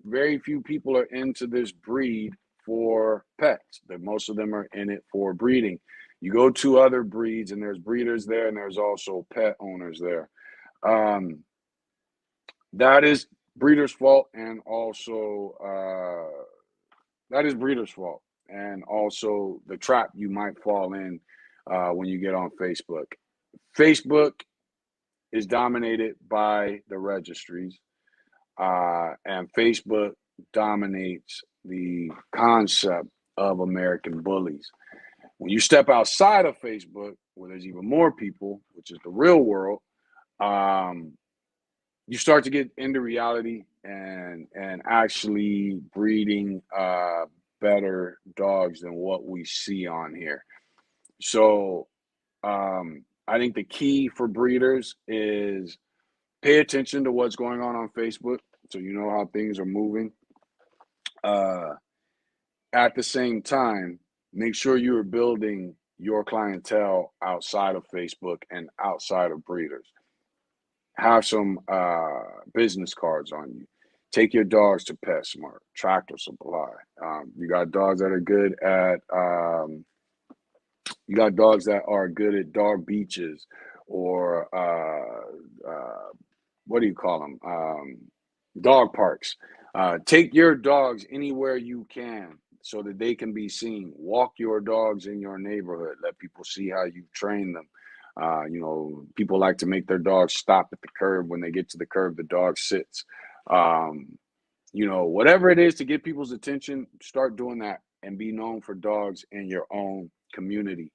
A: very few people are into this breed for pets. Most of them are in it for breeding. You go to other breeds and there's breeders there and there's also pet owners there. That is breeders' fault, and also that is breeders' fault, and also the trap you might fall in when you get on Facebook. Facebook is dominated by the registries, and Facebook dominates the concept of American bullies. When you step outside of Facebook, where there's even more people, which is the real world, you start to get into reality and actually breeding better dogs than what we see on here. So I think the key for breeders is pay attention to what's going on Facebook. so you know how things are moving. At the same time, make sure you are building your clientele outside of Facebook and outside of breeders. Have some business cards on you. Take your dogs to PetSmart, Tractor Supply. You got dogs that are good at you got dogs that are good at dog beaches or what do you call them? Dog parks. Take your dogs anywhere you can so that they can be seen. Walk your dogs in your neighborhood. Let people see how you train them. People like to make their dogs stop at the curb. When they get to the curb, the dog sits. Whatever it is to get people's attention, start doing that and be known for dogs in your own community.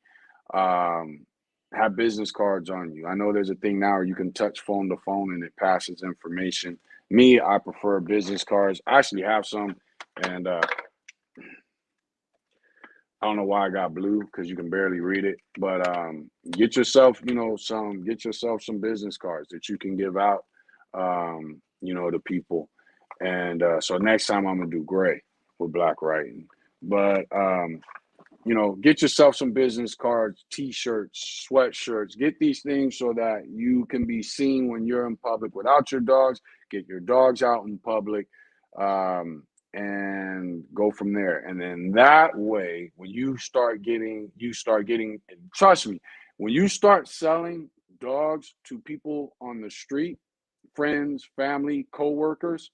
A: Have business cards on you. I know there's a thing now where you can touch phone to phone and it passes information. Me, I prefer business cards. I actually have some, and I don't know why I got blue because you can barely read it. But get yourself, some business cards that you can give out, to people. And so next time I'm gonna do gray with black writing. But get yourself some business cards, t-shirts, sweatshirts. Get these things so that you can be seen when you're in public without your dogs. Get your dogs out in public, and go from there. And then that way, when you start getting, trust me, when you start selling dogs to people on the street, friends, family, co-workers,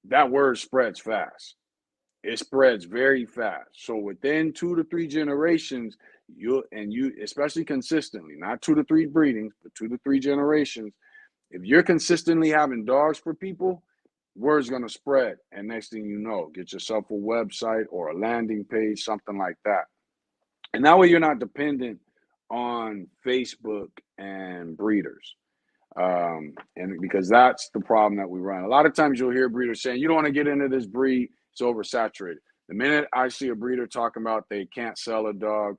A: that word spreads fast. It spreads very fast. So within 2 to 3 generations, you especially consistently, not 2 to 3 breedings, but 2 to 3 generations, if you're consistently having dogs for people, word's going to spread. And next thing you know, get yourself a website or a landing page, something like that. And that way you're not dependent on Facebook and breeders. And because that's the problem that we run. A lot of times you'll hear breeders saying, you don't want to get into this breed, it's oversaturated. The minute I see a breeder talking about they can't sell a dog,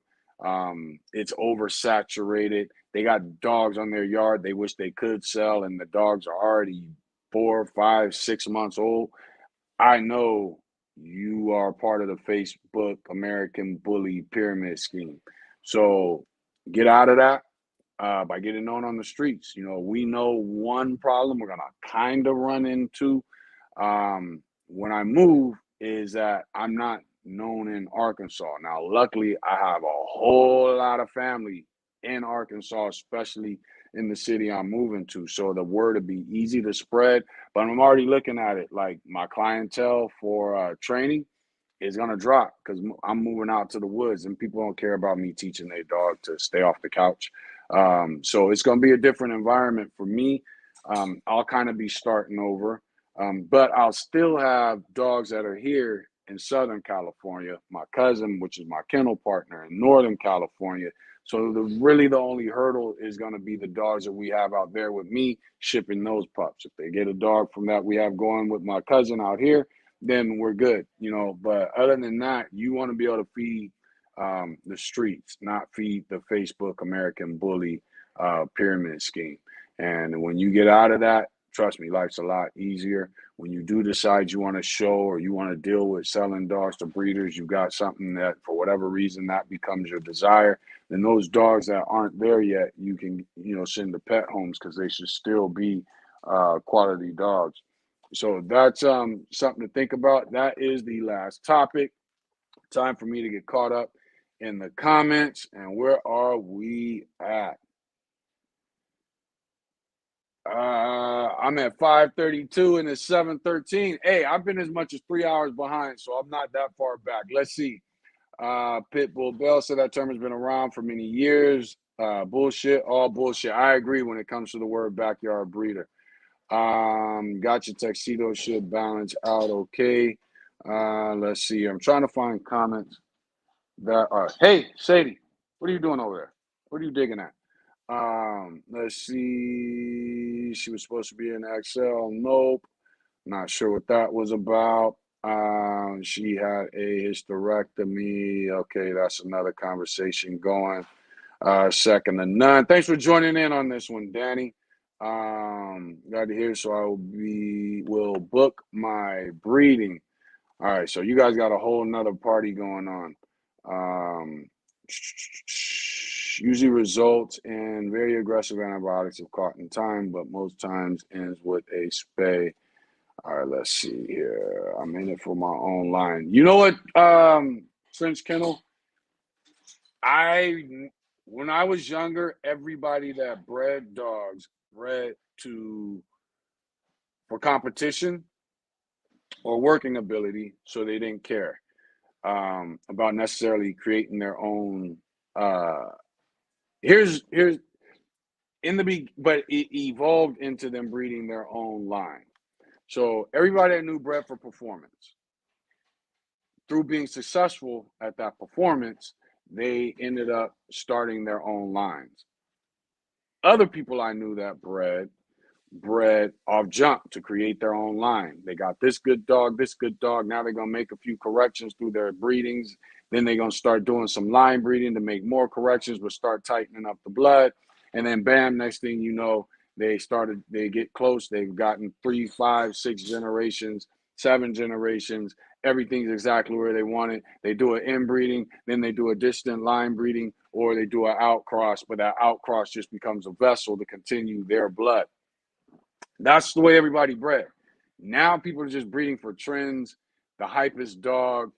A: it's oversaturated. They got dogs on their yard they wish they could sell, and the dogs are already 4, 5, 6 months old. I know you are part of the Facebook American Bully pyramid scheme. So get out of that. By getting known on the streets. We know one problem we're going to kind of run into when I move is that I'm not known in Arkansas. Now, luckily, I have a whole lot of family in Arkansas, especially in the city I'm moving to. So the word would be easy to spread, but I'm already looking at it like my clientele for training is going to drop because I'm moving out to the woods and people don't care about me teaching their dog to stay off the couch. So it's going to be a different environment for me. I'll kind of be starting over, but I'll still have dogs that are here in Southern California, my cousin, which is my kennel partner in Northern California. So the only hurdle is going to be the dogs that we have out there with me shipping those pups. If they get a dog from that we have going with my cousin out here, then we're good, But other than that, you want to be able to feed the streets, not feed the Facebook American Bully pyramid scheme. And when you get out of that, trust me, life's a lot easier. When you do decide you want to show or you want to deal with selling dogs to breeders, you got something that for whatever reason that becomes your desire, then those dogs that aren't there yet, you can, send to pet homes because they should still be quality dogs. So that's something to think about. That is the last topic. Time for me to get caught up in the comments. And where are we at? I'm at 5:32 and it's 7:13. Hey, I've been as much as 3 hours behind, so I'm not that far back. Let's see. Pitbull Bell said that term has been around for many years. Bullshit, all bullshit. I agree when it comes to the word backyard breeder. Gotcha. Tuxedo should balance out okay. Let's see. I'm trying to find comments that are. Hey, Sadie, what are you doing over there? What are you digging at? Let's see. She was supposed to be in Excel. Nope. Not sure what that was about. She had a hysterectomy. Okay, that's another conversation going. Second to none. Thanks for joining in on this one, Danny. Got to hear, so will book my breeding. All right, so you guys got a whole nother party going on. Usually results in very aggressive antibiotics if caught in time, but most times ends with a spay. All right, let's see here. I'm in it for my own line. You know what, French Kennel? When I was younger, everybody that bred dogs bred to for competition or working ability, so they didn't care about necessarily creating their own. Uh, here's in the but it evolved into them breeding their own line. So everybody that knew bred for performance, through being successful at that performance, they ended up starting their own lines. Other people I knew that bred off jump to create their own line. They got this good dog, this good dog. Now they're going to make a few corrections through their breedings. Then they're going to start doing some line breeding to make more corrections, but start tightening up the blood. And then bam, next thing you know, they get close. They've gotten 3, 5, 6 generations, 7 generations. Everything's exactly where they want it. They do an inbreeding, then they do a distant line breeding, or they do an outcross, but that outcross just becomes a vessel to continue their blood. That's the way everybody bred. Now people are just breeding for trends, the hypest dog,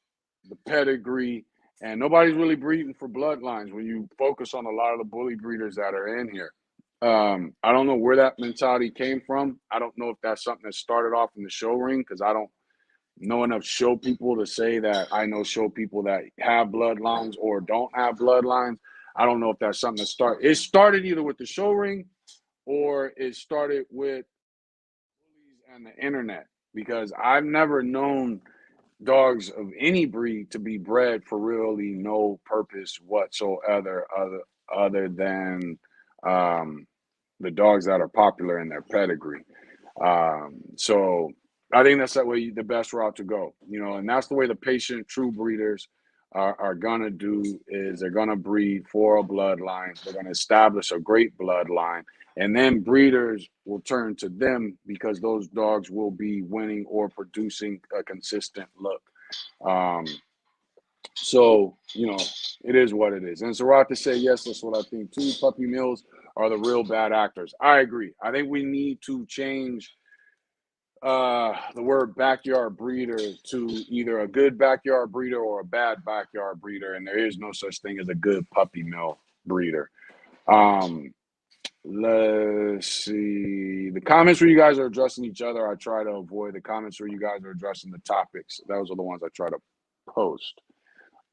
A: the pedigree, and nobody's really breeding for bloodlines when you focus on a lot of the bully breeders that are in here. I don't know where that mentality came from. I don't know if that's something that started off in the show ring, because I don't know enough show people to say that I know show people that have bloodlines or don't have bloodlines. I don't know if that's something that it started either with the show ring or it started with and the internet, because I've never known dogs of any breed to be bred for really no purpose whatsoever other than the dogs that are popular in their pedigree. So I think that's the best route to go, and that's the way the patient true breeders are gonna do, is they're gonna breed for a bloodline. They're gonna establish a great bloodline, and then breeders will turn to them because those dogs will be winning or producing a consistent look. Um, so, it is what it is. And it's right to say, yes, that's what I think too. Puppy mills are the real bad actors. I agree. I think we need to change the word backyard breeder to either a good backyard breeder or a bad backyard breeder. And there is no such thing as a good puppy mill breeder. Let's see. The comments where you guys are addressing each other, I try to avoid. The comments where you guys are addressing the topics, those are the ones I try to post.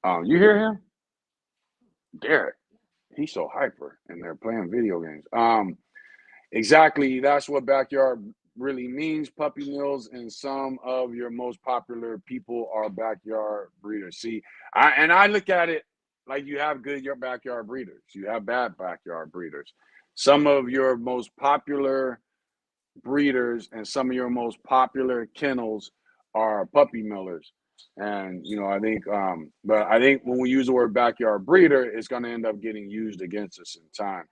A: You hear him? Derek. He's so hyper and they're playing video games. Exactly. That's what backyard really means. Puppy mills and some of your most popular people are backyard breeders. See, I look at it like you have your backyard breeders. You have bad backyard breeders. Some of your most popular breeders and some of your most popular kennels are puppy millers. And I think, but I think when we use the word backyard breeder, it's going to end up getting used against us in time.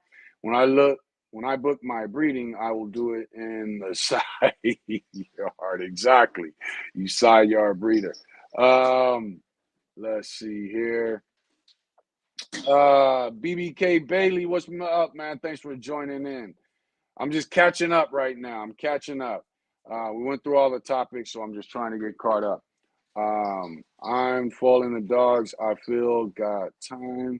A: When I book my breeding, I will do it in the side yard. Exactly, you side yard breeder. Let's see here. BBK Bailey, what's up, man? Thanks for joining in. I'm just catching up right now. I'm catching up. We went through all the topics, so I'm just trying to get caught up. I'm following the dogs. I feel got time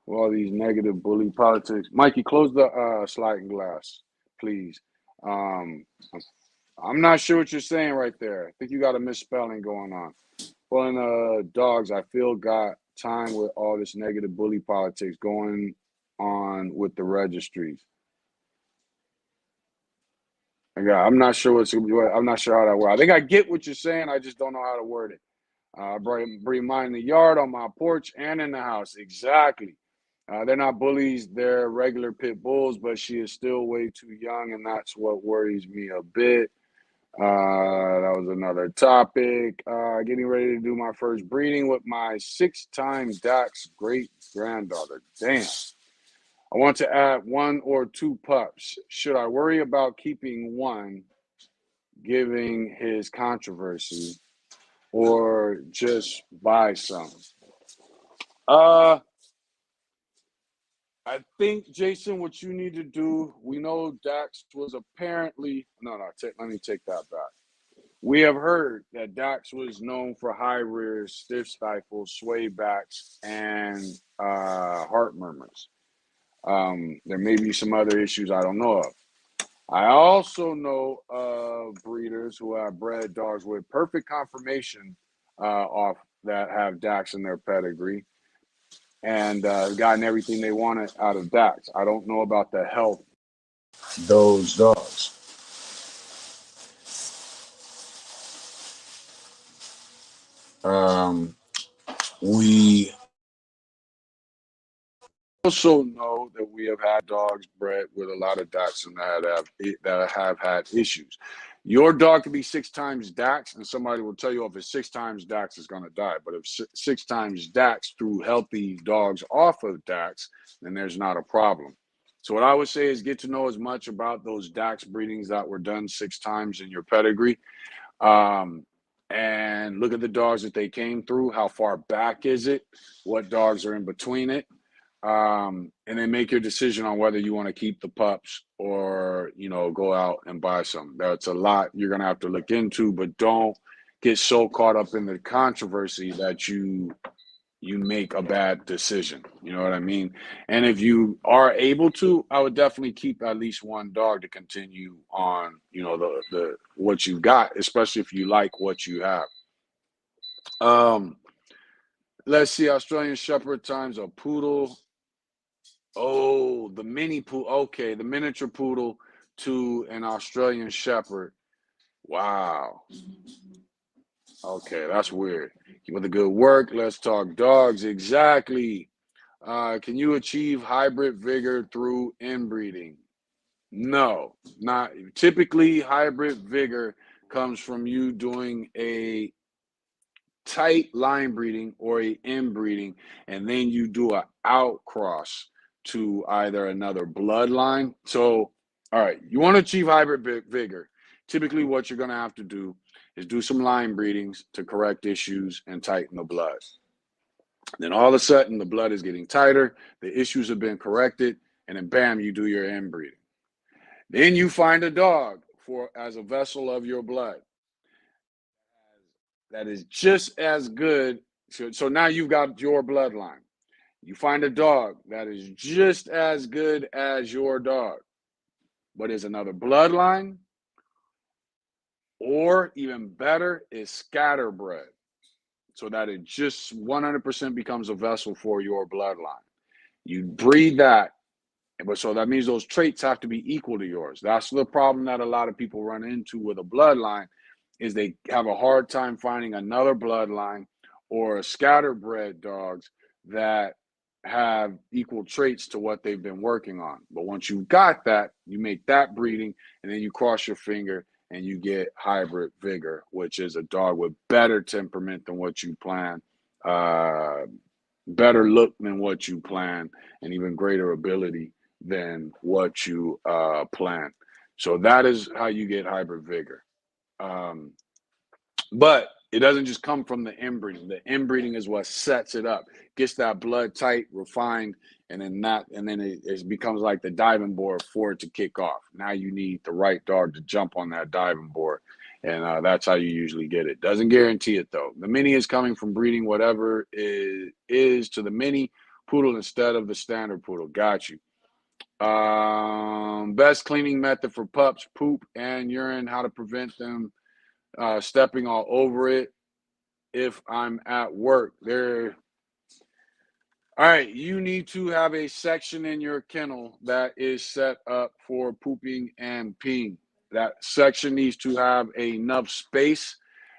A: with all these negative bully politics. Mikey, close the sliding glass, please. Um, I'm not sure what you're saying right there. I think you got a misspelling going on. Following dogs, I feel got time with all this negative bully politics going on with the registries. Yeah, I'm not sure I'm not sure how that works. I think I get what you're saying. I just don't know how to word it. Bring mine in the yard, on my porch, and in the house. Exactly. They're not bullies. They're regular pit bulls, but she is still way too young, and that's what worries me a bit. That was another topic. Getting ready to do my first breeding with my 6-time Dax great granddaughter. Damn. I want to add 1 or 2 pups. Should I worry about keeping one, giving his controversy, or just buy some? Uh, I think, Jason, what you need to do, we know Dax was apparently, let me take that back. We have heard that Dax was known for high rears, stiff stifles, sway backs, and heart murmurs. There may be some other issues I don't know of. I also know of breeders who have bred dogs with perfect conformation off that have Dax in their pedigree and gotten everything they wanted out of Dax. I don't know about the health of those dogs. We also know that we have had dogs bred with a lot of Dachshund that have had issues. Your dog can be 6 times Dax, and somebody will tell you if it's 6 times Dax, it's going to die. But if 6 times Dax threw healthy dogs off of Dax, then there's not a problem. So what I would say is get to know as much about those Dax breedings that were done 6 times in your pedigree. And look at the dogs that they came through. How far back is it? What dogs are in between it? And then make your decision on whether you want to keep the pups or, go out and buy some. That's a lot you're going to have to look into, but don't get so caught up in the controversy that you make a bad decision. You know what I mean? And if you are able to, I would definitely keep at least one dog to continue on, the what you got, especially if you like what you have. Let's see, Australian Shepherd times a poodle. Oh, the mini poodle. Okay, the miniature poodle to an Australian Shepherd. Wow. Okay, that's weird. Keep up the good work. Let's talk dogs. Exactly. Can you achieve hybrid vigor through inbreeding? No, not typically. Hybrid vigor comes from you doing a tight line breeding or a inbreeding, and then you do a outcross to either another bloodline. So, all right, you want to achieve hybrid vigor. Typically, what you're going to have to do is do some line breedings to correct issues and tighten the blood. Then all of a sudden, the blood is getting tighter, the issues have been corrected, and then bam, you do your inbreeding. Then you find a dog as a vessel of your blood that is just as good. So now you've got your bloodline. You find a dog that is just as good as your dog, but is another bloodline, or even better, is scatterbred, so that it just 100% becomes a vessel for your bloodline. You breed that, but so that means those traits have to be equal to yours. That's the problem that a lot of people run into with a bloodline, is they have a hard time finding another bloodline or scatterbred dogs that have equal traits to what they've been working on. But once you've got that, you make that breeding, and then you cross your finger and you get hybrid vigor, which is a dog with better temperament than what you plan, better look than what you plan, and even greater ability than what you plan. So that is how you get hybrid vigor. Um, but it doesn't just come from the inbreeding. The inbreeding is what sets it up, gets that blood tight, refined, and then it becomes like the diving board for it to kick off. Now you need the right dog to jump on that diving board, and that's how you usually get it. Doesn't guarantee it though. The mini is coming from breeding whatever is to the mini poodle instead of the standard poodle. Got you. Best cleaning method for pups: poop and urine. How to prevent them stepping all over it if I'm at work. All right, you need to have a section in your kennel that is set up for pooping and peeing. That section needs to have enough space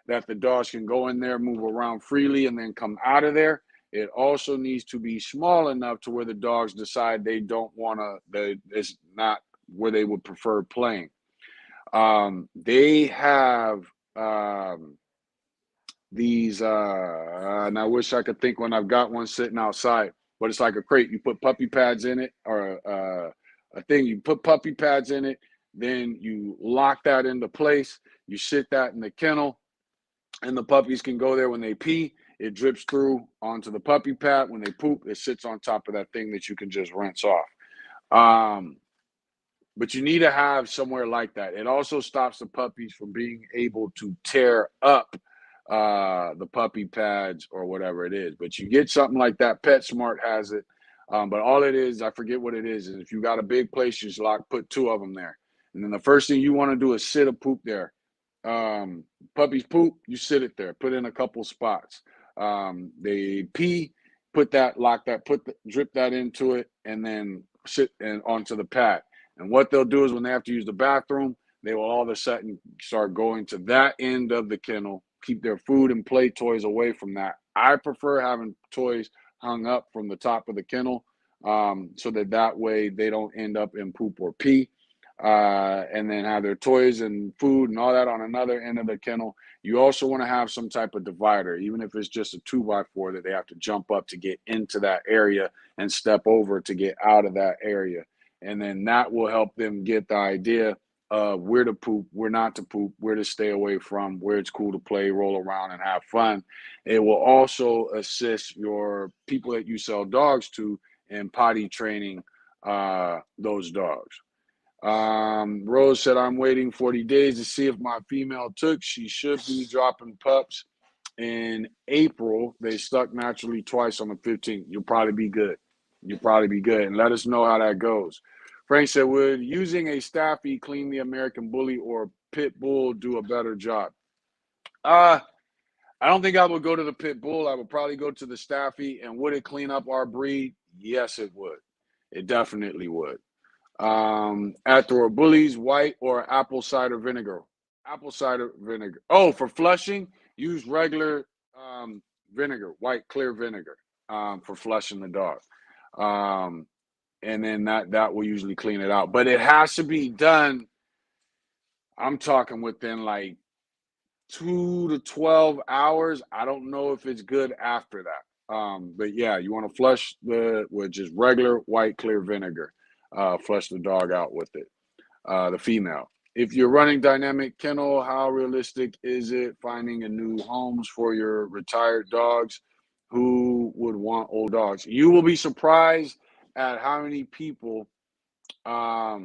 A: that the dogs can go in there, move around freely, and then come out of there. It also needs to be small enough to where the dogs decide they don't want to, it's not where they would prefer playing. They have these, and I wish I could think when I've got one sitting outside. but it's like a crate. You put puppy pads in it, or a thing. You put puppy pads in it, then you lock that into place. You sit that in the kennel, and the puppies can go there when they pee. It drips through onto the puppy pad. When they poop, it sits on top of that thing that you can just rinse off. Um, but you need to have somewhere like that. It also stops the puppies from being able to tear up the puppy pads or whatever it is. But you get something like that. PetSmart has it. But all it is, I forget what it is if you got a big place, you just put 2 of them there. And then the first thing you want to do is sit a poop there. Puppies poop, you sit it there, put in a couple spots. They pee, drip that into it, and then sit and onto the pad. And what they'll do is when they have to use the bathroom, they will all of a sudden start going to that end of the kennel, keep their food and play toys away from that. I prefer having toys hung up from the top of the kennel, so that way they don't end up in poop or pee. And then have their toys and food and all that on another end of the kennel. You also want to have some type of divider, even if it's just a 2x4 that they have to jump up to get into that area and step over to get out of that area. And then that will help them get the idea of where to poop, where not to poop, where to stay away from, where it's cool to play, roll around, and have fun. It will also assist your people that you sell dogs to in potty training those dogs. Rose said, I'm waiting 40 days to see if my female took. She should be dropping pups in April. They stuck naturally twice on the 15th. You'll probably be good. And let us know how that goes. Frank said, would using a Staffy clean the American Bully or Pit Bull do a better job? I don't think I would go to the Pit Bull. I would probably go to the Staffy. And would it clean up our breed? Yes, it would. It definitely would. After bullies, white or apple cider vinegar. Apple cider vinegar. Oh, for flushing, use regular vinegar, white clear vinegar, for flushing the dog. And then that will usually clean it out. But it has to be done, I'm talking within like 2 to 12 hours. I don't know if it's good after that. But yeah, you want to flush with just regular white clear vinegar. Flush the dog out with it, the female. If you're running dynamic kennel, how realistic is it finding a new homes for your retired dogs who would want old dogs? You will be surprised at how many people are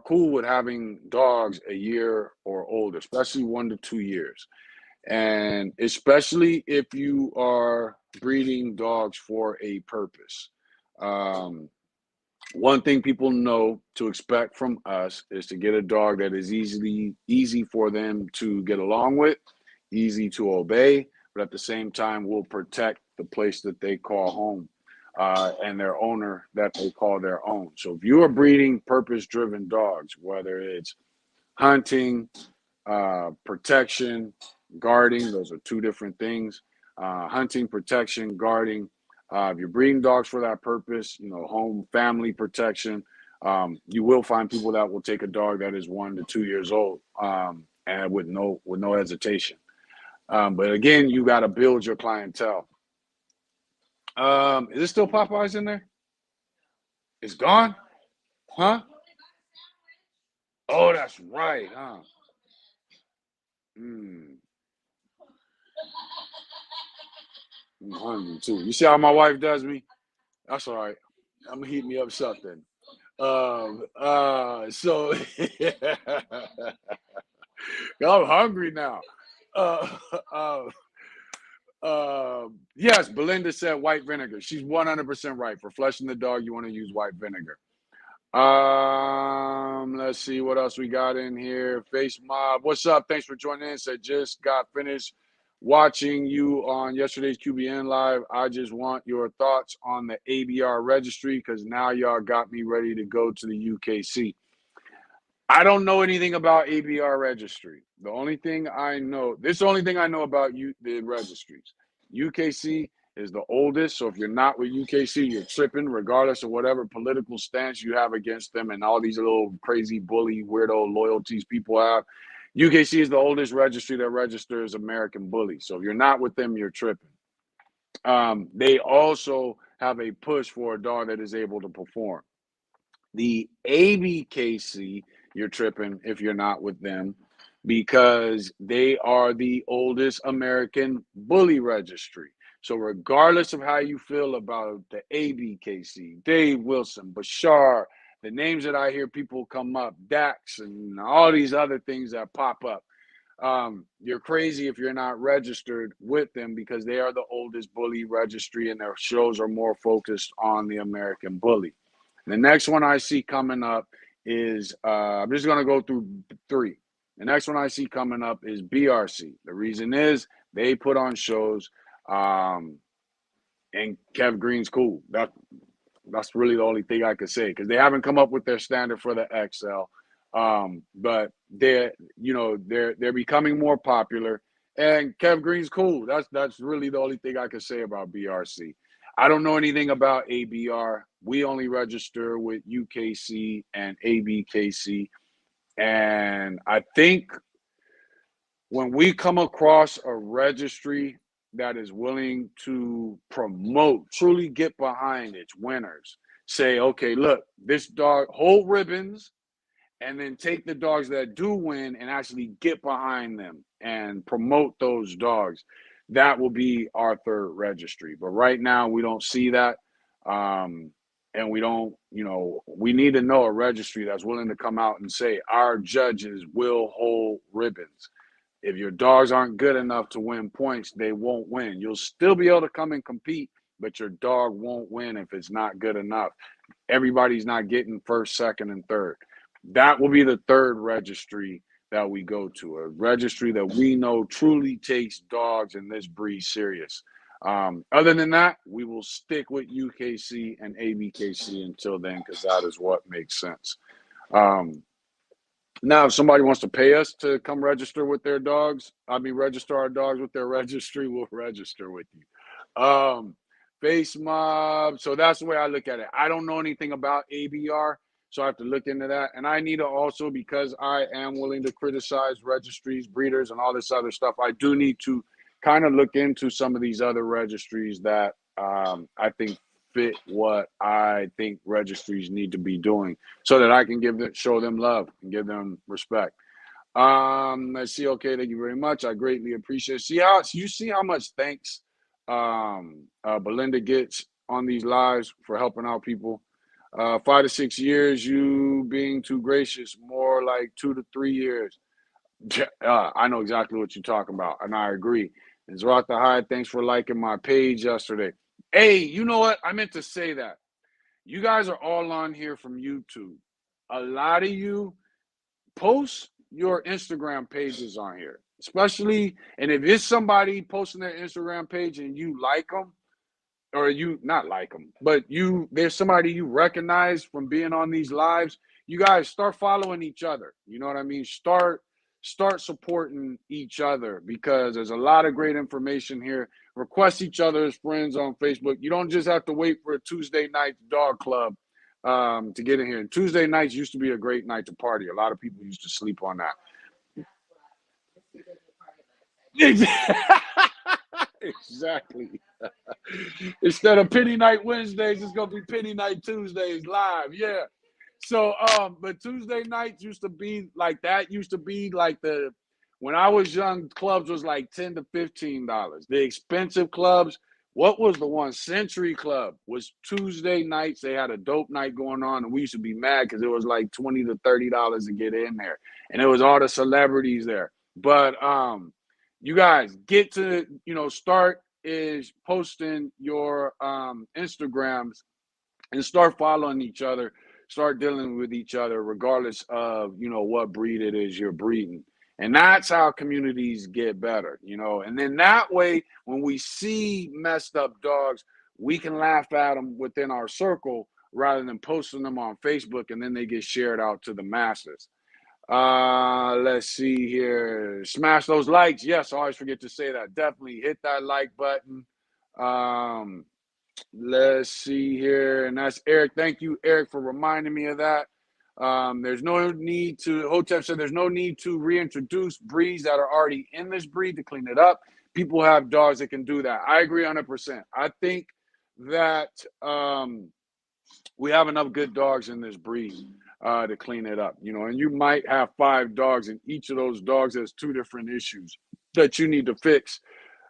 A: cool with having dogs a year or older, especially 1 to 2 years. And especially if you are breeding dogs for a purpose. One thing people know to expect from us is to get a dog that is easy for them to get along with, easy to obey, but at the same time will protect the place that they call home, and their owner that they call their own. So if you are breeding purpose-driven dogs, whether it's hunting, protection, guarding, those are 2 different things. Hunting, protection, guarding. If you're breeding dogs for that purpose, home, family protection, you will find people that will take a dog that is 1 to 2 years old, and with no hesitation. But again, you got to build your clientele. Is it still Popeyes in there? It's gone? Huh? Oh, that's right, huh? Mm, I'm hungry too. You see how my wife does me? That's all right. I'm gonna heat me up something. So I'm hungry now. Uh, uh, yes, Belinda said white vinegar. She's 100% right. For flushing the dog, you want to use white vinegar. Let's see what else we got in here. Face Mob, what's up? Thanks for joining in. Said just got finished watching you on yesterday's QBN live. I just want your thoughts on the ABR registry because now y'all got me ready to go to the UKC. I don't know anything about ABR registry. The only thing I know, this is the only thing I know about the registries. UKC is the oldest, so if you're not with UKC, you're tripping, regardless of whatever political stance you have against them and all these little crazy bully weirdo loyalties people have. UKC is the oldest registry that registers American bullies. So if you're not with them, you're tripping. They also have a push for a dog that is able to perform. The ABKC, you're tripping if you're not with them, because they are the oldest American bully registry. So, regardless of how you feel about the ABKC, Dave Wilson, Bashar, the names that I hear people come up, Dax, and all these other things that pop up, you're crazy if you're not registered with them, because they are the oldest bully registry and their shows are more focused on the American bully. The next one I see coming up is, I'm just going to go through three. The next one I see coming up is BRC. The reason is they put on shows, um, and Kev Green's cool. That's really the only thing I could say, because they haven't come up with their standard for the XL. But they're becoming more popular, and Kev Green's cool. That's really the only thing I could say about BRC. I don't know anything about ABR. We only register with UKC and ABKC, and I think when we come across a registry that is willing to promote, truly get behind its winners, say, okay, look, this dog, hold ribbons, and then take the dogs that do win and actually get behind them and promote those dogs. That will be our third registry. But right now, we don't see that. And we don't, we need to know a registry that's willing to come out and say, our judges will hold ribbons. If your dogs aren't good enough to win points, they won't win. You'll still be able to come and compete, but your dog won't win if it's not good enough. Everybody's not getting first, second, and third. That will be the third registry that we go to, a registry that we know truly takes dogs in this breed serious. Other than that, we will stick with UKC and ABKC until then, because that is what makes sense. Um, Now, if somebody wants to pay us to come register with their dogs, register our dogs with their registry, we'll register with you. Face mob. So that's the way I look at it. I don't know anything about ABR, so I have to look into that. And I need to also, because I am willing to criticize registries, breeders, and all this other stuff, I do need to kind of look into some of these other registries that I think fit what I think registries need to be doing, so that I can show them love and give them respect. Let's see. Okay, thank you very much. I greatly appreciate it. See how much thanks Belinda gets on these lives for helping out people. 5 to 6 years, you being too gracious, more like 2 to 3 years. I know exactly what you're talking about, and I agree. And Zarata Hyde, thanks for liking my page yesterday. Hey, you know what? I meant to say that. You guys are all on here from YouTube. A lot of you post your Instagram pages on here, especially, and if it's somebody posting their Instagram page and you like them, or you not like them, but there's somebody you recognize from being on these lives, you guys start following each other. You know what I mean? Start supporting each other, because there's a lot of great information here. Request each other as friends on Facebook. You don't just have to wait for a Tuesday night dog club to get in here. And Tuesday nights used to be a great night to party. A lot of people used to sleep on that. Exactly. Instead of Penny Night Wednesdays, it's gonna be Penny Night Tuesdays live. Yeah. So, but Tuesday nights used to be like that. Used to be like when I was young, clubs was like $10 to $15. The expensive clubs, what was the one? Century Club was Tuesday nights. They had a dope night going on, and we used to be mad because it was like $20 to $30 to get in there, and it was all the celebrities there. But you guys get to start is posting your Instagrams and start following each other, start dealing with each other, regardless of what breed it is you're breeding. And that's how communities get better, and then that way, when we see messed up dogs, we can laugh at them within our circle rather than posting them on Facebook and then they get shared out to the masses. Let's see here. Smash those likes. Yes, I always forget to say that. Definitely hit that like button. Um, let's see here. And that's Eric. Thank you, Eric, for reminding me of that. There's no need to, Hotep said, there's no need to reintroduce breeds that are already in this breed to clean it up. people have dogs that can do that. I agree 100%. I think that we have enough good dogs in this breed to clean it up, you know. And you might have 5 dogs, and each of those dogs has 2 different issues that you need to fix.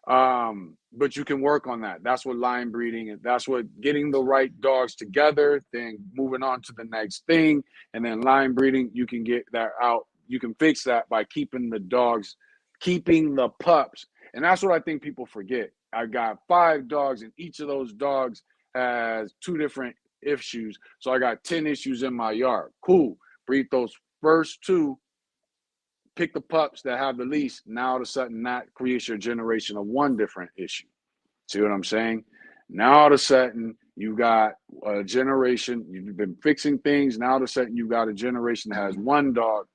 A: But you can work on that. That's what line breeding is. That's what getting the right dogs together, then moving on to the next thing. And then line breeding, you can get that out. You can fix that by keeping the dogs, keeping the pups. And that's what I think people forget. I got 5 dogs, and each of those dogs has 2 different issues. So I got 10 issues in my yard. Cool. Breed those first 2, pick the pups that have the least. Now all of a sudden that creates your generation of 1 different issue. See what I'm saying? Now all of a sudden you got a generation, you've been fixing things. Now all of a sudden you got a generation that has 1 dog,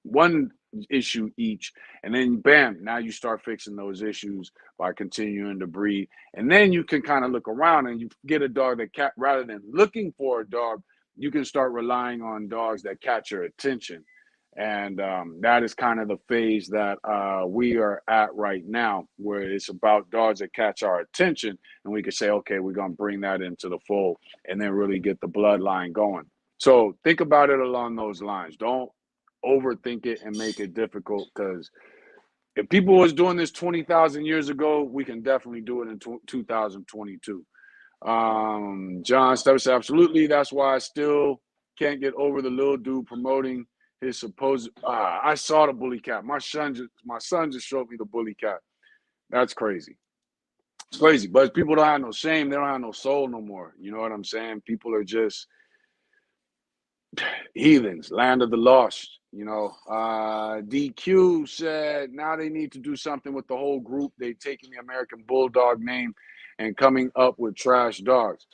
A: 1 issue each. And then bam, now you start fixing those issues by continuing to breed. And then you can kind of look around and you get a dog that rather than looking for a dog, you can start relying on dogs that catch your attention. And that is kind of the phase that we are at right now, where it's about dogs that catch our attention, and we could say, okay, we're going to bring that into the fold and then really get the bloodline going. So think about it along those lines. Don't overthink it and make it difficult, because if people was doing this 20,000 years ago, we can definitely do it in 2022. John Stubbs said, absolutely. That's why I still can't get over the little dude promoting his supposed. I saw the bully cat. My son just showed me the bully cat. That's crazy. It's crazy, but people don't have no shame. They don't have no soul no more. You know what I'm saying? People are just heathens, land of the lost. You know, DQ said now they need to do something with the whole group. They taking the American Bulldog name and coming up with trash dogs.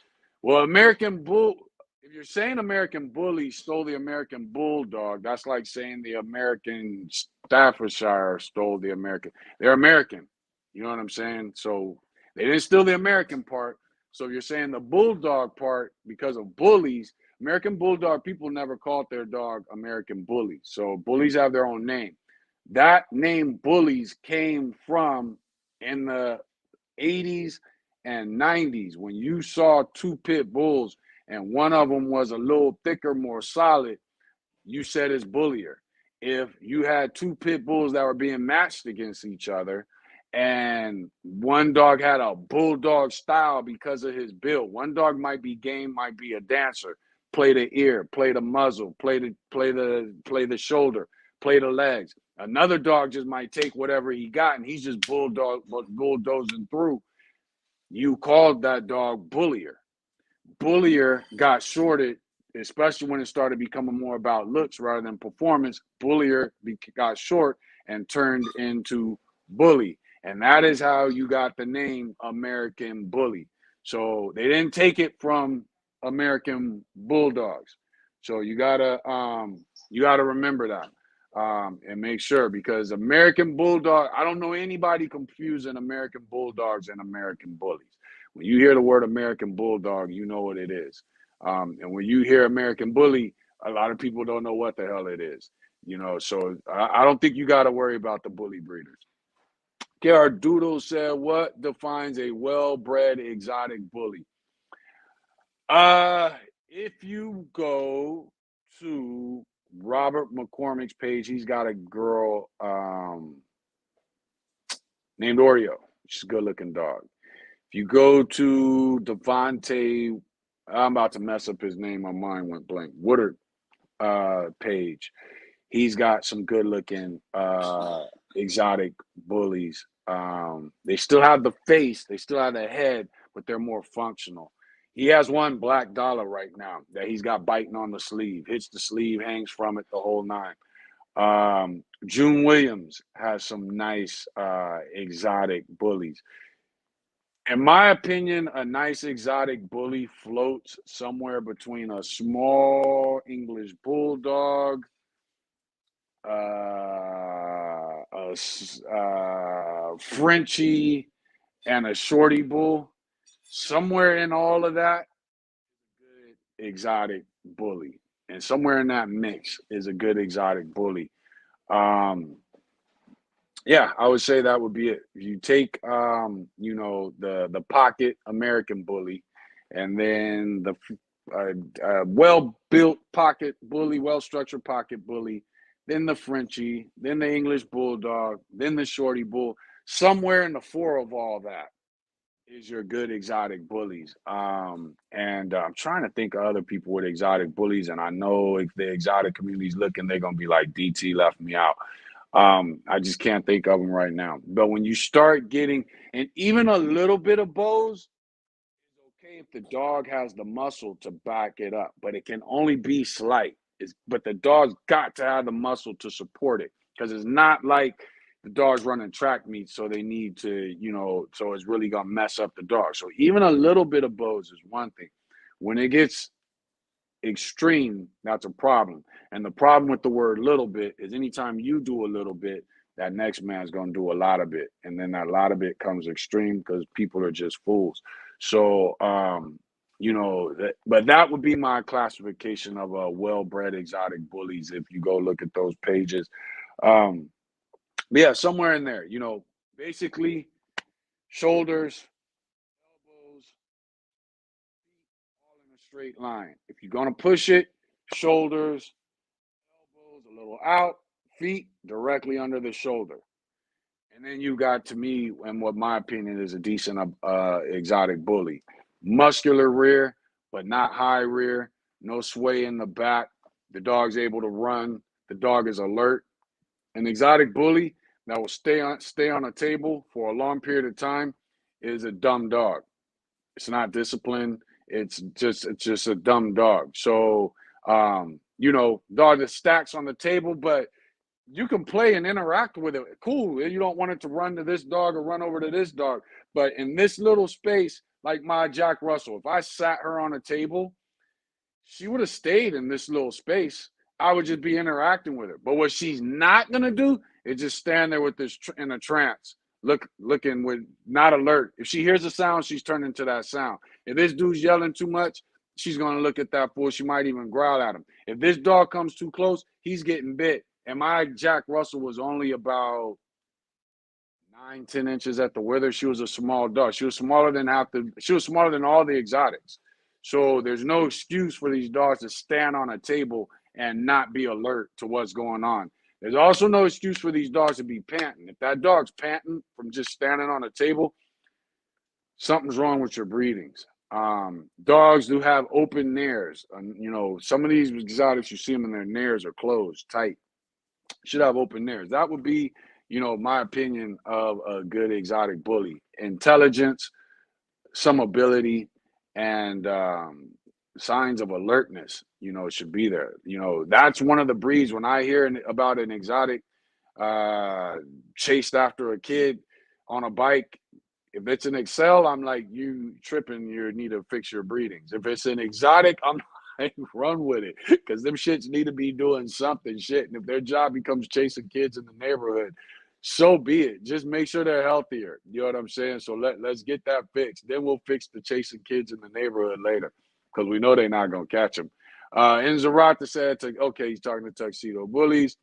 A: Well, American Bull. If you're saying American Bully stole the American Bulldog, that's like saying the American Staffordshire stole the American. They're American. You know what I'm saying? So they didn't steal the American part. So if you're saying the Bulldog part because of bullies, American Bulldog people never called their dog American Bully. So bullies have their own name. That name bullies came from in the 80s and 90s when you saw 2 pit bulls and one of them was a little thicker, more solid, you said it's bullier. If you had 2 pit bulls that were being matched against each other, and one dog had a bulldog style because of his build, one dog might be game, might be a dancer, play the ear, play the muzzle, play the shoulder, play the legs. Another dog just might take whatever he got and he's just bulldozing through. You called that dog bullier. Bullier got shorted, especially when it started becoming more about looks rather than performance. Bullier got short and turned into bully. And that is how you got the name American Bully. So they didn't take it from American Bulldogs. So you gotta remember that. And make sure, because American Bulldog, I don't know anybody confusing American Bulldogs and American Bullies. When you hear the word American Bulldog, you know what it is. And when you hear American Bully, a lot of people don't know what the hell it is. You know, so I don't think you got to worry about the bully breeders. KR Doodle said, what defines a well-bred exotic bully? If you go to Robert McCormick's page, he's got a girl named Oreo. She's a good-looking dog. If you go to Devontae, I'm about to mess up his name. My mind went blank. Woodard page. He's got some good-looking exotic bullies. They still have the face, they still have the head, but they're more functional. He has one Black Dollar right now that he's got biting on the sleeve. Hits the sleeve, hangs from it, the whole nine. June Williams has some nice exotic bullies. In my opinion, a nice exotic bully floats somewhere between a small English bulldog, a Frenchie, and a shorty bull. Somewhere in all of that, good exotic bully. And somewhere in that mix is a good exotic bully. Yeah, I would say that would be it. You take, the pocket American bully, and then the well built pocket bully, well structured pocket bully, then the Frenchie, then the English bulldog, then the shorty bull. Somewhere in the four of all that is your good exotic bullies. And I'm trying to think of other people with exotic bullies, and I know if the exotic community's looking, they're gonna be like, DT left me out. I just can't think of them right now. But when you start getting, and even a little bit of bows is okay if the dog has the muscle to back it up, but it can only be slight. But the dog's got to have the muscle to support it, because it's not like the dog's running track meets, so they need to, so it's really gonna mess up the dog. So even a little bit of bows is one thing. When it gets extreme, that's a problem. And the problem with the word little bit is anytime you do a little bit, that next man's going to do a lot of it. And then that lot of it comes extreme because people are just fools. So, but that would be my classification of a well-bred exotic bullies if you go look at those pages. Um, but yeah, somewhere in there, basically shoulders, elbows, all in a straight line. If you're going to push it, shoulders, elbows a little out, feet directly under the shoulder. And then you got, to me, and what my opinion is, a decent exotic bully. Muscular rear, but not high rear. No sway in the back. The dog's able to run. The dog is alert. An exotic bully that will stay on a table for a long period of time is a dumb dog. It's not disciplined. It's just a dumb dog. So dog that stacks on the table, but you can play and interact with it. Cool. You don't want it to run to this dog or run over to this dog. But in this little space, like my Jack Russell, if I sat her on a table, she would have stayed in this little space. I would just be interacting with her. But what she's not gonna do is just stand there with this in a trance, looking with not alert. If she hears a sound, she's turning to that sound. If this dude's yelling too much, she's gonna look at that fool. She might even growl at him. If this dog comes too close, he's getting bit. And my Jack Russell was only about 9, 10 inches at the wither. She was a small dog. She was smaller than she was smaller than all the exotics. So there's no excuse for these dogs to stand on a table and not be alert to what's going on. There's also no excuse for these dogs to be panting. If that dog's panting from just standing on a table, something's wrong with your breedings. Dogs do have open nares. Some of these exotics, you see them and their nares are closed, tight. Should have open nares. That would be, my opinion of a good exotic bully. Intelligence, some ability, and signs of alertness, should be there. That's one of the breeds. When I hear about an exotic uh, chased after a kid on a bike, if it's an Excel, I'm like, you tripping, you need to fix your breedings. If it's an exotic, I'm like, run with it. Because them shits need to be doing something shit. And if their job becomes chasing kids in the neighborhood, so be it. Just make sure they're healthier. You know what I'm saying? So let's get that fixed. Then we'll fix the chasing kids in the neighborhood later. Because we know they're not gonna catch them. Inzarata said okay, he's talking to Tuxedo Bullies.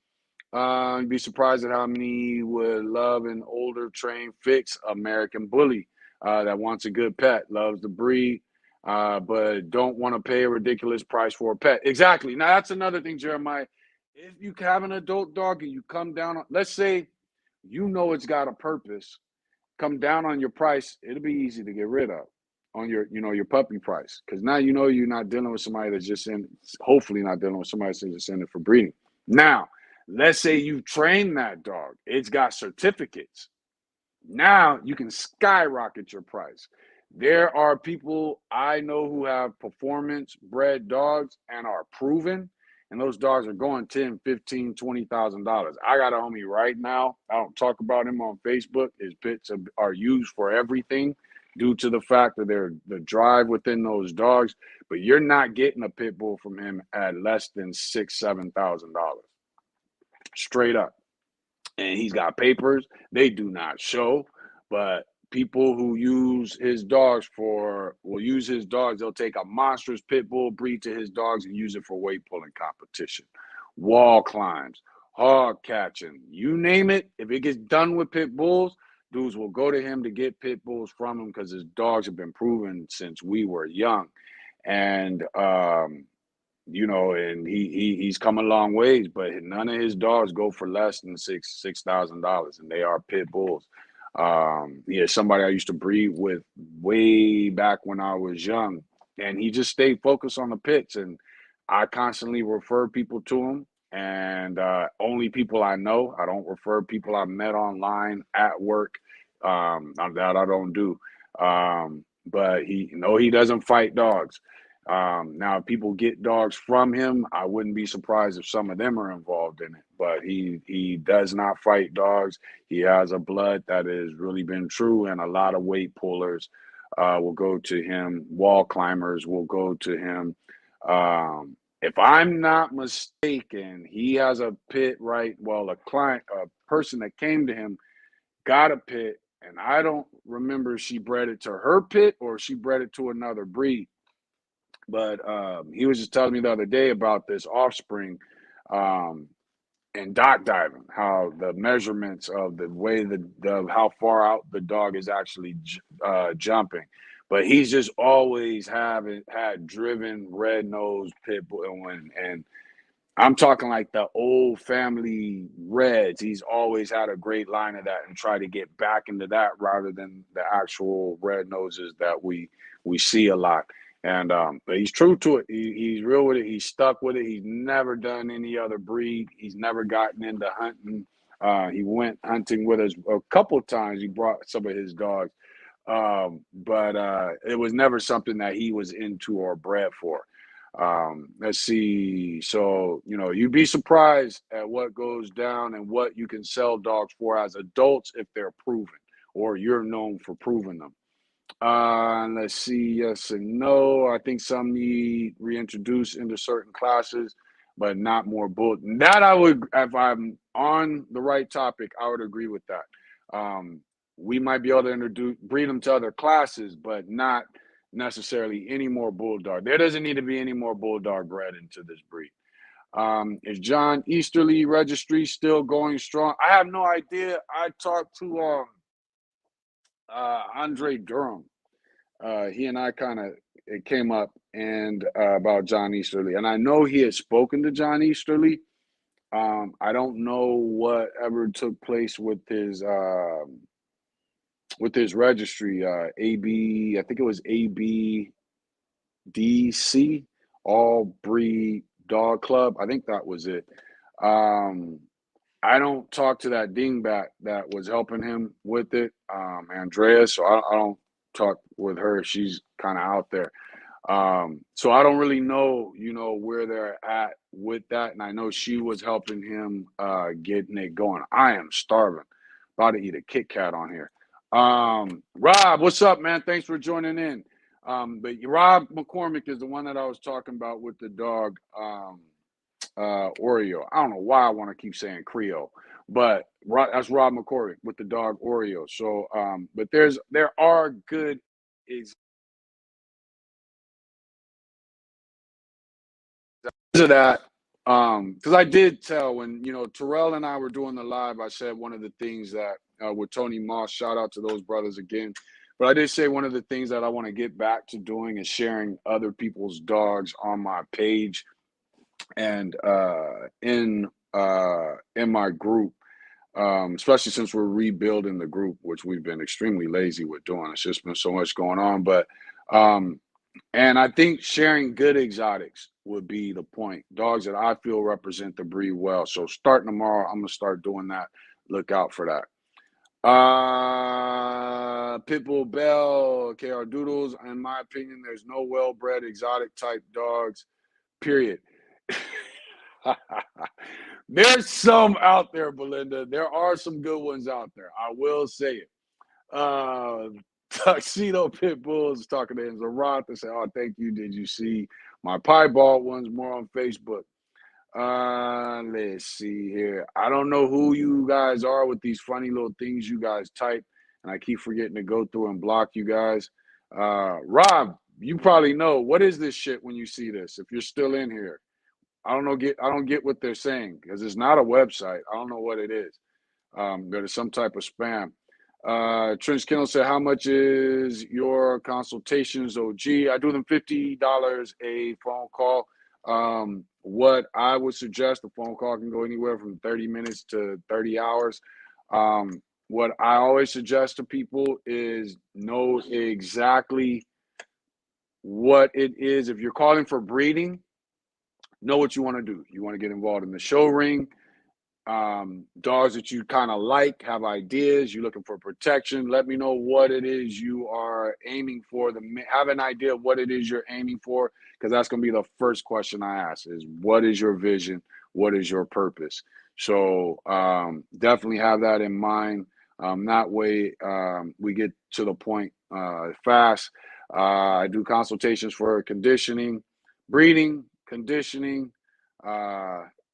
A: You'd be surprised at how many would love an older, trained, fixed American bully that wants a good pet, loves the breed, but don't want to pay a ridiculous price for a pet. Exactly. Now, that's another thing, Jeremiah. If you have an adult dog and you come down on, let's say it's got a purpose, come down on your price, it'll be easy to get rid of on your puppy price. Because now you're not dealing with somebody that's just hopefully not dealing with somebody that's just in it for breeding. Now, let's say you train that dog, it's got certificates. Now you can skyrocket your price. There are people I know who have performance bred dogs and are proven, and those dogs are going 10, 15, $20,000. I got a homie right now. I don't talk about him on Facebook. His pits are used for everything due to the fact that they're the drive within those dogs. But you're not getting a pit bull from him at less than $6,000, $7,000. Straight up. And he's got papers. They do not show, but people who use his dogs will use his dogs. They'll take a monstrous pit bull breed to his dogs and use it for weight pulling competition, wall climbs, hog catching, you name it. If it gets done with pit bulls, dudes will go to him to get pit bulls from him because his dogs have been proven since we were young. And and he's come a long ways, but none of his dogs go for less than $6,000, and they are pit bulls. Somebody I used to breed with way back when I was young, and he just stayed focused on the pits, and I constantly refer people to him, and only people I know. I don't refer people I met online at work. That I don't do. But he doesn't fight dogs. Now, if people get dogs from him, I wouldn't be surprised if some of them are involved in it. But he does not fight dogs. He has a blood that has really been true, and a lot of weight pullers will go to him. Wall climbers will go to him. If I'm not mistaken, he has a pit, right? Well, a person that came to him got a pit, and I don't remember if she bred it to her pit or she bred it to another breed. But he was just telling me the other day about this offspring um, and dock diving, how the measurements of the way how far out the dog is actually jumping. But he's just always had driven red nosed pit bull, and I'm talking like the old family reds. He's always had a great line of that and try to get back into that rather than the actual red noses that we see a lot. And but he's true to it. He's real with it. He's stuck with it. He's never done any other breed. He's never gotten into hunting. He went hunting with us a couple of times. He brought some of his dogs, but it was never something that he was into or bred for. Let's see. So, you'd be surprised at what goes down and what you can sell dogs for as adults if they're proven or you're known for proving them. Let's see. Yes and no. I think some need reintroduced into certain classes, but not more bull. That I would, if I'm on the right topic, I would agree with that. We might be able to breed them to other classes, but not necessarily any more bulldog. There doesn't need to be any more bulldog bred into this breed. Is John Easterly Registry still going strong? I have no idea. I talked to Andre Durham. He and I kind of it came up and about John Easterly, and I know he had spoken to John Easterly. I don't know what ever took place with his registry. AB, I think it was ABDC, All Breed Dog Club. I think that was it. I don't talk to that dingbat that was helping him with it, Andrea. So I don't talk with her. She's kind of out there. So I don't really know, where they're at with that. And I know she was helping him getting it going. I am starving. About to eat a Kit Kat on here. Rob, what's up, man? Thanks for joining in. But Rob McCormick is the one that I was talking about with the dog Oreo. I don't know why I want to keep saying Creole, but that's Rob McCormick with the dog Oreo. So, but there are good examples of that. Because I did tell when Terrell and I were doing the live, I said one of the things that with Tony Moss, shout out to those brothers again. But I did say one of the things that I want to get back to doing is sharing other people's dogs on my page and in my group, especially since we're rebuilding the group, which we've been extremely lazy with doing. It's just been so much going on, but and I think sharing good exotics would be the point. Dogs that I feel represent the breed well. So starting tomorrow, I'm gonna start doing that. Look out for that. Pitbull Bell, KR Doodles. In my opinion, there's no well-bred exotic type dogs. Period. There's some out there, Belinda. There are some good ones out there. I will say it. Tuxedo Pit Bulls talking to Zarat to say, "Oh, thank you. Did you see my piebald ones more on Facebook?" Let's see here. I don't know who you guys are with these funny little things you guys type, and I keep forgetting to go through and block you guys. Rob, you probably know what is this shit when you see this. If you're still in here, I don't get what they're saying because it's not a website. I don't know what it is. But it's some type of spam. Trench Kennel said, "How much is your consultations, OG?" I do them $50 a phone call. What I would suggest, the phone call can go anywhere from 30 minutes to 30 hours. What I always suggest to people is know exactly what it is. If you're calling for breeding, know what you want to do. You want to get involved in the show ring. Dogs that you kind of like, have ideas, you're looking for protection. Let me know what it is you are aiming for. Have an idea of what it is you're aiming for, because that's going to be the first question I ask is, what is your vision? What is your purpose? So definitely have that in mind. That way we get to the point fast. I do consultations for conditioning, breeding, conditioning,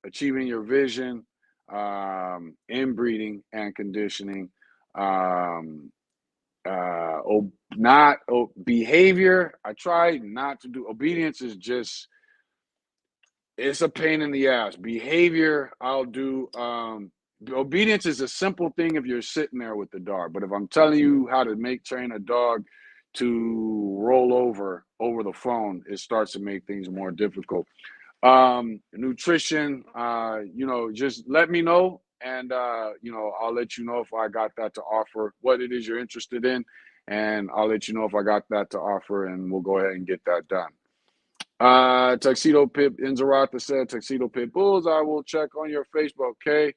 A: achieving your vision, inbreeding and conditioning, not behavior. I try not to do. Obedience is just, it's a pain in the ass. Behavior, I'll do. Obedience is a simple thing if you're sitting there with the dog, but if I'm telling you how to train a dog to roll over the phone, it starts to make things more difficult. Nutrition, just let me know, and I'll let you know if I got that to offer, what it is you're interested in, and I'll let you know if I got that to offer, and we'll go ahead and get that done. Tuxedo Pip Inzarata said, "Tuxedo Pit Bulls, I will check on your Facebook." Okay.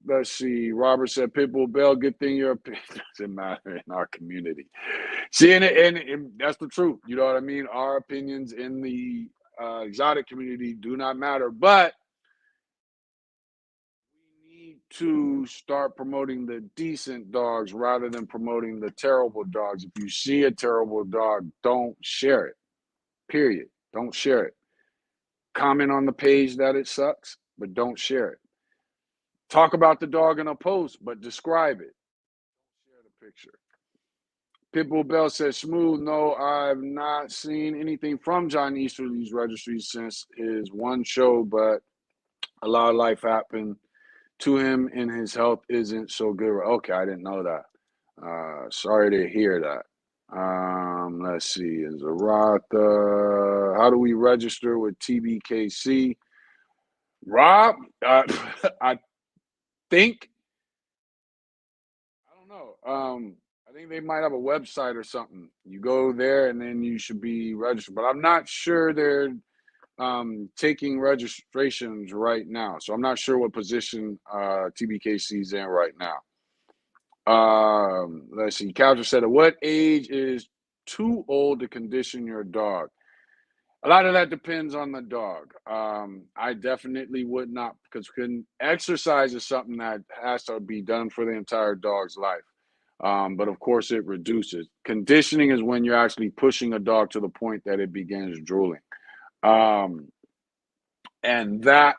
A: Let's see. Robert said, "Pitbull Bell, good thing your opinion doesn't matter in our community." See, and that's the truth. You know what I mean? Our opinions in the exotic community do not matter, but we need to start promoting the decent dogs rather than promoting the terrible dogs. If you see a terrible dog, don't share it. Period. Don't share it. Comment on the page that it sucks, but don't share it. Talk about the dog in a post, but describe it. Share the picture. Pitbull Bell says, "Smooth, no, I've not seen anything from John Easterly's registry since his one show, but a lot of life happened to him and his health isn't so good." Okay, I didn't know that. Sorry to hear that. Let's see. Is Zarata, how do we register with TBKC? Rob, I think, I don't know. I think they might have a website or something. You go there and then you should be registered. But I'm not sure they're taking registrations right now. So I'm not sure what position TBKC's in right now. Let's see. Captain said, "At what age is too old to condition your dog?" A lot of that depends on the dog. I definitely would not, because exercise is something that has to be done for the entire dog's life. But of course, it reduces. Conditioning is when you're actually pushing a dog to the point that it begins drooling. And that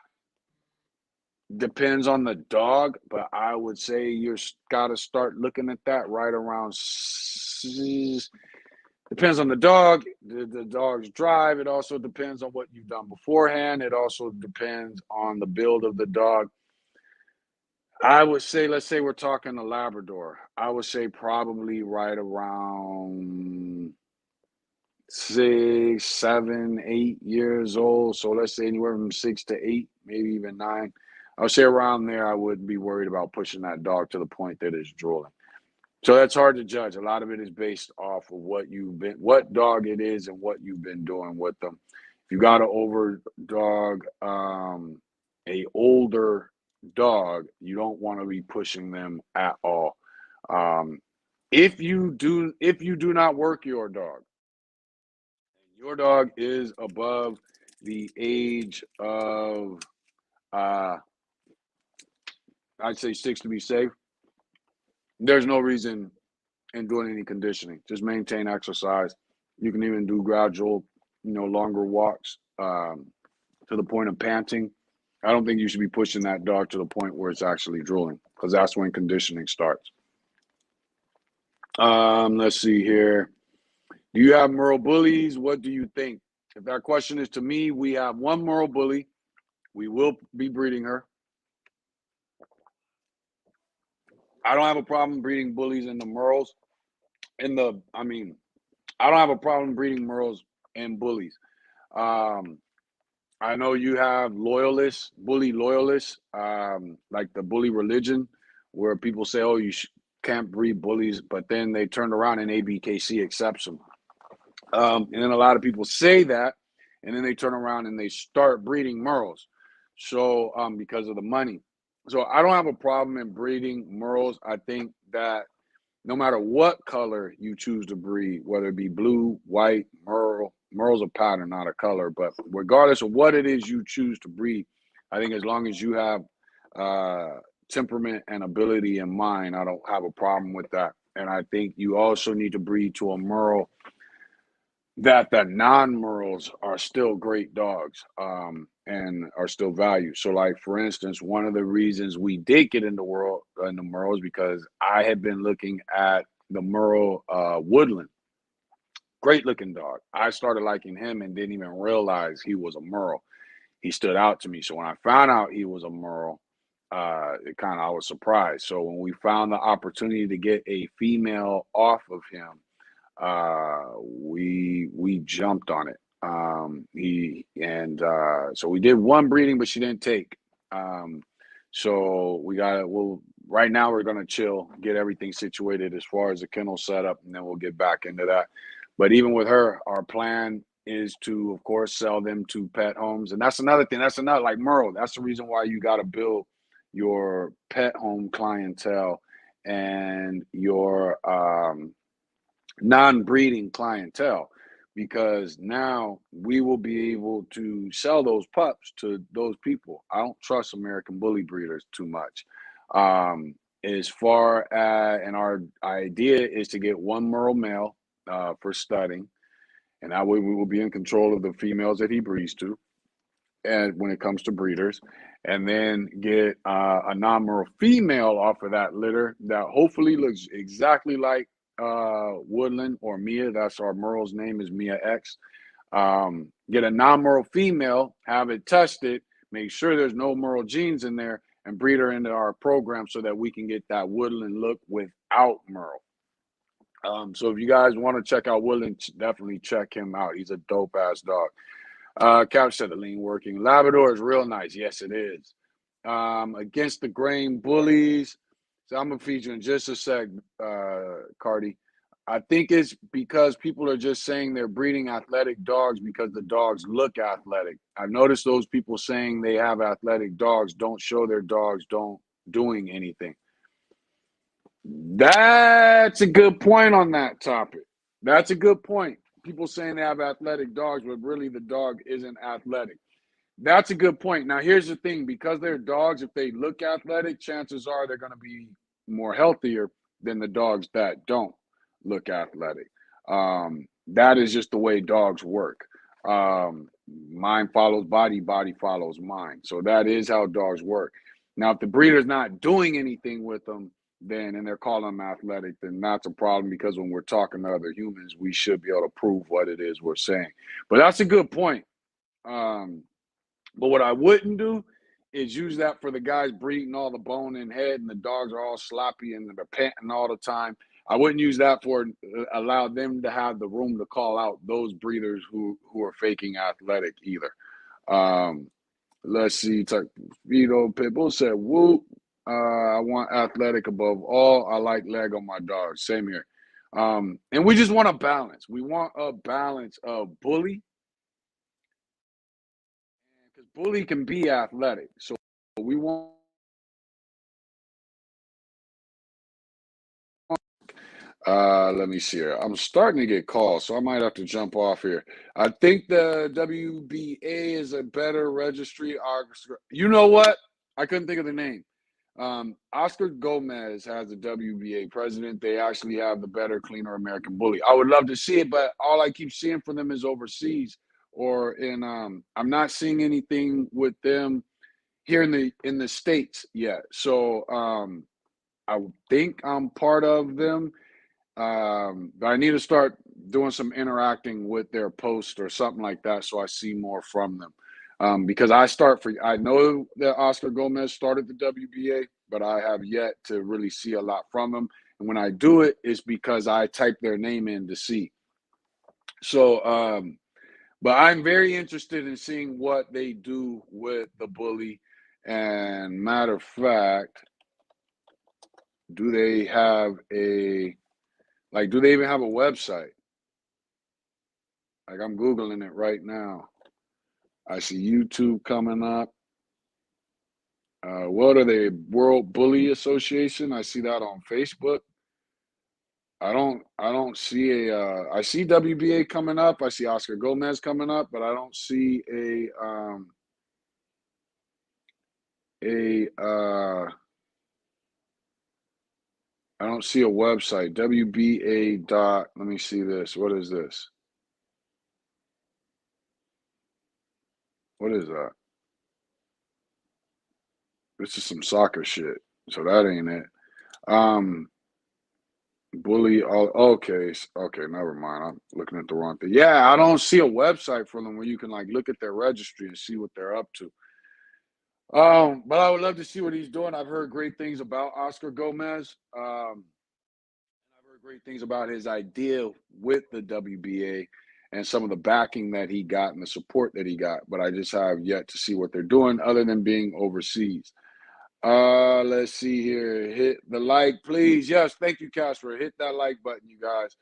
A: depends on the dog, but I would say you've got to start looking at that right around. Depends on the dog, the dog's drive. It also depends on what you've done beforehand. It also depends on the build of the dog. I would say, let's say we're talking a Labrador. I would say probably right around 6, 7, 8 years old. So let's say anywhere from 6 to 8, maybe even 9. I would say around there, I wouldn't be worried about pushing that dog to the point that it's drooling. So that's hard to judge. A lot of it is based off of what dog it is and what you've been doing with them. If you got an over dog, a older dog, you don't want to be pushing them at all. If you do not work your dog is above the age of, I'd say 6 to be safe, there's no reason in doing any conditioning. Just maintain exercise. You can even do gradual, longer walks to the point of panting. I don't think you should be pushing that dog to the point where it's actually drooling, because that's when conditioning starts. Let's see here. Do you have Merle bullies? What do you think? If that question is to me, we have one Merle bully. We will be breeding her. I don't have a problem breeding bullies in the Merles. I don't have a problem breeding Merles and bullies. Um, I know you have loyalists, bully loyalists, like the bully religion, where people say, "Oh, can't breed bullies," but then they turn around and ABKC accepts them. And then a lot of people say that, and then they turn around and they start breeding Merles. So, because of the money. So I don't have a problem in breeding Merles. I think that no matter what color you choose to breed, whether it be blue, white, Merle's a pattern, not a color. But regardless of what it is you choose to breed, I think as long as you have temperament and ability in mind, I don't have a problem with that. And I think you also need to breed to a Merle that the non-Merles are still great dogs, and are still valued. So, like for instance, one of the reasons we did get in the Merles because I had been looking at the Merle Woodland, great looking dog. I started liking him and didn't even realize he was a Merle. He stood out to me. So when I found out he was a Merle, I was surprised. So when we found the opportunity to get a female off of him, we jumped on it. So we did one breeding, but she didn't take. So right now we're gonna chill, get everything situated as far as the kennel setup, and then we'll get back into that. But even with her, our plan is to, of course, sell them to pet homes, and that's another thing. That's another like Merle. That's the reason why you got to build your pet home clientele and your non-breeding clientele, because now we will be able to sell those pups to those people. I don't trust American bully breeders too much. As far as, and our idea is to get one Merle male for studding, and that way we will be in control of the females that he breeds to. And when it comes to breeders, and then get a non-Merle female off of that litter that hopefully looks exactly like Woodland or Mia. That's our Merle's name is Mia X. Get a non-Merle female, have it tested, make sure there's no Merle genes in there, and breed her into our program so that we can get that Woodland look without Merle. So if you guys want to check out Woodland, definitely check him out. He's a dope ass dog. Couch said the lean working. Labrador is real nice. Yes, it is. Against the grain bullies. So I'm gonna feed you in just a sec, Cardi. I think it's because people are just saying they're breeding athletic dogs because the dogs look athletic. I've noticed those people saying they have athletic dogs don't show their dogs don't doing anything. That's a good point on that topic. That's a good point. People saying they have athletic dogs, but really the dog isn't athletic. That's a good point. Now, here's the thing. Because they're dogs, if they look athletic, chances are they're going to be more healthier than the dogs that don't look athletic. That is just the way dogs work. Mind follows body, body follows mind. So that is how dogs work. Now, if the breeder's not doing anything with them, and they're calling them athletic, then that's a problem, because when we're talking to other humans, we should be able to prove what it is we're saying. But that's a good point. But what I wouldn't do is use that for the guys breeding all the bone in head and the dogs are all sloppy and they're panting all the time. I wouldn't use that for allow them to have the room to call out those breeders who are faking athletic either. Let's see. Vito Pitbull said, "Whoop! I want athletic above all. I like leg on my dogs. Same here." And we just want a balance. We want a balance of bully, because bully can be athletic. So we want. Let me see here. I'm starting to get calls, so I might have to jump off here. I think the WBA is a better registry. You know what? I couldn't think of the name. Oscar Gomez has the WBA president. They actually have the better, cleaner American bully. I would love to see it, but all I keep seeing from them is overseas or in. I'm not seeing anything with them here in the States yet. So I think I'm part of them. But I need to start doing some interacting with their posts or something like that, so I see more from them. Because I know that Oscar Gomez started the WBA, but I have yet to really see a lot from him. And when I do it, it's because I type their name in to see. So, but I'm very interested in seeing what they do with the bully. And matter of fact, do they have do they even have a website? Like, I'm Googling it right now. I see YouTube coming up. What are they? World Bully Association. I see that on Facebook. I don't see I see WBA coming up. I see Oscar Gomez coming up, but I don't see a I don't see a website. WBA dot. Let me see this. What is this? What is that? This is some soccer shit. So that ain't it. Um, Bully. Oh, okay. Okay. Never mind. I'm looking at the wrong thing. Yeah, I don't see a website for them where you can like look at their registry and see what they're up to. But I would love to see what he's doing. I've heard great things about Oscar Gomez. I've heard great things about his idea with the WBA and some of the backing that he got and the support that he got. But I just have yet to see what they're doing other than being overseas. Let's see here. Hit the like, please. Yes, thank you, Casper. Hit that like button, you guys.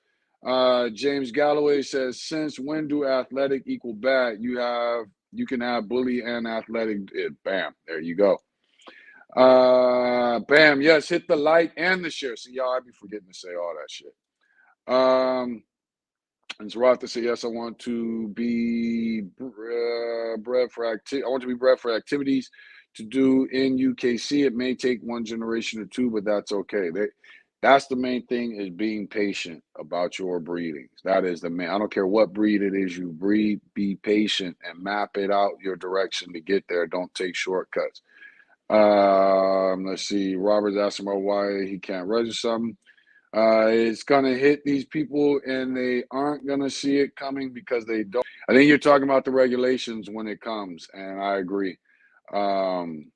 A: James Galloway says, since when do athletic equal bad? You can have bully and athletic. Bam, there you go. Bam, yes, hit the like and the share. See, y'all, I be forgetting to say all that shit. And Zarata said, yes, I want to be bred for I want to be bred for activities to do in UKC. It may take one generation or two, but that's okay. That's the main thing, is being patient about your breedings. That is the main. I don't care what breed it is you breed, be patient and map it out your direction to get there. Don't take shortcuts. Let's see. Robert's asking about why he can't register something. It's gonna hit these people and they aren't gonna see it coming because they don't. I think you're talking about the regulations when it comes, and I agree. Um,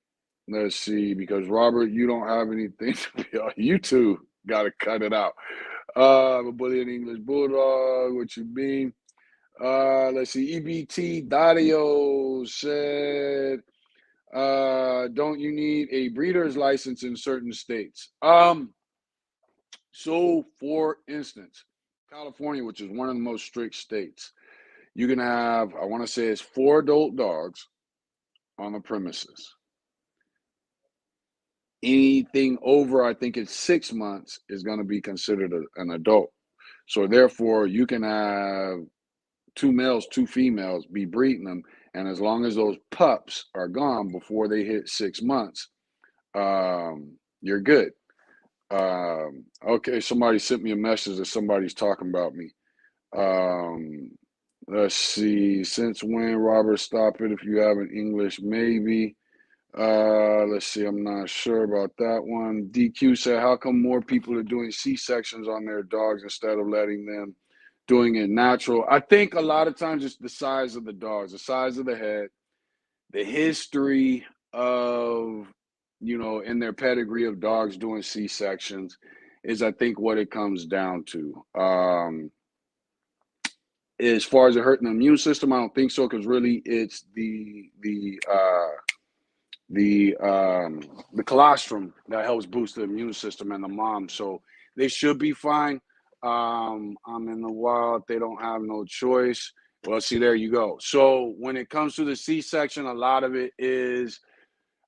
A: let's see, because Robert, you don't have anything to be on. You two gotta cut it out. A bully in English Bulldog, what you mean? Let's see, EBT Dario said, don't you need a breeder's license in certain states? So, for instance, California, which is one of the most strict states, you can have, I want to say it's 4 adult dogs on the premises. Anything over, I think it's 6 months, is going to be considered an adult. So, therefore, you can have 2 males, 2 females, be breeding them. And as long as those pups are gone before they hit 6 months, you're good. Okay, somebody sent me a message that somebody's talking about me. Let's see. Since when, Robert? Stop it if you have an English, maybe. Let's see. I'm not sure about that one. DQ said, how come more people are doing C-sections on their dogs instead of letting them doing it natural? I think a lot of times it's the size of the dogs, the size of the head, the history of, in their pedigree of dogs doing C-sections is, I think, what it comes down to. As far as it hurting the immune system, I don't think so, because really it's the colostrum that helps boost the immune system and the mom. So they should be fine. I'm in the wild. They don't have no choice. Well, see, there you go. So when it comes to the C-section, a lot of it is,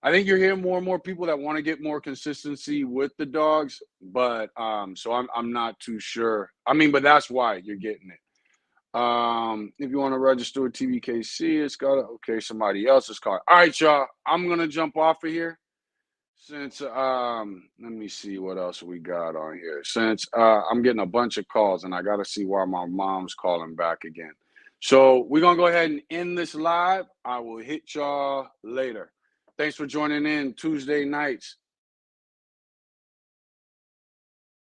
A: I think you're hearing more and more people that want to get more consistency with the dogs, but so I'm not too sure. I mean, but that's why you're getting it. If you want to register with TVKC, it's got okay, somebody else's car. All right, y'all. I'm gonna jump off of here. Since let me see what else we got on here. Since I'm getting a bunch of calls and I gotta see why my mom's calling back again. So we're gonna go ahead and end this live. I will hit y'all later. Thanks for joining in Tuesday nights.